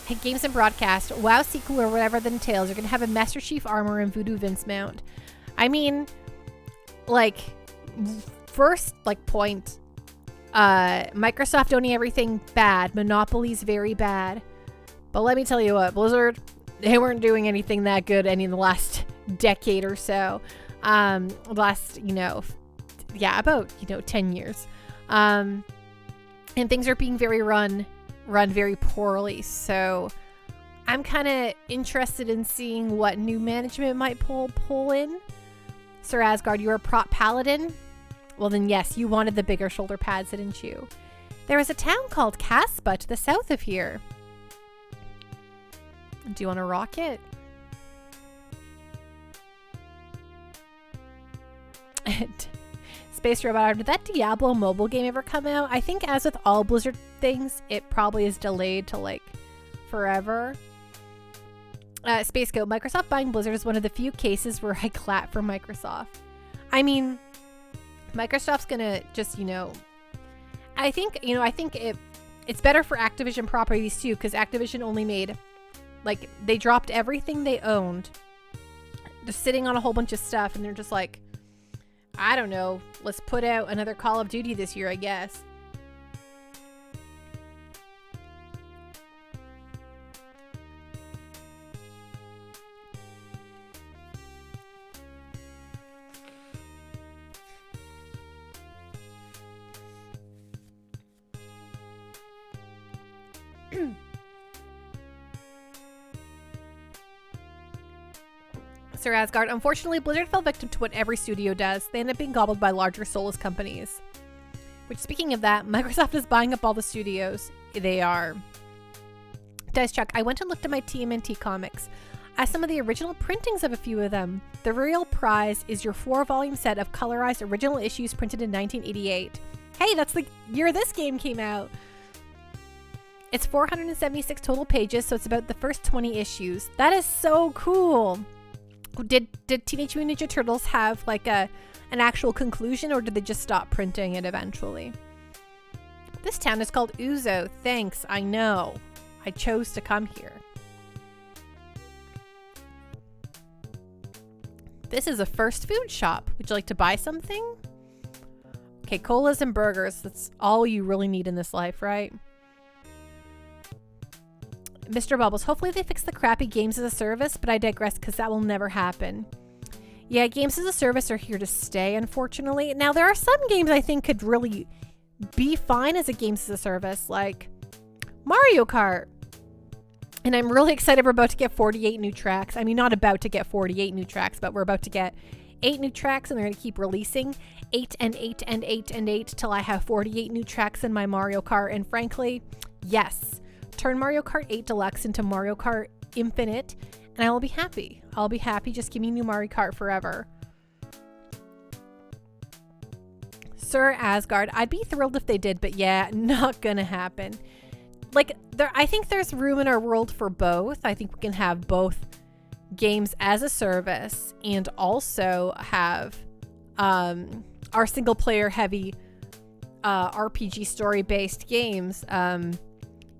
Hey, Games and Broadcast. WoW sequel or whatever that entails. You're going to have a Master Chief armor and Voodoo Vince mount. I mean, like, first, like, point. Microsoft owning everything bad. Monopoly's very bad. But let me tell you what, Blizzard, they weren't doing anything that good in the last decade or so. Last, about 10 years. And things are being run very poorly. So I'm kind of interested in seeing what new management might pull in. Sir Asgard, you're a prop paladin. Well, then yes, you wanted the bigger shoulder pads, didn't you? There is a town called Caspa to the south of here. Do you want to rock it? Space Robot, did that Diablo mobile game ever come out? I think as with all Blizzard things, it probably is delayed to like forever. Space Goat, Microsoft buying Blizzard is one of the few cases where I clap for Microsoft. I mean, Microsoft's gonna just, I think it's better for Activision properties too, because Activision only made, like, they dropped everything they owned. They're sitting on a whole bunch of stuff, and they're just like, I don't know, let's put out another Call of Duty this year, I guess. Sir Asgard, unfortunately, Blizzard fell victim to what every studio does. They end up being gobbled by larger soulless companies. Which, speaking of that, Microsoft is buying up all the studios. They are. Dice Chuck, I went and looked at my TMNT comics. I have some of the original printings of a few of them. The real prize is your 4-volume set of colorized original issues printed in 1988. Hey, that's the year this game came out. It's 476 total pages, so it's about the first 20 issues. That is so cool. Did Teenage Mutant Ninja Turtles have like an actual conclusion, or did they just stop printing it eventually? This town is called Uzo. Thanks, I know. I chose to come here. This is a first food shop. Would you like to buy something? Okay, colas and burgers. That's all you really need in this life, right? Mr. Bubbles, hopefully they fix the crappy games as a service, but I digress because that will never happen. Yeah, games as a service are here to stay, unfortunately. Now, there are some games I think could really be fine as a games as a service, like Mario Kart. And I'm really excited we're about to get 48 new tracks. I mean, not about to get 48 new tracks, but we're about to get 8 new tracks, and they're going to keep releasing 8 and 8 and 8 and 8 till I have 48 new tracks in my Mario Kart. And frankly, yes. Turn Mario Kart 8 Deluxe into Mario Kart Infinite, and I will be happy. I'll be happy. Just give me new Mario Kart forever. Sir Asgard, I'd be thrilled if they did, but yeah, not gonna happen. Like, I think there's room in our world for both. I think we can have both games as a service and also have our single player heavy RPG story based games.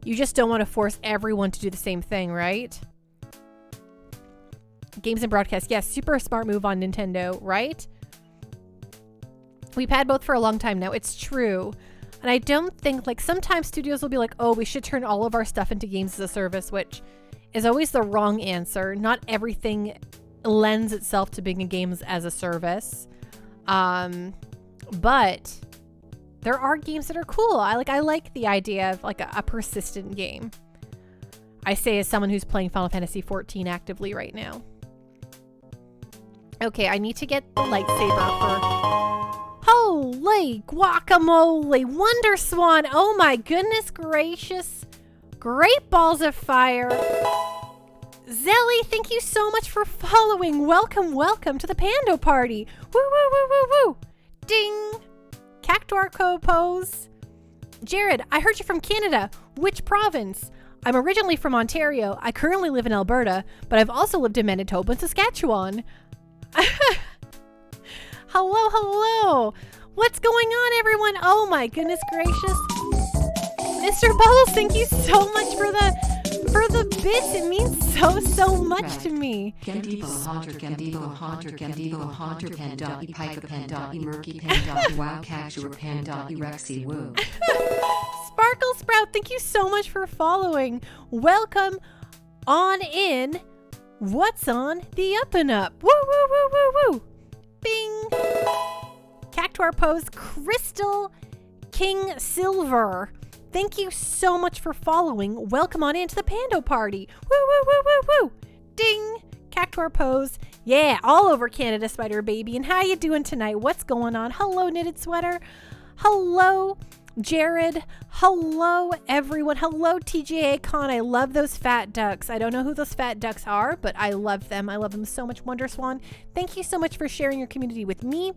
You just don't want to force everyone to do the same thing, right? Games and broadcast. Yes, super smart move on Nintendo, right? We've had both for a long time now. It's true. And I don't think, like, sometimes studios will be like, oh, we should turn all of our stuff into games as a service, which is always the wrong answer. Not everything lends itself to being a games as a service. But there are games that are cool. I like the idea of like a persistent game. I say as someone who's playing Final Fantasy 14 actively right now. Okay, I need to get the lightsaber for... Holy guacamole! Wonder Swan! Oh my goodness gracious! Great balls of fire! Zelly, thank you so much for following. Welcome, welcome to the Pando Party. Woo, woo, woo, woo, woo. Ding! Cactuar pose. Jared, I heard you from Canada. Which province? I'm originally from Ontario. I currently live in Alberta, but I've also lived in Manitoba and Saskatchewan. Hello, hello. What's going on, everyone? Oh my goodness gracious. Mr. Bubbles, thank you so much for the bits. It means so much to me. Candibo Haunter, Pandosy, Pika Pandosy, Murky Pandosy, Wow Cactuar Pandosy, Rexy Woo. Sparkle Sprout, thank you so much for following. Welcome on in. What's on the up and up? Woo, woo, woo, woo, woo. Bing. Cactuar Pose, Crystal King Silver. Thank you so much for following. Welcome on into the Pando Party. Woo, woo, woo, woo, woo. Ding. Cactuar Pose. Yeah, all over Canada, Spider Baby. And how you doing tonight? What's going on? Hello, Knitted Sweater. Hello, Jared. Hello, everyone. Hello, TGA Con. I love those fat ducks. I don't know who those fat ducks are, but I love them. I love them so much. Wonder Swan, thank you so much for sharing your community with me.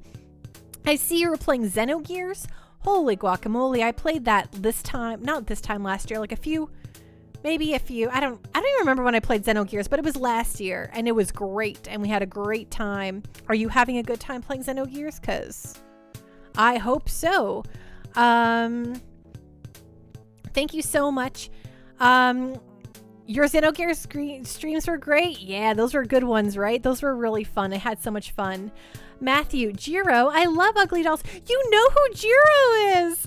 I see you were playing Xenogears. Holy guacamole. I played that this time, not this time last year, like maybe a few. I don't even remember when I played Xenogears, but it was last year and it was great and we had a great time. Are you having a good time playing Xenogears? Cause I hope so. Thank you so much. Your Xenogears streams were great. Yeah, those were good ones, right? Those were really fun. I had so much fun. Matthew, Jiro, I love Ugly Dolls. You know who Jiro is.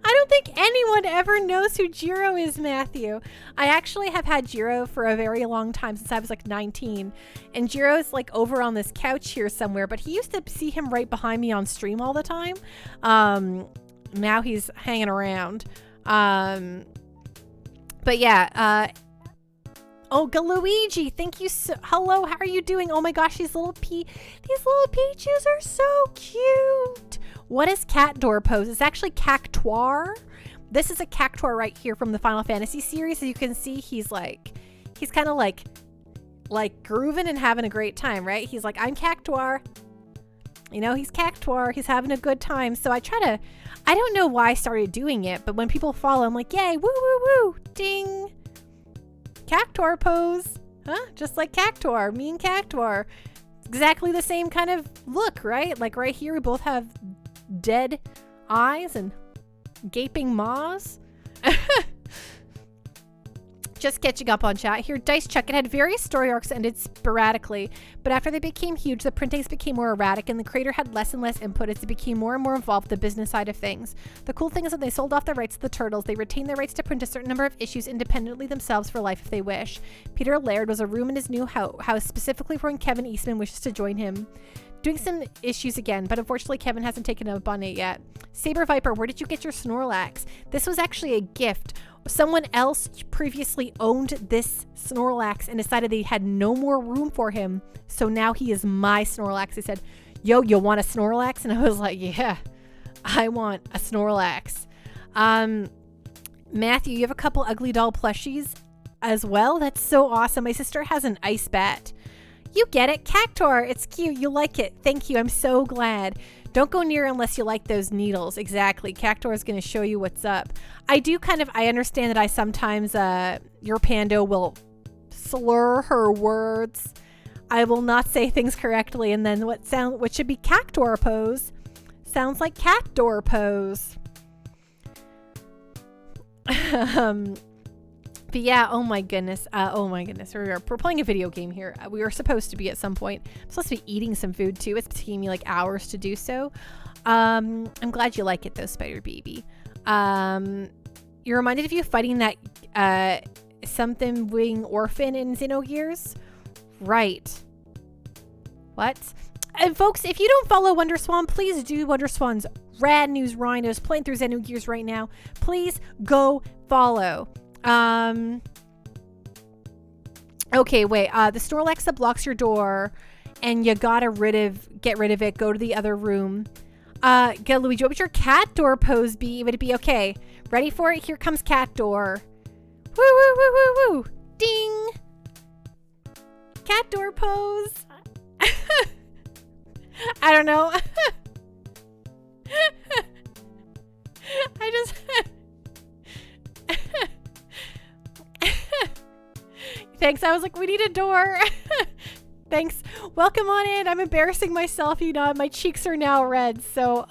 I don't think anyone ever knows who Jiro is, Matthew. I actually have had Jiro for a very long time, since I was like 19. And Jiro's like over on this couch here somewhere, but he used to see him right behind me on stream all the time. Now he's hanging around. But yeah, oh, Galuigi, thank you so, hello, how are you doing? Oh my gosh, these little peaches are so cute. What is cat door pose? It's actually Cactuar. This is a Cactuar right here from the Final Fantasy series. As you can see, he's kind of like grooving and having a great time, right? He's like, I'm Cactuar. You know, he's Cactuar. He's having a good time. So I don't know why I started doing it, but when people follow, I'm like, yay, woo, woo, woo, ding. Cactuar pose. Huh? Just like Cactuar. Me and Cactuar. Exactly the same kind of look, right? Like right here, we both have dead eyes and gaping maws. Just catching up on chat here. Dice Chuck, it had various story arcs that ended sporadically, but after they became huge, the printings became more erratic and the creator had less and less input as it became more and more involved with the business side of things. The cool thing is that they sold off the rights to the Turtles. They retained their rights to print a certain number of issues independently themselves for life if they wish. Peter Laird was a room in his new house specifically for when Kevin Eastman wishes to join him. Doing some issues again, but unfortunately Kevin hasn't taken up on it yet. Saber Viper, where did you get your Snorlax? This was actually a gift. Someone else previously owned this Snorlax and decided they had no more room for him. So now he is my Snorlax. They said, yo, you want a Snorlax? And I was like, yeah, I want a Snorlax. Matthew, you have a couple Ugly Doll plushies as well. That's so awesome. My sister has an ice bat. You get it. Cactuar. It's cute. You like it. Thank you. I'm so glad. Don't go near unless you like those needles. Exactly. Cactuar is going to show you what's up. I understand that I sometimes, your Pando will slur her words. I will not say things correctly. And then what should be Cactuar pose sounds like cat door pose. But yeah, oh my goodness. We're playing a video game here. We were supposed to be at some point. I'm supposed to be eating some food too. It's taking me like hours to do so. I'm glad you like it though, Spider Baby. You're reminded of you fighting that something wing orphan in Xenogears? Right. What? And folks, if you don't follow Wonderswan, please do. Wonderswan's Rad News Rhinos playing through Xenogears right now. Please go follow. Okay, wait. The Snorlax that blocks your door and you gotta get rid of it. Go to the other room. Luigi, what would your cat door pose be? Would it be okay? Ready for it? Here comes cat door. Woo, woo, woo, woo, woo. Ding. Cat door pose. I don't know. Thanks. I was like, we need a door. Thanks. Welcome on in. I'm embarrassing myself. You know, my cheeks are now red. So,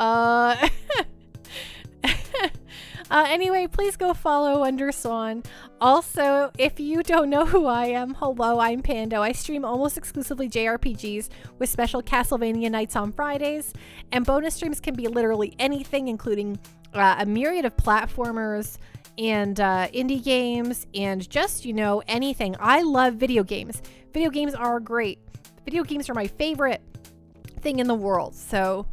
anyway, please go follow Underswan. Also, if you don't know who I am, hello, I'm Pando. I stream almost exclusively JRPGs with special Castlevania nights on Fridays. And bonus streams can be literally anything, including a myriad of platformers and indie games and just, you know, anything. I love video games. Video games are great. Video games are my favorite thing in the world. So,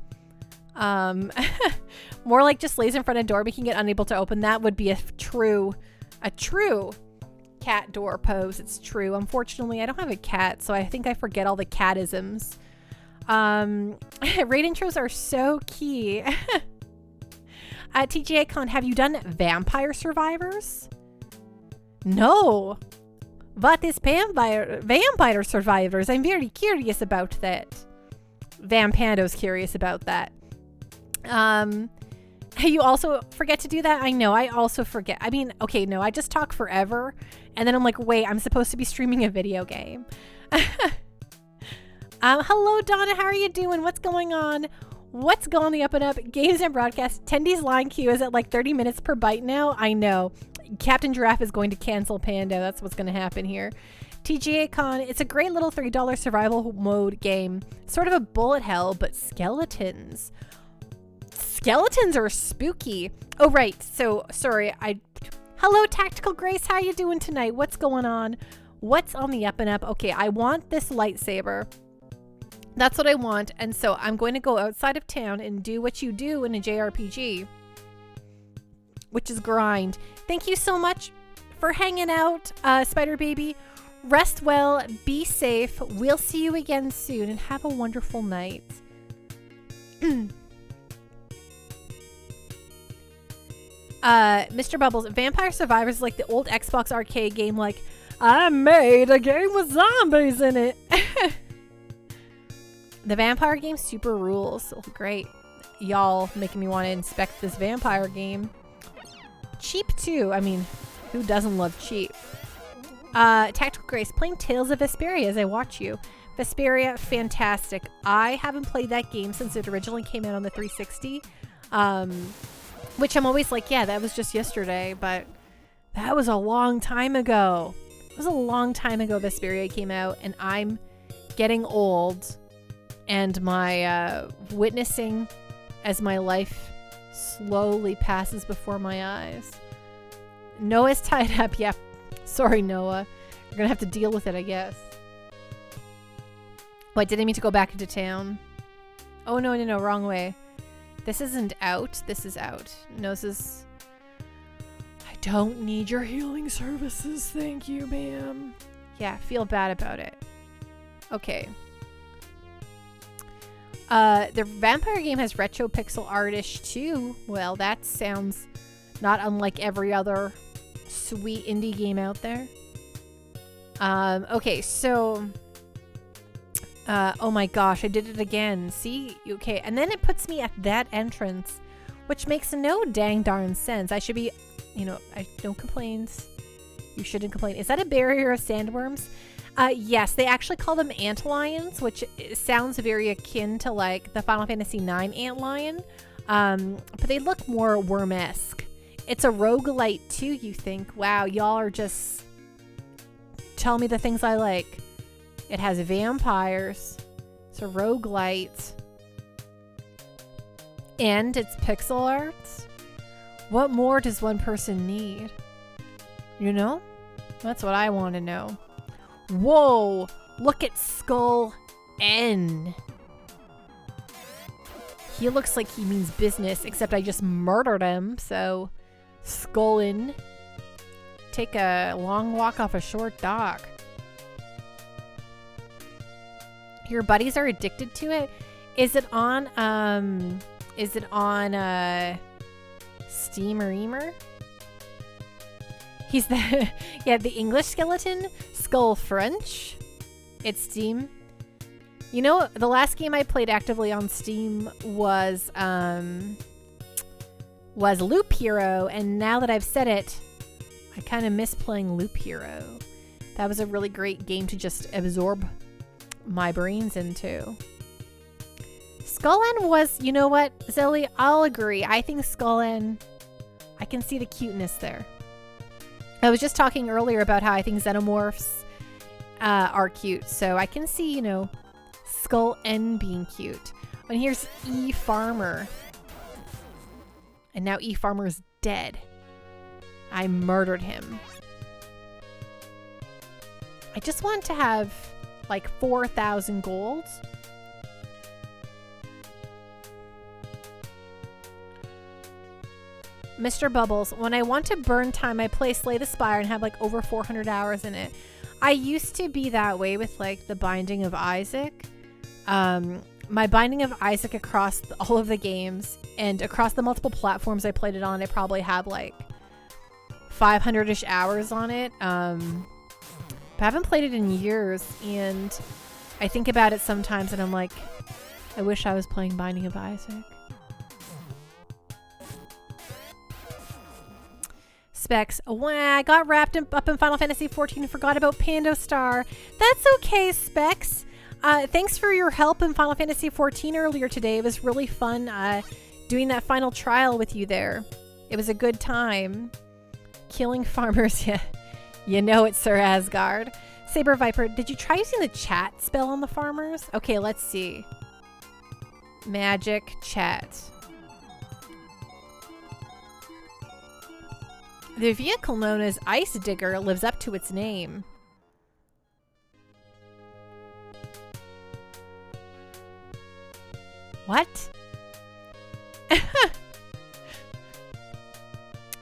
more like just lays in front of a door making it unable to open. That would be a true cat door pose. It's true. Unfortunately, I don't have a cat, so I think I forget all the catisms. Raid intros are so key. TGA Con, have you done Vampire Survivors? No. What is Vampire Survivors? I'm very curious about that. Vampando's curious about that. You also forget to do that? I know, I also forget. I mean, okay, no, I just talk forever. And then I'm like, wait, I'm supposed to be streaming a video game. Hello, Donna, how are you doing? What's going on? What's going on the up and up? Games and broadcast. Tendy's line queue is at like 30 minutes per byte now. I know. Captain Giraffe is going to cancel Pando. That's what's going to happen here. TGA Con, it's a great little $3 survival mode game. Sort of a bullet hell, but skeletons. Skeletons are spooky. Oh, right. So, sorry. Hello, Tactical Grace. How you doing tonight? What's going on? What's on the up and up? Okay, I want this lightsaber. That's what I want. And so I'm going to go outside of town and do what you do in a JRPG, which is grind. Thank you so much for hanging out, Spider Baby. Rest well, be safe. We'll see you again soon and have a wonderful night. Mr. Bubbles, Vampire Survivors is like the old Xbox arcade game, like, I made a game with zombies in it. The vampire game super rules. Oh, great. Y'all making me want to inspect this vampire game. Cheap too. I mean, who doesn't love cheap? Tactical Grace, playing Tales of Vesperia as I watch you. Vesperia, fantastic. I haven't played that game since it originally came out on the 360. Which I'm always like, yeah, that was just yesterday, but that was a long time ago. It was a long time ago Vesperia came out, and I'm getting old, and my witnessing as my life slowly passes before my eyes. Noah's tied up. Yeah, sorry, Noah. You're gonna have to deal with it, I guess. Oh, I didn't mean to go back into town. Oh, no, wrong way. This isn't out. This is out. No, this is... I don't need your healing services. Thank you, ma'am. Yeah, feel bad about it. Okay. The vampire game has retro pixel artish too. Well, that sounds not unlike every other sweet indie game out there. Okay, so... oh my gosh, I did it again. See? Okay, and then it puts me at that entrance, which makes no dang darn sense. I should be, you know, no complaints. You shouldn't complain. Is that a barrier of sandworms? Yes, they actually call them antlions, which sounds very akin to like the Final Fantasy IX antlion. But they look more worm-esque. It's a roguelite too, you think. Wow, y'all are just... Tell me the things I like. It has vampires. It's a roguelite. And it's pixel art. What more does one person need? You know? That's what I want to know. Whoa! Look at Skull N. He looks like he means business, except I just murdered him, so... Skull N. Take a long walk off a short dock. Your buddies are addicted to it? Is it on Steam or Emer? He's the yeah, the English skeleton, Skull French. It's Steam. You know, the last game I played actively on Steam was Loop Hero, and now that I've said it, I kind of miss playing Loop Hero. That was a really great game to just absorb my brains into. Skull N was, you know what, Zelly, I'll agree. I think Skull N, I can see the cuteness there. I was just talking earlier about how I think xenomorphs are cute, so I can see, you know, Skull N being cute. And here's E Farmer. And now E Farmer's dead. I murdered him. I just want to have like 4,000 gold. Mr. Bubbles, when I want to burn time, I play Slay the Spire and have like over 400 hours in it. I used to be that way with like the Binding of Isaac. My Binding of Isaac across all of the games and across the multiple platforms I played it on, I probably have like 500-ish hours on it. But I haven't played it in years, and I think about it sometimes and I'm like, I wish I was playing Binding of Isaac. Specs. I got wrapped up in Final Fantasy 14 and forgot about Pandosy Star. That's okay, Specs. Thanks for your help in Final Fantasy 14 earlier today. It was really fun doing that final trial with you there. It was a good time. Killing farmers, yeah. You know it, Sir Asgard. Saber Viper, did you try using the chat spell on the farmers? Okay, let's see. Magic chat. The vehicle known as Ice Digger lives up to its name. What?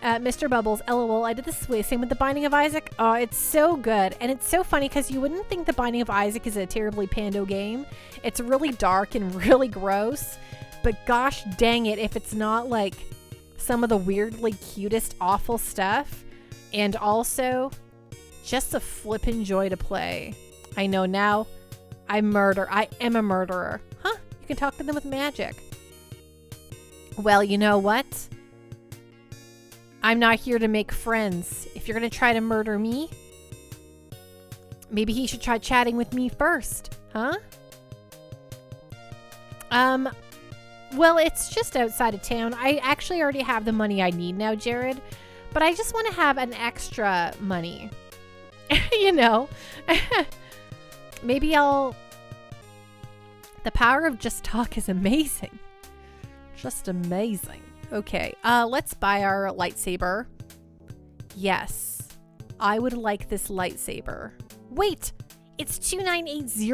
Mr. Bubbles, LOL, I did this way. Same with The Binding of Isaac. Oh, it's so good. And it's so funny because you wouldn't think The Binding of Isaac is a terribly pando game. It's really dark and really gross. But gosh dang it, if it's not like some of the weirdly cutest awful stuff. And also just a flippin' joy to play. I know now I am a murderer. Huh? You can talk to them with magic. Well, you know what? I'm not here to make friends. If you're going to try to murder me, maybe he should try chatting with me first, huh? Well, it's just outside of town. I actually already have the money I need now, Jared, but I just want to have an extra money. You know? Maybe I'll... The power of just talk is amazing. Just amazing. Okay, let's buy our lightsaber. Yes, I would like this lightsaber. Wait, it's 2980,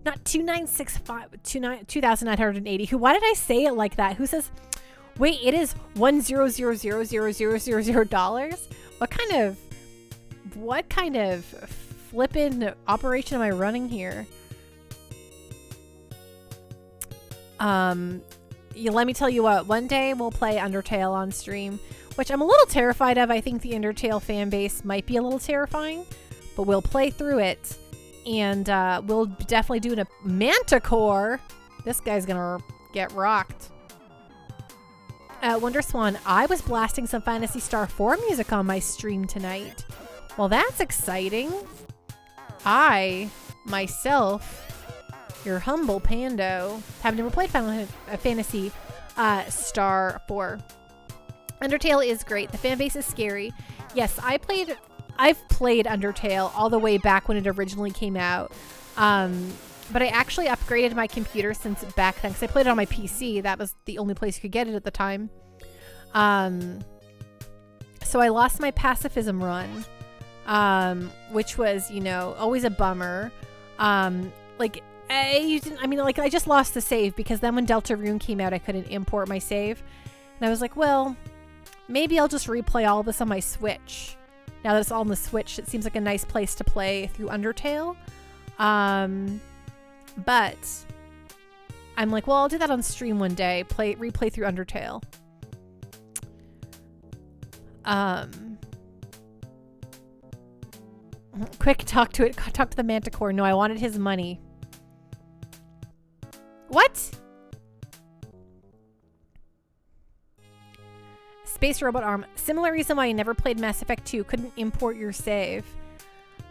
not 2965, 2980. Why did I say it like that? Who says? Wait, it is $1,000,000,000. What kind of flippin' operation am I running here? Let me tell you what, one day we'll play Undertale on stream, which I'm a little terrified of. I think the Undertale fan base might be a little terrifying, but we'll play through it, and we'll definitely do a Manticore. This guy's gonna get rocked. Wonderswan, I was blasting some Phantasy Star 4 music on my stream tonight. Well, that's exciting. I, myself... Your humble pando. Have never played Final Fantasy Star 4. Undertale is great. The fan base is scary. Yes, I've played Undertale all the way back when it originally came out. But I actually upgraded my computer since back then because I played it on my PC. That was the only place you could get it at the time. So I lost my pacifism run, which was, you know, always a bummer. I just lost the save because then when Deltarune came out, I couldn't import my save. And I was like, well, maybe I'll just replay all this on my Switch. Now that it's all on the Switch, it seems like a nice place to play through Undertale. But I'm like, well, I'll do that on stream one day. Replay through Undertale. Quick, talk to the Manticore. No, I wanted his money. What? Space Robot Arm. Similar reason why you never played Mass Effect 2. Couldn't import your save.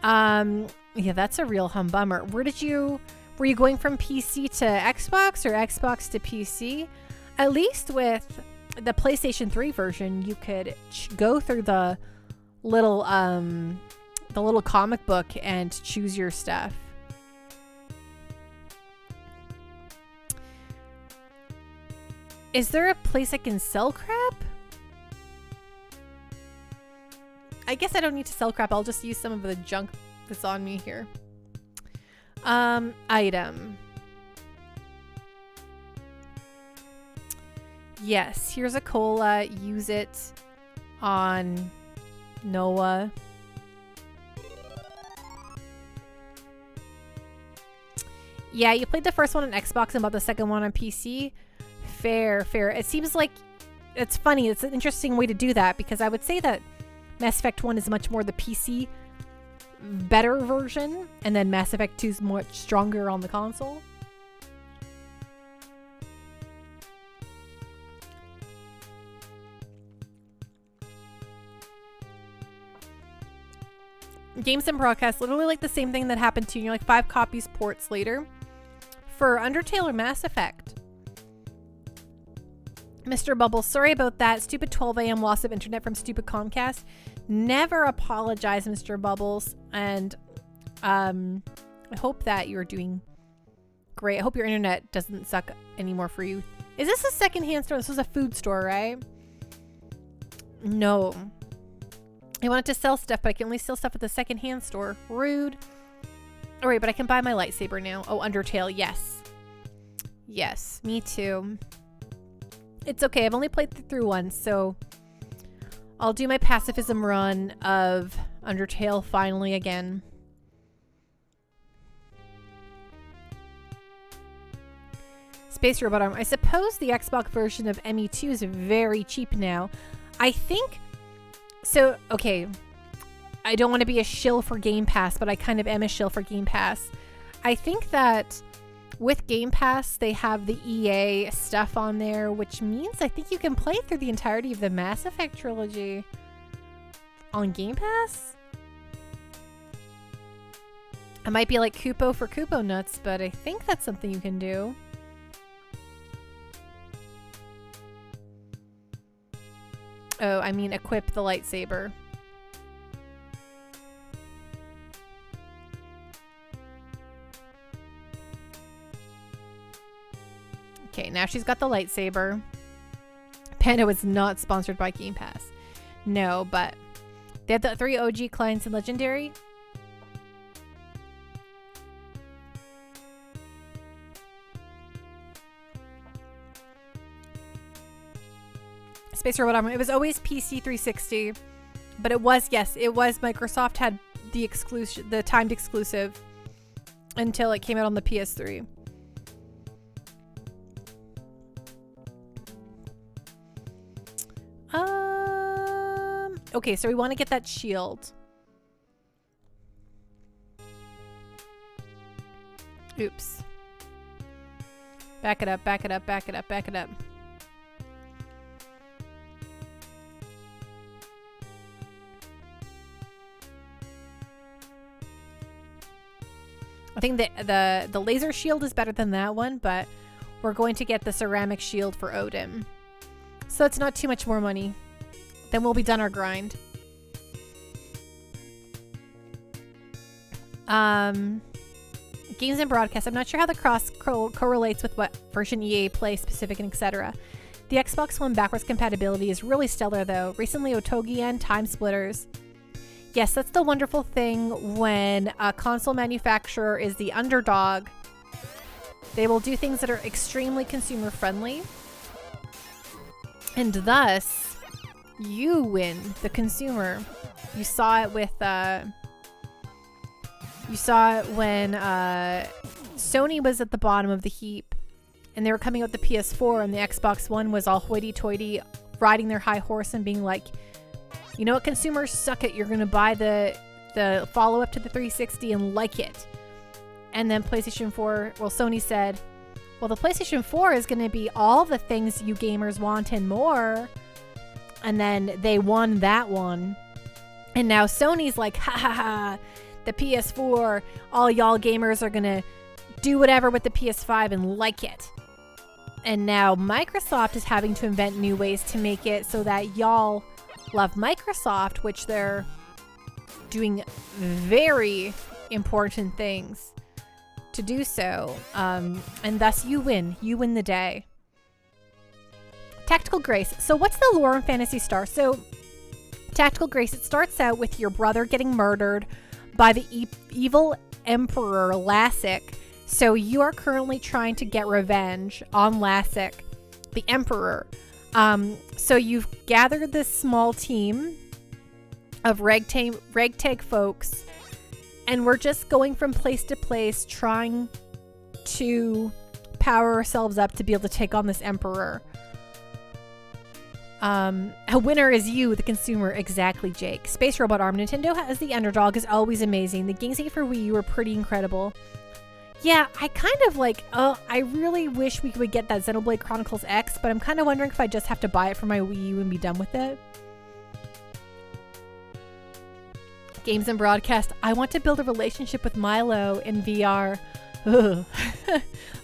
Yeah, that's a real bummer. Were you going from PC to Xbox or Xbox to PC? At least with the PlayStation 3 version, you could go through the little comic book and choose your stuff. Is there a place I can sell crap? I guess I don't need to sell crap. I'll just use some of the junk that's on me here. Item. Yes, here's a cola. Use it on Noah. Yeah, you played the first one on Xbox and bought the second one on PC. Fair, fair. It seems like it's funny. It's an interesting way to do that because I would say that Mass Effect 1 is much more the PC better version, and then Mass Effect 2 is much stronger on the console. Games and broadcast, literally like the same thing that happened to you. You're like 5 copies ports later for Undertale or Mass Effect. Mr. Bubble, sorry about that. Stupid 12 a.m. loss of internet from stupid Comcast. Never apologize, Mr. Bubbles. And I hope that you're doing great. I hope your internet doesn't suck anymore for you. Is this a secondhand store? This was a food store, right? No. I wanted to sell stuff, but I can only sell stuff at the secondhand store. Rude. All right, but I can buy my lightsaber now. Oh, Undertale. Yes. Yes, me too. It's okay. I've only played through once, so I'll do my pacifism run of Undertale finally again. Space Robot Arm. I suppose the Xbox version of ME2 is very cheap now. I think... So, okay. I don't want to be a shill for Game Pass, but I kind of am a shill for Game Pass. I think that with Game Pass, they have the EA stuff on there, which means I think you can play through the entirety of the Mass Effect trilogy on Game Pass. It might be like Kupo for Kupo nuts, but I think that's something you can do. Oh, I mean equip the lightsaber. Okay, now she's got the lightsaber. Panda was not sponsored by Game Pass. No, but they had the 3 OG clients in Legendary. Space Robot Armor. It was always PC 360, but it was, yes, it was Microsoft had the exclusive, the timed exclusive until it came out on the PS3. Okay, so we want to get that shield. Oops. Back it up, back it up, back it up, back it up. I think the laser shield is better than that one, but we're going to get the ceramic shield for Odin. So it's not too much more money. Then we'll be done our grind. Games and broadcast. I'm not sure how the cross correlates with what version EA plays, specific, and etc. The Xbox One backwards compatibility is really stellar, though. Recently, Otogi and Time Splitters. Yes, that's the wonderful thing when a console manufacturer is the underdog. They will do things that are extremely consumer friendly. And thus, you win, the consumer. You saw it with, you saw it when Sony was at the bottom of the heap and they were coming out with the PS4 and the Xbox One was all hoity-toity, riding their high horse and being like, you know what, consumers, suck it. You're going to buy the follow-up to the 360 and like it. And then PlayStation 4, well, Sony said, well, the PlayStation 4 is going to be all the things you gamers want and more. And then they won that one. And now Sony's like, ha ha ha, the PS4, all y'all gamers are going to do whatever with the PS5 and like it. And now Microsoft is having to invent new ways to make it so that y'all love Microsoft, which they're doing very important things to do so. And thus you win. You win the day. Tactical Grace. So what's the lore in Phantasy Star? So Tactical Grace, it starts out with your brother getting murdered by the evil Emperor Lassic. So you are currently trying to get revenge on Lassic, the Emperor, So you've gathered this small team of ragtag folks, and we're just going from place to place trying to power ourselves up to be able to take on this emperor. A winner is you, the consumer. Exactly, Jake. Space Robot Arm. Nintendo as the underdog is always amazing. The games for Wii U were pretty incredible. Yeah, I kind of like, I really wish we could get that Xenoblade Chronicles X, but I'm kind of wondering if I just have to buy it for my Wii U and be done with it. Games and broadcast. I want to build a relationship with Milo in VR. Ugh.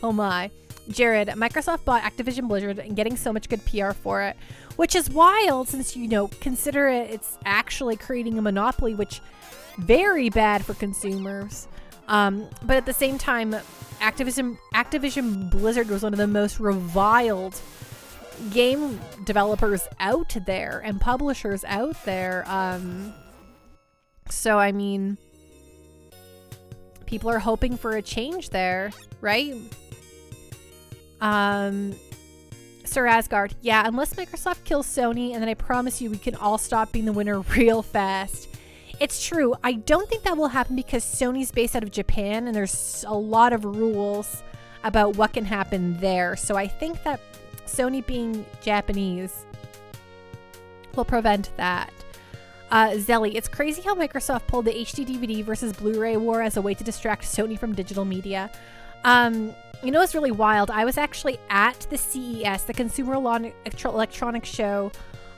Oh my. Jared, Microsoft bought Activision Blizzard and getting so much good PR for it, which is wild since, consider it's actually creating a monopoly, which very bad for consumers. But at the same time, Activision Blizzard was one of the most reviled game developers out there and publishers out there. So, I mean, people are hoping for a change there, right? Sir Asgard, yeah, unless Microsoft kills Sony, and then I promise you we can all stop being the winner real fast. It's true. I don't think that will happen because Sony's based out of Japan, and there's a lot of rules about what can happen there. So I think that Sony being Japanese will prevent that. Zelly, it's crazy how Microsoft pulled the HD DVD versus Blu-ray war as a way to distract Sony from digital media. It's really wild. I was actually at the CES, the Consumer Electronics Show,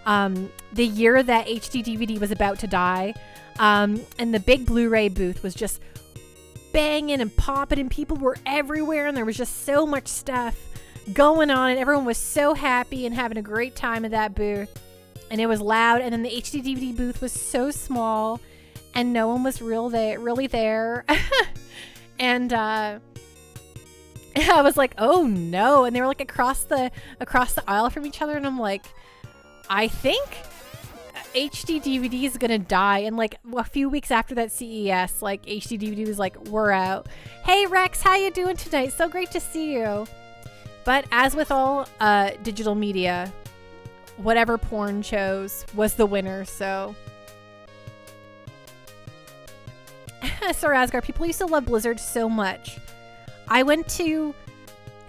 the year that HD DVD was about to die. And the big Blu-ray booth was just banging and popping, and people were everywhere, and there was just so much stuff going on, and everyone was so happy and having a great time at that booth. And it was loud, and then the HD DVD booth was so small, and no one was really there. And I was like, oh no. And they were like across the aisle from each other, and I'm like, I think HD DVD is gonna die. And like a few weeks after that CES, like HD DVD was like, we're out. Hey Rex, how you doing tonight? So great to see you. But as with all digital media, whatever porn chose was the winner. So Sir Asgard, people used to love Blizzard so much. I went to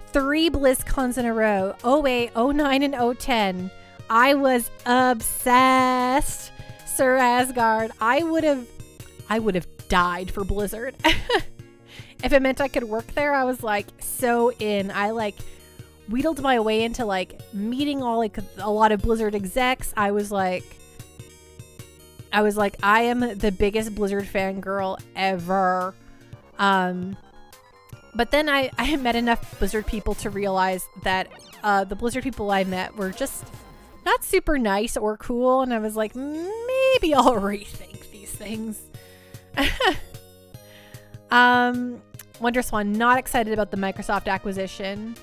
3 BlizzCons in a row, 08, 09, and 010. I was obsessed. Sir Asgard, I would have died for Blizzard. If it meant I could work there, I was like so in. I like wheedled my way into like meeting a lot of Blizzard execs. I was like I am the biggest Blizzard fangirl ever. But then I met enough Blizzard people to realize that the Blizzard people I met were just not super nice or cool, and I was like, maybe I'll rethink these things. WonderSwan, not excited about the Microsoft acquisition.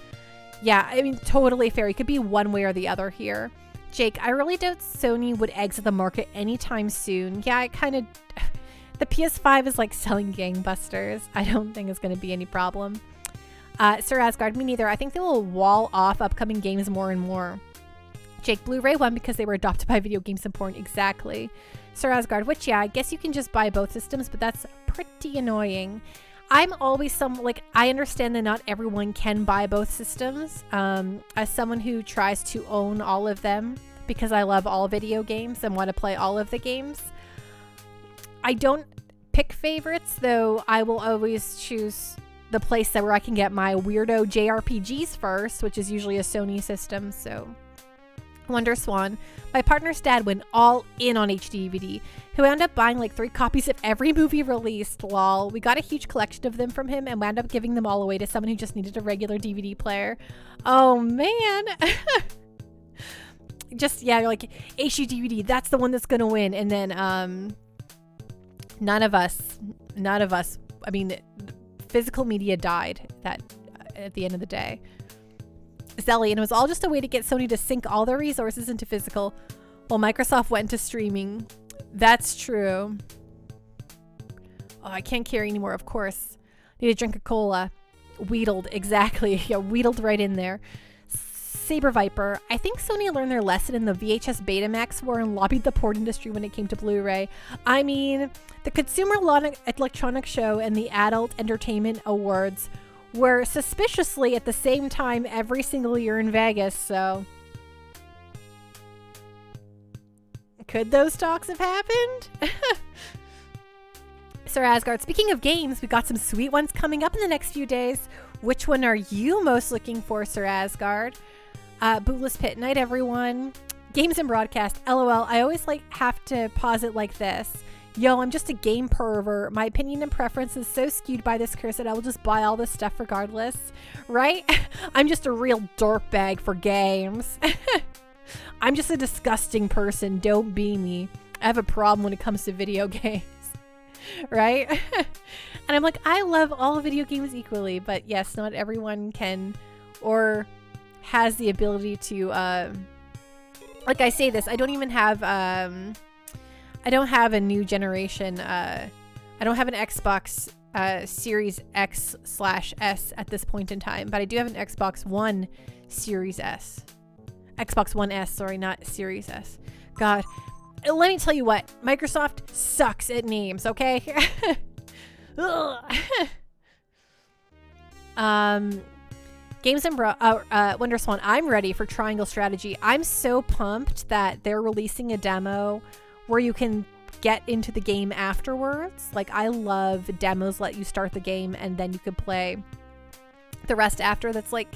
Yeah, I mean, totally fair. It could be one way or the other here. Jake, I really doubt Sony would exit the market anytime soon. Yeah, the PS5 is like selling gangbusters. I don't think it's going to be any problem. Sir Asgard, me neither. I think they will wall off upcoming games more and more. Jake, Blu-ray won because they were adopted by video games and porn. Exactly. Sir Asgard, which, yeah, I guess you can just buy both systems, but that's pretty annoying. I'm always I understand that not everyone can buy both systems. As someone who tries to own all of them because I love all video games and want to play all of the games, I don't pick favorites, though I will always choose the place where I can get my weirdo JRPGs first, which is usually a Sony system, so... WonderSwan, my partner's dad went all in on HD DVD, who wound up buying like 3 copies of every movie released, lol. We got a huge collection of them from him and wound up giving them all away to someone who just needed a regular DVD player. Oh man. You're like, HD DVD, that's the one that's gonna win. And then none of us, I mean, physical media died at the end of the day. Zelly, and it was all just a way to get Sony to sink all their resources into physical while Microsoft went into streaming. That's true. Oh, I can't carry anymore, of course. Need to drink a cola. Wheedled, exactly. Yeah, wheedled right in there. Saber Viper, I think Sony learned their lesson in the VHS Betamax war and lobbied the port industry when it came to Blu-ray. I mean, the Consumer Electronics Show and the Adult Entertainment Awards were suspiciously at the same time every single year in Vegas, so could those talks have happened? Sir Asgard, speaking of games, we got some sweet ones coming up in the next few days. Which one are you most looking for, Sir Asgard? Bootless Pit Night, everyone. Games and broadcast. LOL. I always have to pause it like this. Yo, I'm just a game pervert. My opinion and preference is so skewed by this curse that I will just buy all this stuff regardless. Right? I'm just a real dirtbag for games. I'm just a disgusting person. Don't be me. I have a problem when it comes to video games. Right? And I'm like, I love all video games equally, but yes, not everyone can or has the ability to, like I say this, I don't even have, I don't have a new generation, I don't have an Xbox Series X/S at this point in time, but I do have an Xbox One Series S. Xbox One S, sorry, not Series S. God, let me tell you what, Microsoft sucks at names, okay? Games and Wonderswan, I'm ready for Triangle Strategy. I'm so pumped that they're releasing a demo where you can get into the game afterwards. Like, I love demos let you start the game and then you could play the rest after. That's like,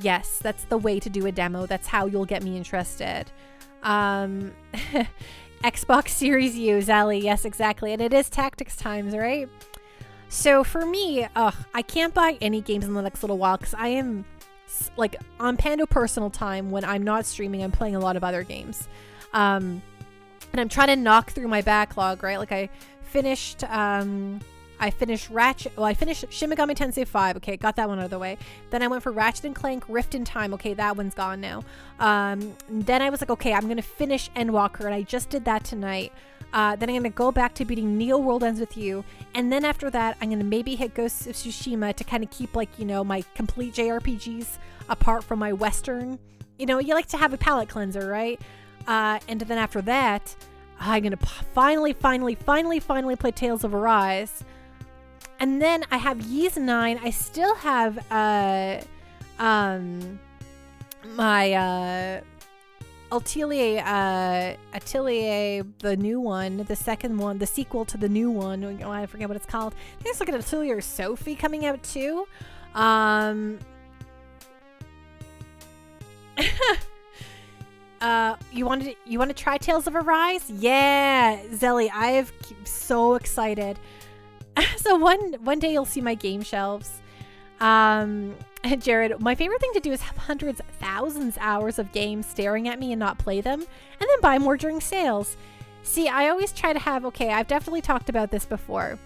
yes, that's the way to do a demo. That's how you'll get me interested. Xbox Series U, Zally, yes, exactly. And it is tactics times, right? So for me, I can't buy any games in the next little while because I am, like, on Pando personal time when I'm not streaming, I'm playing a lot of other games. And I'm trying to knock through my backlog, right? Like, I finished Ratchet, well, I finished Shin Megami Tensei 5, okay, got that one out of the way. Then I went for Ratchet and Clank Rift in Time, okay, that one's gone now. Then I was like, okay, I'm gonna finish Endwalker, and I just did that tonight. Then I'm gonna go back to beating Neo World Ends With You, and then after that, I'm gonna maybe hit Ghost of Tsushima to kind of keep, like, you know, my complete JRPGs apart from my Western. You know, you like to have a palate cleanser, right? And then after that, I'm gonna finally play Tales of Arise. And then I have Ys 9. I still have my Atelier, the new one, the second one, the sequel to the new one. Oh, I forget what it's called. I think it's like an Atelier Sophie coming out too. You want to try Tales of Arise? Yeah, Zelly, I am so excited. So one day you'll see my game shelves. Jared, my favorite thing to do is have hundreds, thousands hours of games staring at me and not play them, and then buy more during sales. See, I always try to have, okay, I've definitely talked about this before,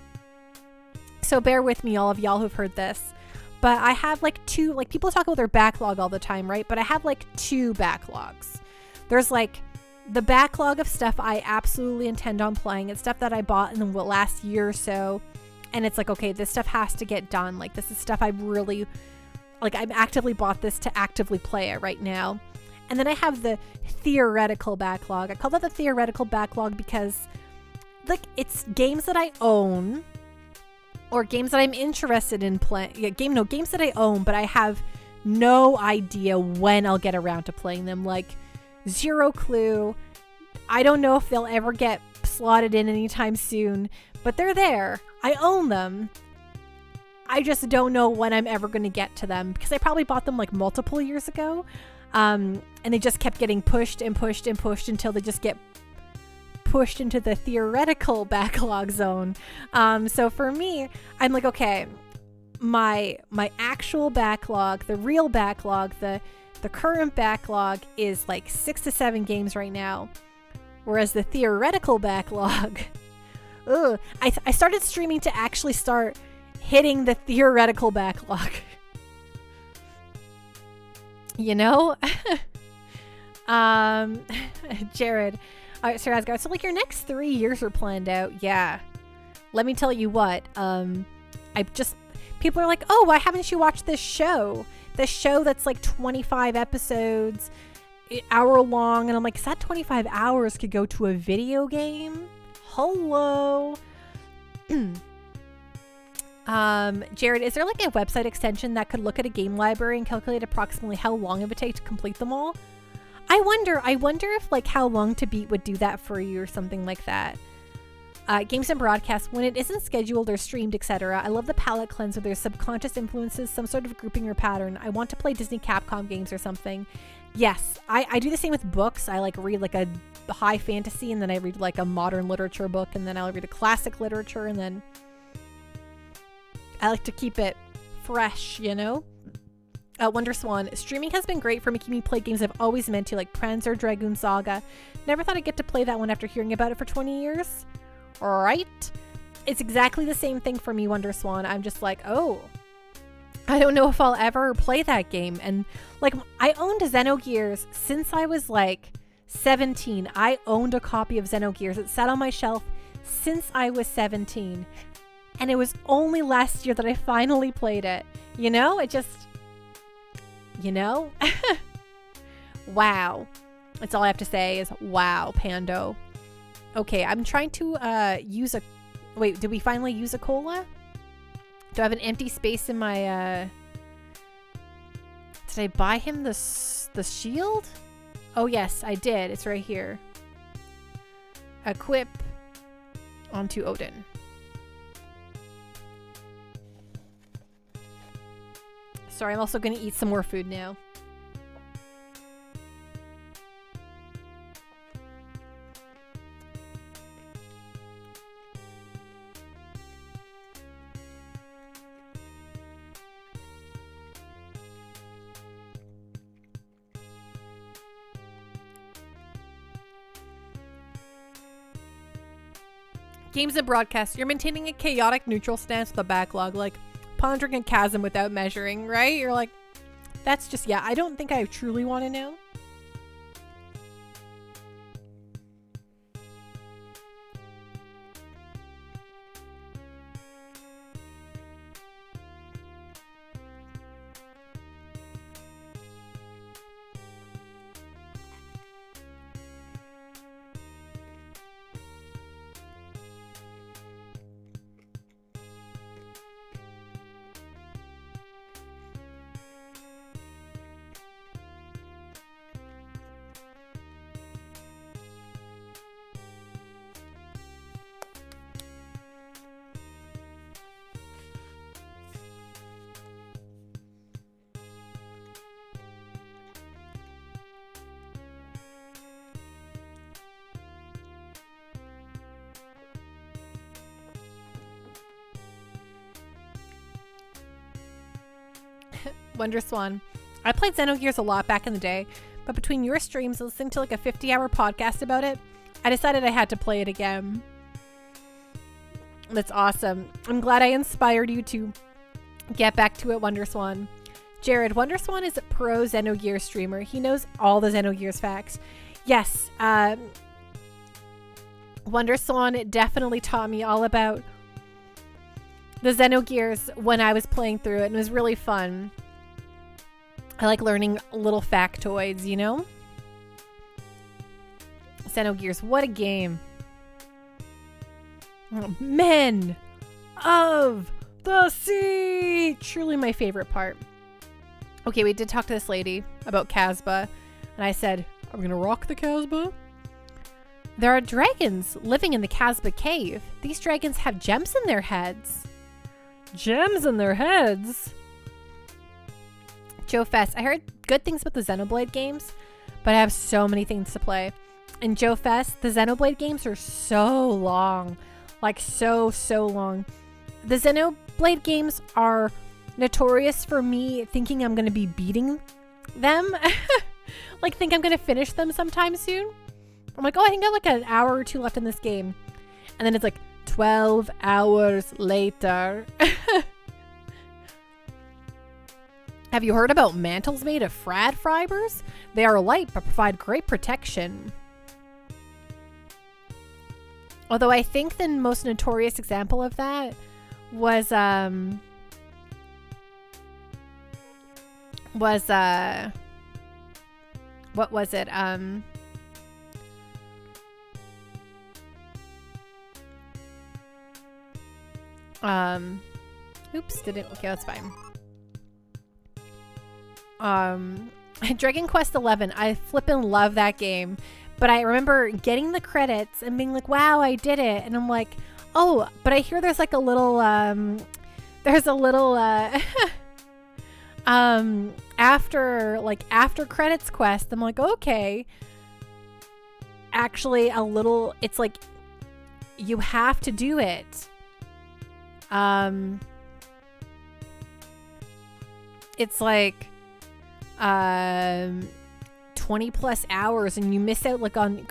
so bear with me, all of y'all who've heard this, but I have like two, like, people talk about their backlog all the time, right? But I have like two backlogs. There's like the backlog of stuff I absolutely intend on playing. It's stuff that I bought in the last year or so, and it's like, okay, this stuff has to get done. Like, this is stuff I really, like, I've actively bought this to actively play it right now. And then I have the theoretical backlog. I call that the theoretical backlog because, like, it's games that I own or games that I'm interested in playing. Yeah, games that I own, but I have no idea when I'll get around to playing them. Like, zero clue. I don't know if they'll ever get slotted in anytime soon, but they're there. I own them. I just don't know when I'm ever going to get to them because I probably bought them like multiple years ago. And they just kept getting pushed and pushed and pushed until they just get pushed into the theoretical backlog zone. So for me, I'm like, okay, my actual backlog, the real backlog, the current backlog is like 6 to 7 games right now. Whereas the theoretical backlog, I started streaming to actually start hitting the theoretical backlog. You know? Jared. All right, Sir Asgard. So, like, your next 3 years are planned out. Yeah. Let me tell you what. people are like, oh, why haven't you watched this show? This show that's like 25 episodes, hour long. And I'm like, is that 25 hours could go to a video game? Hello. Jared, is there like a website extension that could look at a game library and calculate approximately how long it would take to complete them all? I wonder if like How Long to Beat would do that for you or something like that. Games and broadcasts, when it isn't scheduled or streamed, etc. I love the palette cleanse where there's subconscious influences, some sort of grouping or pattern. I want to play Disney Capcom games or something. Yes, I do the same with books. I like read like a high fantasy, and then I read like a modern literature book, and then I'll read a classic literature, and then I like to keep it fresh, you know? Wonder Swan, streaming has been great for making me play games I've always meant to, like Pranzer Dragoon Saga. Never thought I'd get to play that one after hearing about it for 20 years. Right? It's exactly the same thing for me, Wonder Swan. I'm just like, oh, I don't know if I'll ever play that game. And like, I owned Xenogears since I was like 17. I owned a copy of Xenogears. It sat on my shelf since I was 17. And it was only last year that I finally played it. You know? It just... You know? Wow. That's all I have to say is wow, Pando. Okay, I'm trying to use a... Wait, did we finally use a cola? Do I have an empty space in my... Did I buy him the shield? Oh, yes, I did. It's right here. Equip onto Odin. Sorry, I'm also going to eat some more food now. Games and broadcasts. You're maintaining a chaotic neutral stance with a backlog, like pondering a chasm without measuring, right? You're like, that's just, yeah, I don't think I truly want to know. Wonder Swan. I played Xenogears a lot back in the day, but between your streams and listening to like a 50-hour podcast about it, I decided I had to play it again. That's awesome. I'm glad I inspired you to get back to it, Wonder Swan. Jared, Wonder Swan is a pro Xenogears streamer. He knows all the Xenogears facts. Yes, Wonder Swan definitely taught me all about the Xenogears when I was playing through it, and it was really fun. I like learning little factoids, you know? Xenogears, what a game. Oh, Men of the Sea! Truly my favorite part. Okay, we did talk to this lady about Casbah, and I said, are we gonna rock the Casbah? There are dragons living in the Casbah cave. These dragons have gems in their heads. Gems in their heads? Joe Fest, I heard good things about the Xenoblade games, but I have so many things to play. In Joe Fest, the Xenoblade games are so long. Like so long. The Xenoblade games are notorious for me thinking I'm going to be beating them. Like think I'm going to finish them sometime soon. I'm like, oh, I think I have like an hour or two left in this game. And then it's like 12 hours later. Have you heard about mantles made of frad fibers? They are light but provide great protection. Although I think the most notorious example of that was was what was it? Oops, didn't. Okay, that's fine. Dragon Quest 11. I flippin' love that game, but I remember getting the credits and being like, "Wow, I did it!" And I'm like, "Oh, but I hear there's like a little after credits quest." I'm like, "Okay." Actually, it's like you have to do it. It's like 20 plus hours and you miss out like on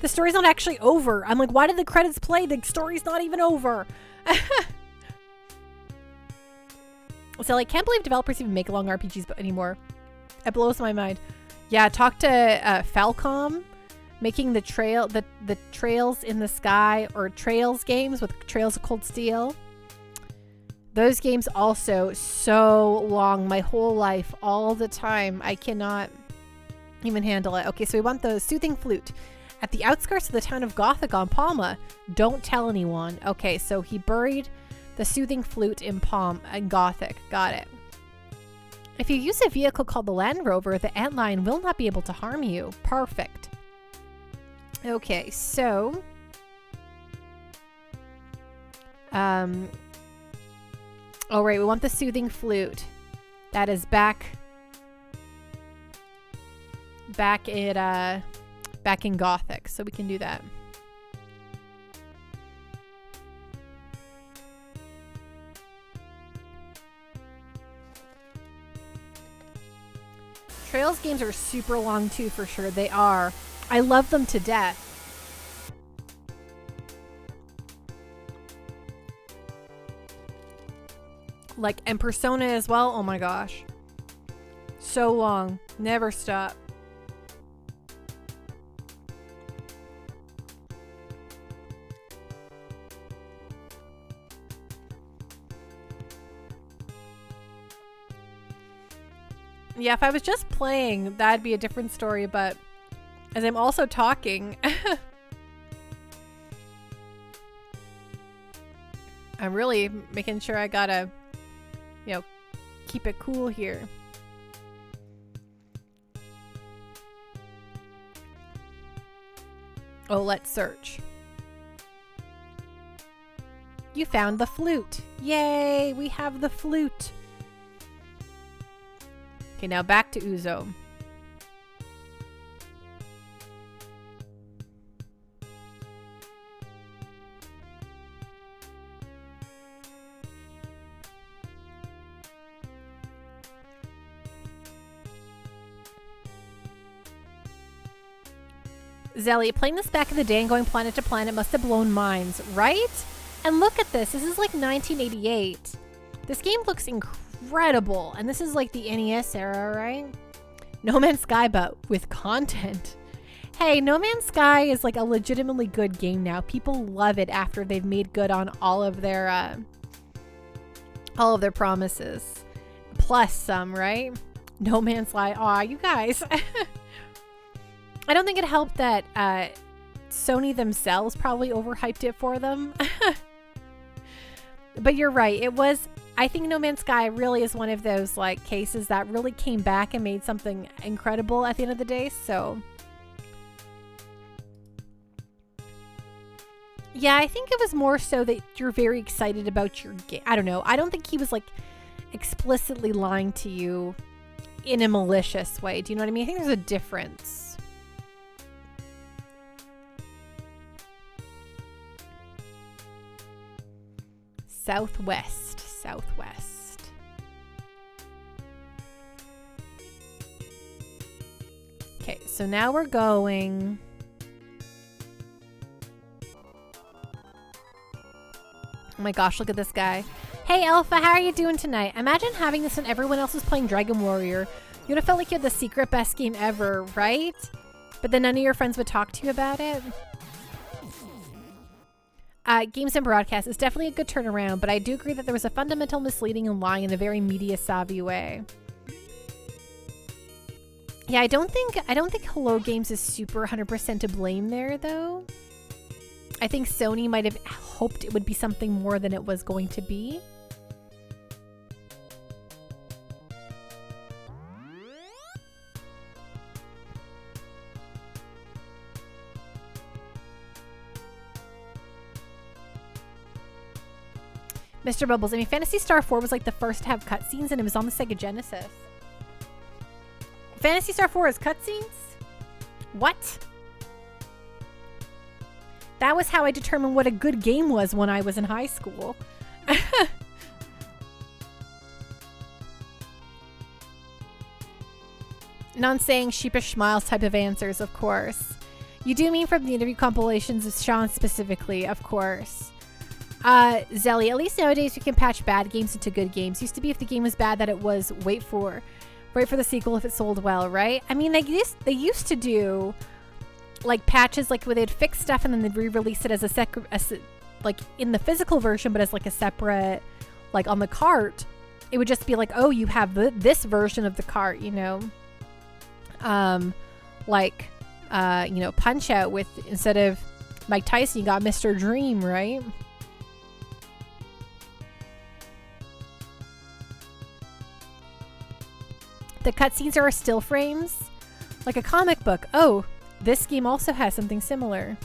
the story's not actually over. I'm like, why did the credits play? The story's not even over. So I can't believe developers even make long RPGs anymore. It blows my mind. Yeah, talk to Falcom, making the Trails in the Sky or Trails games with Trails of Cold Steel. Those games also so long, my whole life, all the time. I cannot even handle it. Okay, so we want the soothing flute. At the outskirts of the town of Gothic on Palma. Don't tell anyone. Okay, so he buried the soothing flute in Gothic. Got it. If you use a vehicle called the Land Rover, the antlion will not be able to harm you. Perfect. Okay, so oh, right, we want the soothing flute. That is back in Gothic, so we can do that. Trails games are super long too, for sure. They are. I love them to death. Like, and Persona as well. Oh my gosh. So long. Never stop. Yeah, if I was just playing, that'd be a different story, but as I'm also talking, I'm really making sure I gotta, keep it cool here. Oh, let's search. You found the flute. Yay, we have the flute. Okay, now back to Uzo. Zelly, playing this back in the day and going planet to planet must have blown minds, right? And look at this. This is like 1988. This game looks incredible. And this is like the NES era, right? No Man's Sky, but with content. Hey, No Man's Sky is like a legitimately good game now. People love it after they've made good on all of their promises. Plus some, right? No Man's Sky. Aw, you guys. I don't think it helped that Sony themselves probably overhyped it for them. But you're right. It was, I think No Man's Sky really is one of those like cases that really came back and made something incredible at the end of the day. So yeah, I think it was more so that you're very excited about your game. I don't know. I don't think he was like explicitly lying to you in a malicious way. Do you know what I mean? I think there's a difference. Southwest. Okay, so now we're going. Oh my gosh, look at this guy. Hey Alpha, how are you doing tonight? Imagine having this when everyone else was playing Dragon Warrior. You would have felt like you had the secret best game ever, right? But then none of your friends would talk to you about it. Games and broadcasts is definitely a good turnaround, but I do agree that there was a fundamental misleading and lying in a very media-savvy way. Yeah, I don't think Hello Games is super 100% to blame there though. I think Sony might have hoped it would be something more than it was going to be. Mr. Bubbles, I mean, Phantasy Star 4 was like the first to have cutscenes and it was on the Sega Genesis. Phantasy Star 4 has cutscenes? What? That was how I determined what a good game was when I was in high school. Non-saying sheepish smiles type of answers, of course. You do mean from the interview compilations of Sean specifically, of course. Zelly, at least nowadays you can patch bad games into good games. Used to be if the game was bad that it was wait for the sequel if it sold well, right? I mean, they used to do like patches like where they'd fix stuff and then they'd re-release it as like in the physical version, but as like a separate, like on the cart. It would just be like, oh, you have this version of the cart, you know, you know, Punch Out with instead of Mike Tyson, you got Mr. Dream, right? The cutscenes are still frames, like a comic book. Oh, this game also has something similar.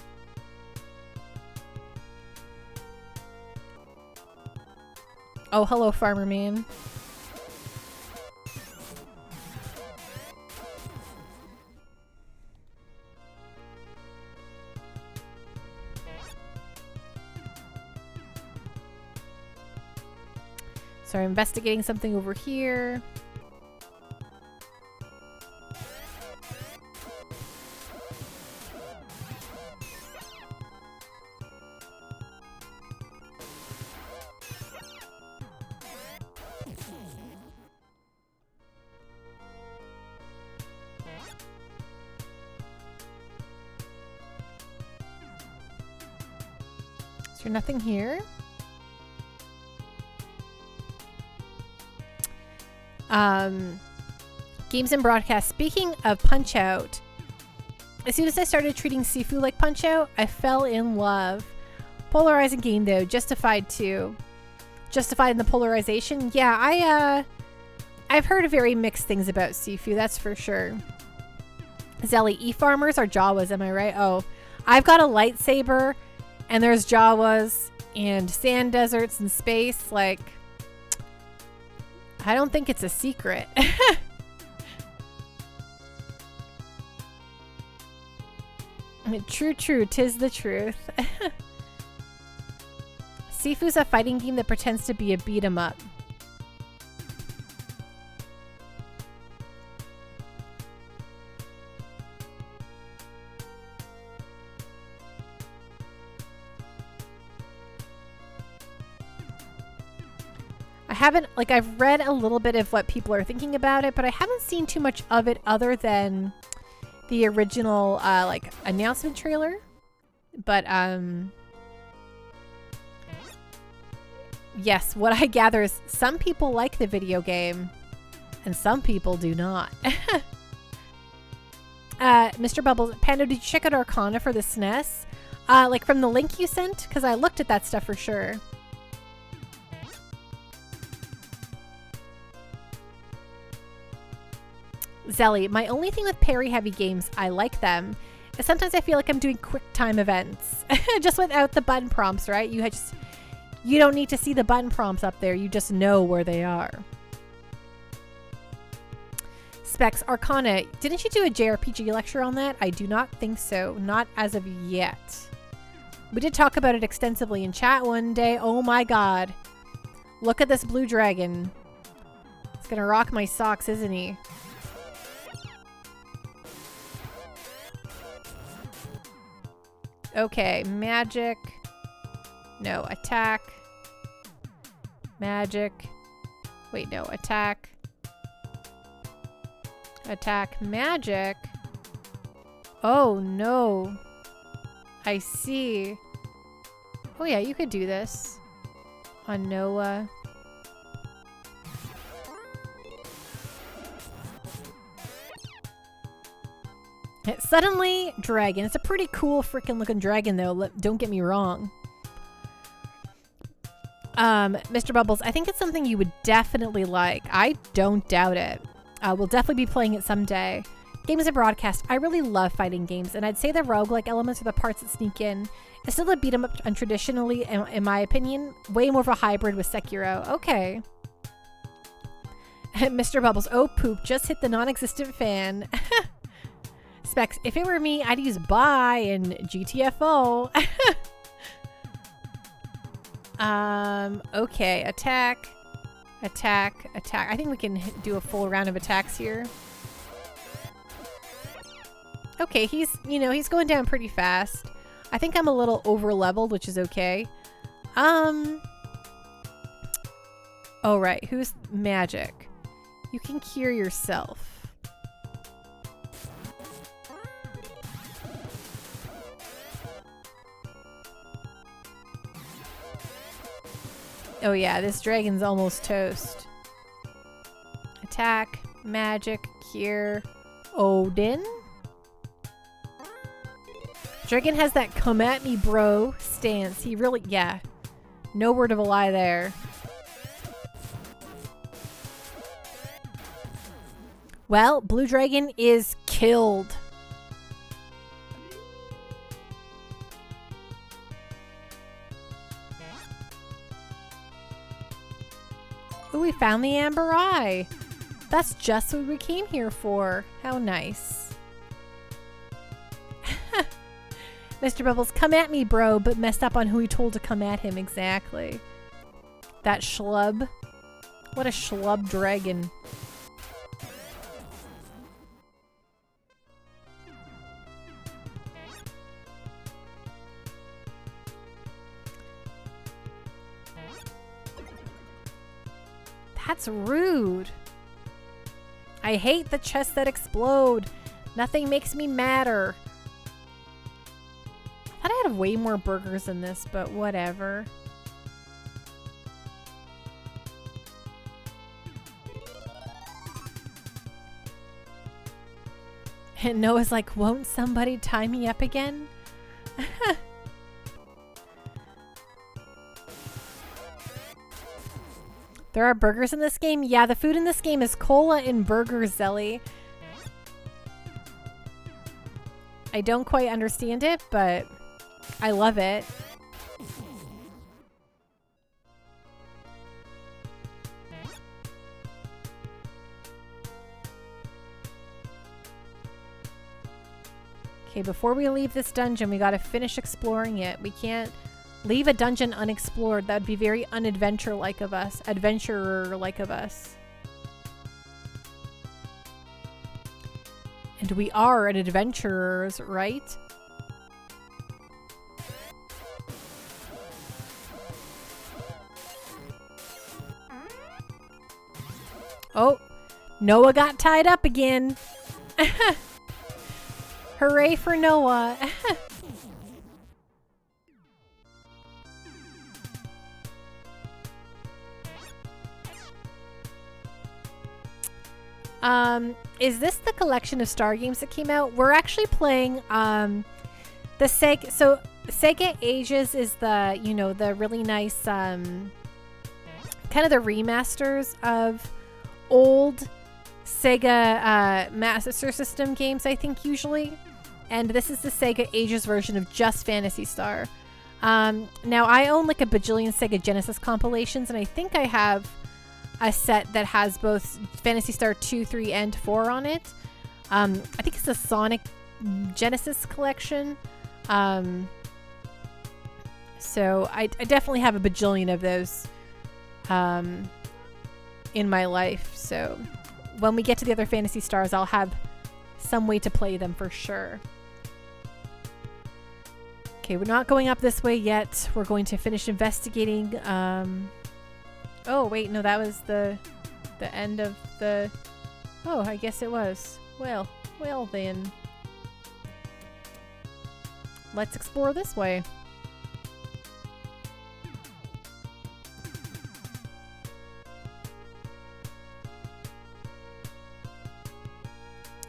Oh, hello, Farmer Man. So I'm investigating something over here. Is there nothing here? Games and broadcast. Speaking of Punch Out, as soon as I started treating Sifu like Punch Out, I fell in love. Polarizing game though, justified too. Justified in the polarization. Yeah, I've heard very mixed things about Sifu, that's for sure. Zelly, E-farmers are Jawas, am I right? Oh, I've got a lightsaber, and there's Jawas, and sand deserts and space, like... I don't think it's a secret. True, 'tis the truth. Sifu's a fighting game that pretends to be a beat 'em up. I've read a little bit of what people are thinking about it, but I haven't seen too much of it other than the original, announcement trailer. But, yes, what I gather is some people like the video game and some people do not. Mr. Bubbles, Pando, did you check out Arcana for the SNES? From the link you sent? Because I looked at that stuff for sure. Zelly, my only thing with parry heavy games, I like them, is sometimes I feel like I'm doing quick time events. Just without the button prompts, right? You don't need to see the button prompts up there. You just know where they are. Specs, Arcana, didn't you do a JRPG lecture on that? I do not think so. Not as of yet. We did talk about it extensively in chat one day. Oh my god. Look at this blue dragon. It's gonna rock my socks, isn't he? Okay, magic. No, attack. Magic. Wait, no, attack. Attack, magic. Oh, no. I see. Oh, yeah, you could do this. On Noah. Suddenly, dragon. It's a pretty cool freaking looking dragon, though. Don't get me wrong. Mr. Bubbles, I think it's something you would definitely like. I don't doubt it. We'll definitely be playing it someday. Game as a broadcast. I really love fighting games, and I'd say the roguelike elements are the parts that sneak in. It's still a beat 'em up, and traditionally, in my opinion, way more of a hybrid with Sekiro. Okay. Mr. Bubbles, oh poop, just hit the non-existent fan. Specs, if it were me, I'd use buy and GTFO. Okay, attack, attack, attack. I think we can do a full round of attacks here. Okay, he's going down pretty fast. I think I'm a little over leveled, which is okay. Oh right, who's magic? You can cure yourself. Oh yeah, this dragon's almost toast. Attack, magic, cure, Odin. Dragon has that come at me bro stance. He really, yeah. No word of a lie there. Well, blue dragon is killed. Ooh, we found the amber eye. That's just what we came here for. How nice. Mr. Bubbles, come at me, bro, but messed up on who he told to come at him exactly. That schlub. What a schlub dragon. That's rude. I hate the chests that explode. Nothing makes me madder. I thought I had way more burgers than this, but whatever. And Noah's like, won't somebody tie me up again? There are burgers in this game? Yeah, the food in this game is cola and burgers, Zelly. I don't quite understand it, but I love it. Okay, before we leave this dungeon, we gotta finish exploring it. We can't leave a dungeon unexplored. That would be very unadventure-like of us. Adventurer-like of us. And we are adventurers, right? Oh, Noah got tied up again. Hooray for Noah. Is this the collection of Star games that came out? We're actually playing the Sega Ages is the, you know, the really nice kind of the remasters of old Sega Master System games, I think, usually. And this is the Sega Ages version of just Phantasy Star. Now, I own like a bajillion Sega Genesis compilations, and I think I have a set that has both Phantasy Star 2, 3, and 4 on it. I think it's a Sonic Genesis collection. So I definitely have a bajillion of those in my life. So when we get to the other Phantasy Stars, I'll have some way to play them for sure. Okay, we're not going up this way yet. We're going to finish investigating. Oh, wait, no, that was the end of the... Oh, I guess it was. Well then. Let's explore this way.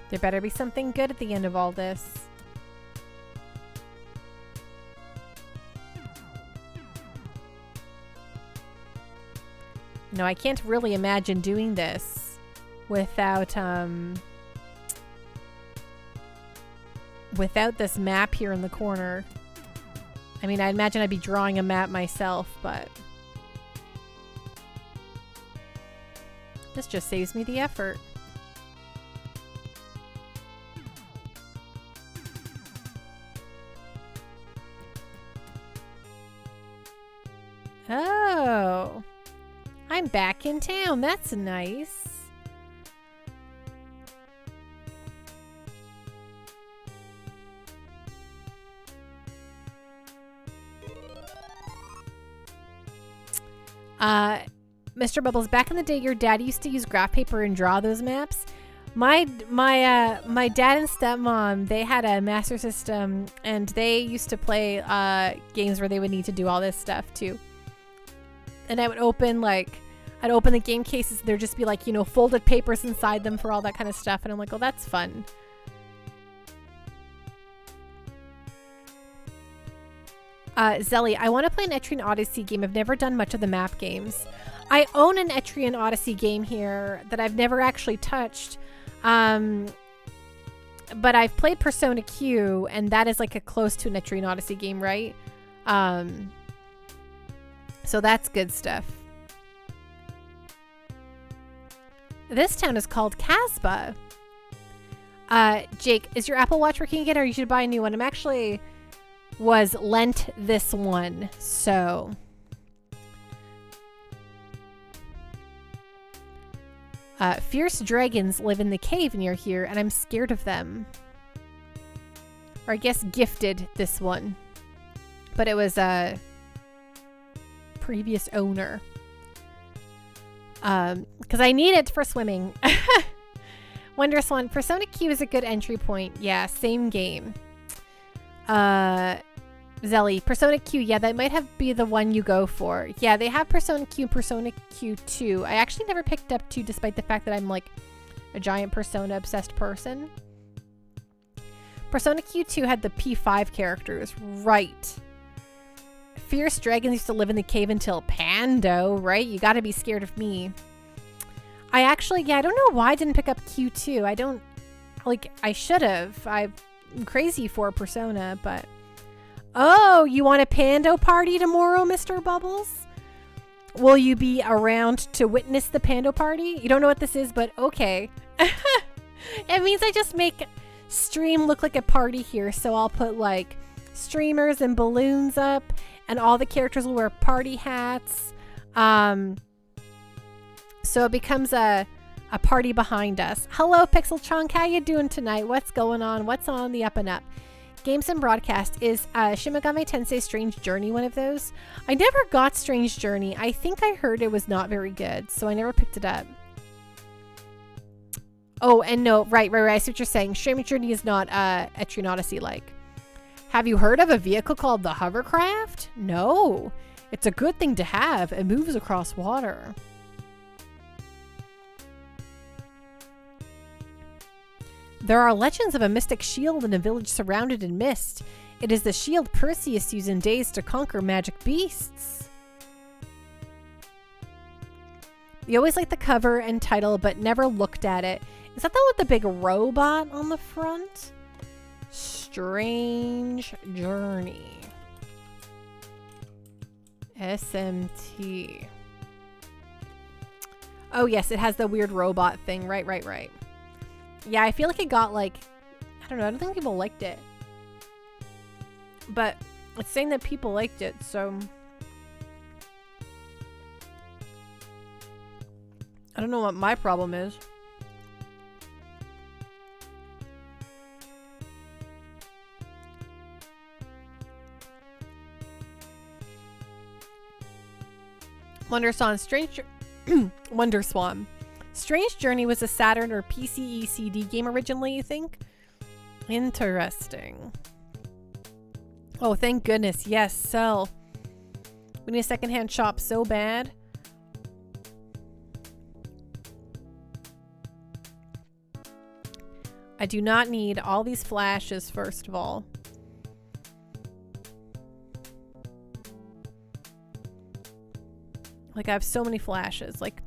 There better be something good at the end of all this. No, I can't really imagine doing this without this map here in the corner. I mean, I imagine I'd be drawing a map myself, but this just saves me the effort. Oh, I'm back in town. That's nice. Mr. Bubbles, back in the day, your dad used to use graph paper and draw those maps. My dad and stepmom, they had a Master System, and they used to play games where they would need to do all this stuff too. And I would open I'd open the game cases, and there'd just be like, you know, folded papers inside them for all that kind of stuff. And I'm like, oh, that's fun. Zelly, I want to play an Etrian Odyssey game. I've never done much of the map games. I own an Etrian Odyssey game here that I've never actually touched. But I've played Persona Q, and that is like a close to an Etrian Odyssey game, right? So that's good stuff. This town is called Casbah. Jake, is your Apple Watch working again, or you should buy a new one? I'm actually was lent this one, so fierce dragons live in the cave near here, and I'm scared of them. Or I guess gifted this one, but it was a previous owner. Because I need it for swimming. Wonderswan, Persona Q is a good entry point. Yeah, same game. Zelly, Persona Q, yeah, that might be the one you go for. Yeah, they have Persona Q, Persona Q 2. I actually never picked up 2 despite the fact that I'm like a giant Persona obsessed person. Persona Q 2 had the P5 characters, right. Fierce dragons used to live in the cave until Pando, right? You gotta be scared of me. I actually, yeah, I don't know why I didn't pick up Q2. I don't, like, I should have. I'm crazy for Persona, but... Oh, you want a Pando party tomorrow, Mr. Bubbles? Will you be around to witness the Pando party? You don't know what this is, but okay. It means I just make stream look like a party here, so I'll put, like, streamers and balloons up, and all the characters will wear party hats. So it becomes a party behind us. Hello, Pixel Chunk. How you doing tonight? What's going on? What's on the up and up? Games and Broadcast. Is Shin Megami Tensei Strange Journey one of those? I never got Strange Journey. I think I heard it was not very good, so I never picked it up. Oh, and no, right. I see what you're saying. Strange Journey is not Etrian Odyssey-like. Have you heard of a vehicle called the Hovercraft? No. It's a good thing to have. It moves across water. There are legends of a mystic shield in a village surrounded in mist. It is the shield Perseus used in Days to conquer magic beasts. You always liked the cover and title, but never looked at it. Is that the one with the big robot on the front? Strange Journey. SMT. Oh yes, it has the weird robot thing. Right. Yeah, I feel like it got like, I don't know, I don't think people liked it. But it's saying that people liked it, so I don't know what my problem is. Wonderswan. Strange Journey was a Saturn or PCE CD game originally, you think? Interesting. Oh, thank goodness. Yes, sell. We need a secondhand shop so bad. I do not need all these flashes, first of all. Like, I have so many flashes. Like,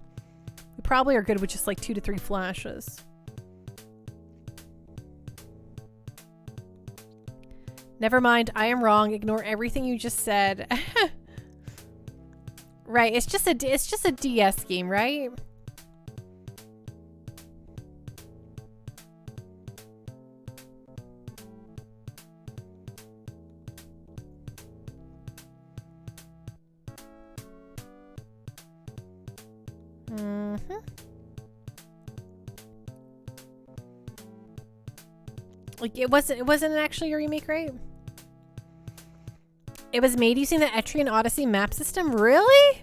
we probably are good with just like 2 to 3 flashes. Never mind, I am wrong. Ignore everything you just said. Right, it's just a DS game, right? Like it wasn't actually a remake, right? It was made using the Etrian Odyssey map system? Really?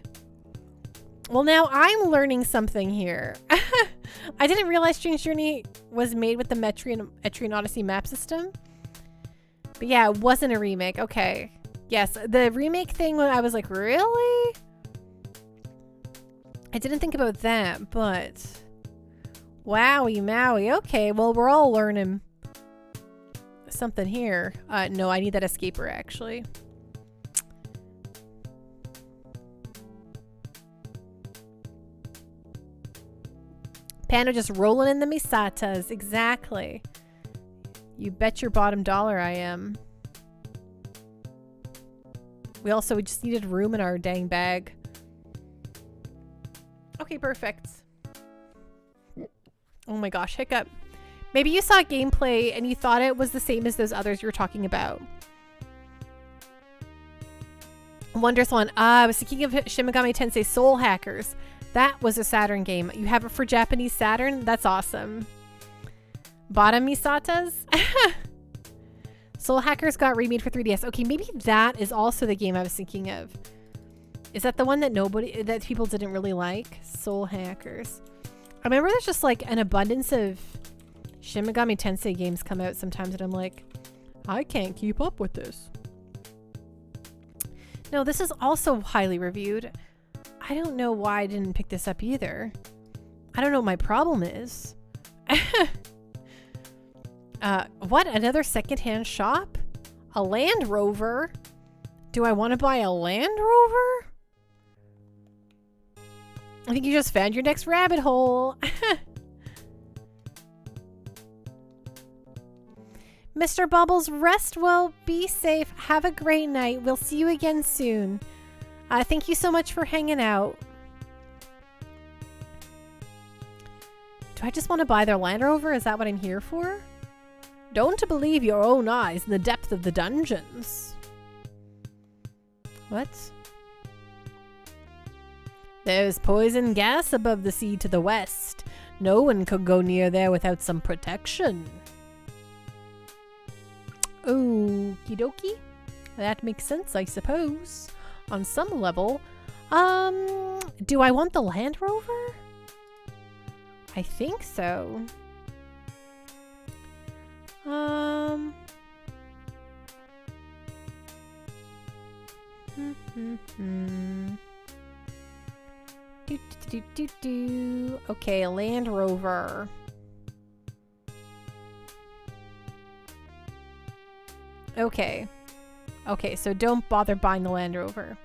Well, now I'm learning something here. I didn't realize Strange Journey was made with the Etrian Odyssey map system. But yeah, it wasn't a remake. Okay. Yes, the remake thing, I was like, really? I didn't think about that, but... Wowie Maui. Okay, well, we're all learning something here. No, I need that escaper, actually. Panda just rolling in the misatas. Exactly. You bet your bottom dollar I am. We just needed room in our dang bag. Okay, perfect. Oh my gosh, hiccup. Maybe you saw gameplay and you thought it was the same as those others you were talking about. Wondrous One. I was thinking of Shin Megami Tensei Soul Hackers. That was a Saturn game. You have it for Japanese Saturn? That's awesome. Bottom Misatas? Soul Hackers got remade for 3DS. Okay, maybe that is also the game I was thinking of. Is that the one that people didn't really like? Soul Hackers. I remember there's just like an abundance of Shin Megami Tensei games come out sometimes and I'm like, I can't keep up with this. No, this is also highly reviewed. I don't know why I didn't pick this up either. I don't know what my problem is. What? Another secondhand shop? A Land Rover? Do I want to buy a Land Rover? I think you just found your next rabbit hole. Mr. Bubbles, rest well, be safe, have a great night. We'll see you again soon. Thank you so much for hanging out. Do I just want to buy their Land Rover? Is that what I'm here for? Don't believe your own eyes in the depth of the dungeons. What? There's poison gas above the sea to the west. No one could go near there without some protection. Okie dokie. That makes sense, I suppose. On some level. Do I want the Land Rover? I think so. Okay, a Land Rover. Okay. Okay, so don't bother buying the Land Rover.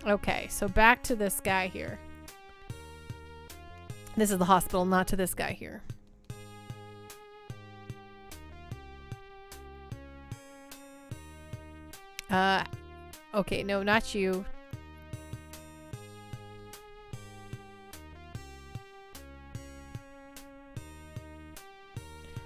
Okay, so back to this guy here. This is the hospital, not to this guy here. Okay, no, not you.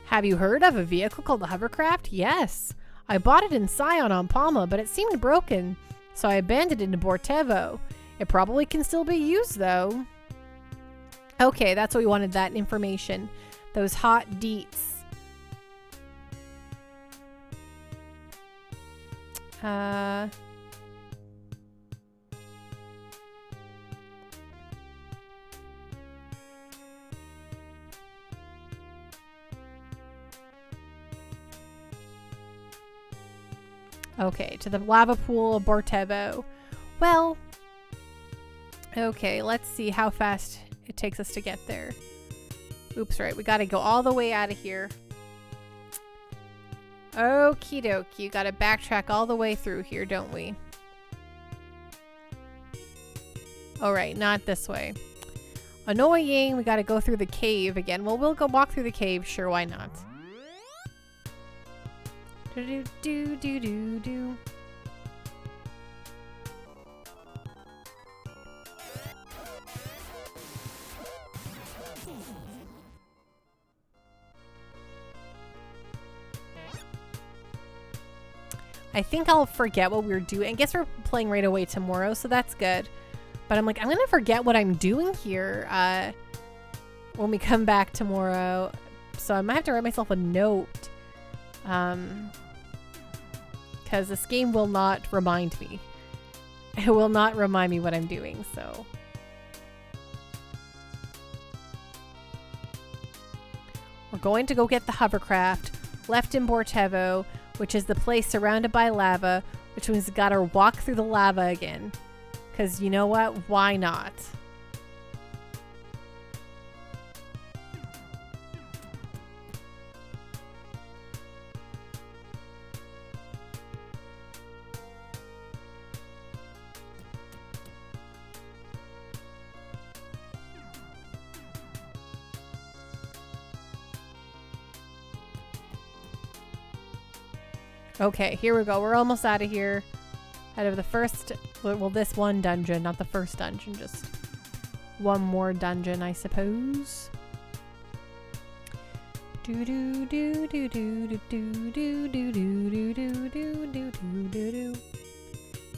Have you heard of a vehicle called the Hovercraft? Yes. I bought it in Scion on Palma, but it seemed broken, so I abandoned it in Bortevo. It probably can still be used, though. Okay, that's what we wanted, that information. Those hot deets. Okay, to the lava pool of Bortevo. Well, Okay, let's see how fast it takes us to get there. Oops, right. We gotta go all the way out of here. Okie dokie. Gotta backtrack all the way through here, don't we? Alright, not this way. Annoying. We gotta go through the cave again. Well, we'll go walk through the cave. Sure, why not? Do-do-do-do-do-do. I think I'll forget what we're doing. I guess we're playing right away tomorrow, so that's good. But I'm like, I'm gonna forget what I'm doing here when we come back tomorrow. So I might have to write myself a note. Because this game will not remind me. It will not remind me what I'm doing, so. We're going to go get the hovercraft left in Bortevo, which is the place surrounded by lava, which means we gotta walk through the lava again. Because you know what? Why not? Okay, here we go. We're almost out of here. Out of the first, well, this one dungeon, not the first dungeon, just one more dungeon, I suppose. Do do do do do do do do do do do do do do do do.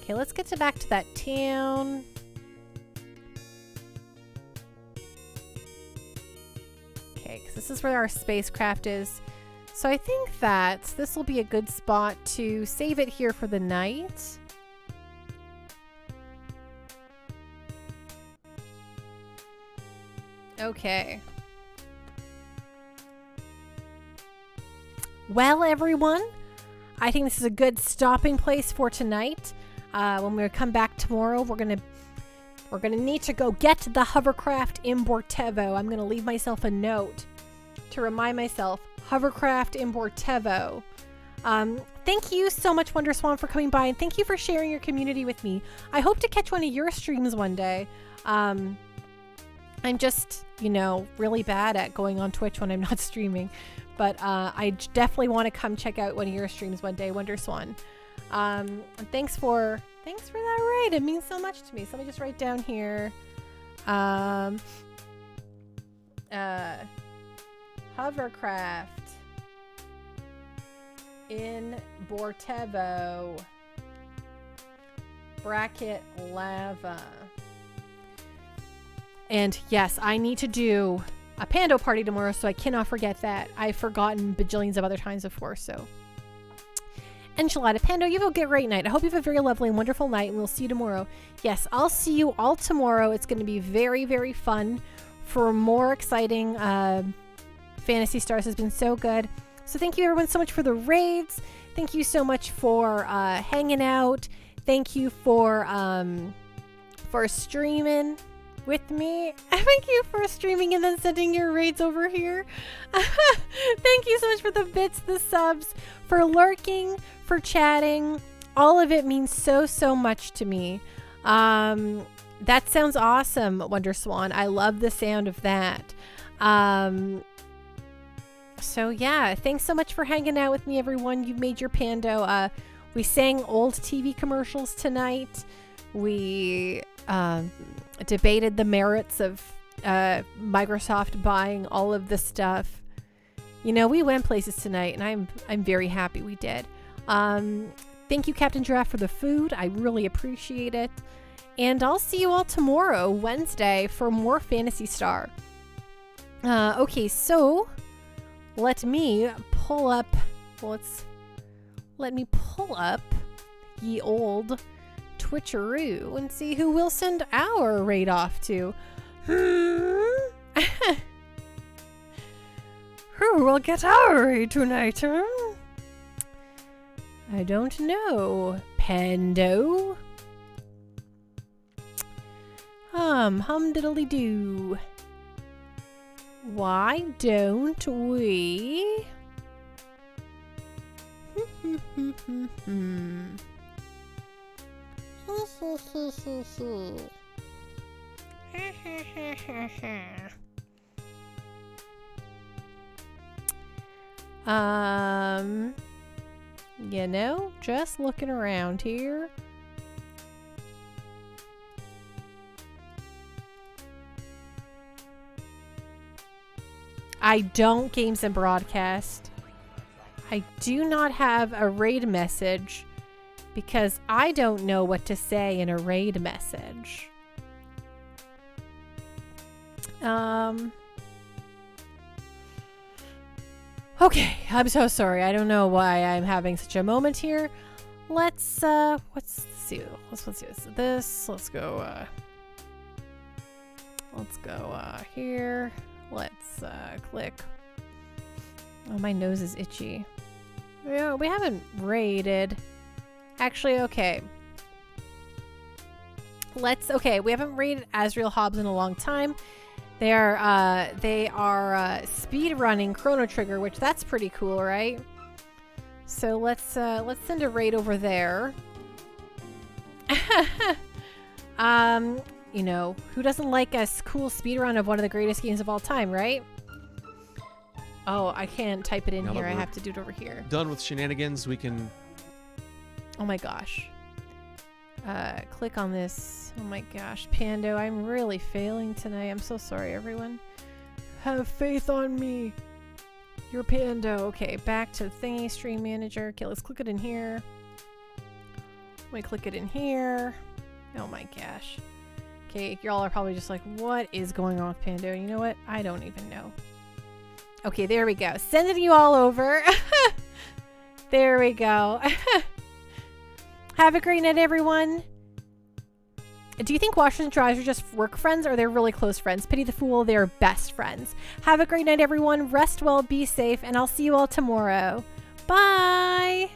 Okay, let's get back to that town. Okay, because this is where our spacecraft is. So I think that this will be a good spot to save it here for the night. Okay. Well, everyone, I think this is a good stopping place for tonight. When we come back tomorrow, we're gonna need to go get the hovercraft in Bortevo. I'm gonna leave myself a note to remind myself. Hovercraft in Bortevo. Thank you so much, WonderSwan, for coming by, and thank you for sharing your community with me. I hope to catch one of your streams one day. I'm just, you know, really bad at going on Twitch when I'm not streaming, but I definitely want to come check out one of your streams one day, WonderSwan. Thanks for that raid. It means so much to me. So let me just write down here. Hovercraft in Bortevo bracket lava. And yes, I need to do a Pando party tomorrow, so I cannot forget that. I've forgotten bajillions of other times before, so. Enchilada Pando, you have a great night. I hope you have a very lovely and wonderful night, and we'll see you tomorrow. Yes, I'll see you all tomorrow. It's going to be very, very fun for more exciting Phantasy Stars has been so good. So thank you everyone so much for the raids. Thank you so much for hanging out. Thank you for streaming with me. Thank you for streaming and then sending your raids over here. Thank you so much for the bits, the subs, for lurking, for chatting. All of it means so, so much to me. That sounds awesome, WonderSwan. I love the sound of that. So yeah, thanks so much for hanging out with me, everyone. You've made your Pando. We sang old TV commercials tonight. We debated the merits of Microsoft buying all of the stuff. You know, we went places tonight, and I'm very happy we did. Thank you, Captain Giraffe, for the food. I really appreciate it. And I'll see you all tomorrow, Wednesday, for more Phantasy Star. Okay, so let me pull up ye old Twitcheroo and see who we'll send our raid off to. Who will get our raid tonight, huh? I don't know. Pando? hum diddly doo. Why don't we? You know, just looking around here. I don't games and broadcast. I do not have a raid message because I don't know what to say in a raid message. Okay, I'm so sorry. I don't know why I'm having such a moment here. Let's see. Let's do this. Let's go here. Let's click. Oh, my nose is itchy. Yeah, we haven't raided. Actually, okay. We haven't raided Azrael Hobbs in a long time. They are speed running Chrono Trigger, which that's pretty cool, right? So let's send a raid over there. You know, who doesn't like a cool speed run of one of the greatest games of all time, right? Oh, I can't type it in here. I have to do it over here. Done with shenanigans. We can. Oh my gosh. Click on this. Oh my gosh, Pando, I'm really failing tonight. I'm so sorry, everyone. Have faith on me. You're Pando. Okay, back to thingy stream manager. Okay, let's click it in here. Let me click it in here. Oh my gosh. Okay, y'all are probably just like, what is going on with Pando? You know what? I don't even know. Okay, there we go. Sending you all over. There we go. Have a great night, everyone. Do you think washers and dryers are just work friends, or they're really close friends? Pity the fool, they're best friends. Have a great night, everyone. Rest well, be safe, and I'll see you all tomorrow. Bye!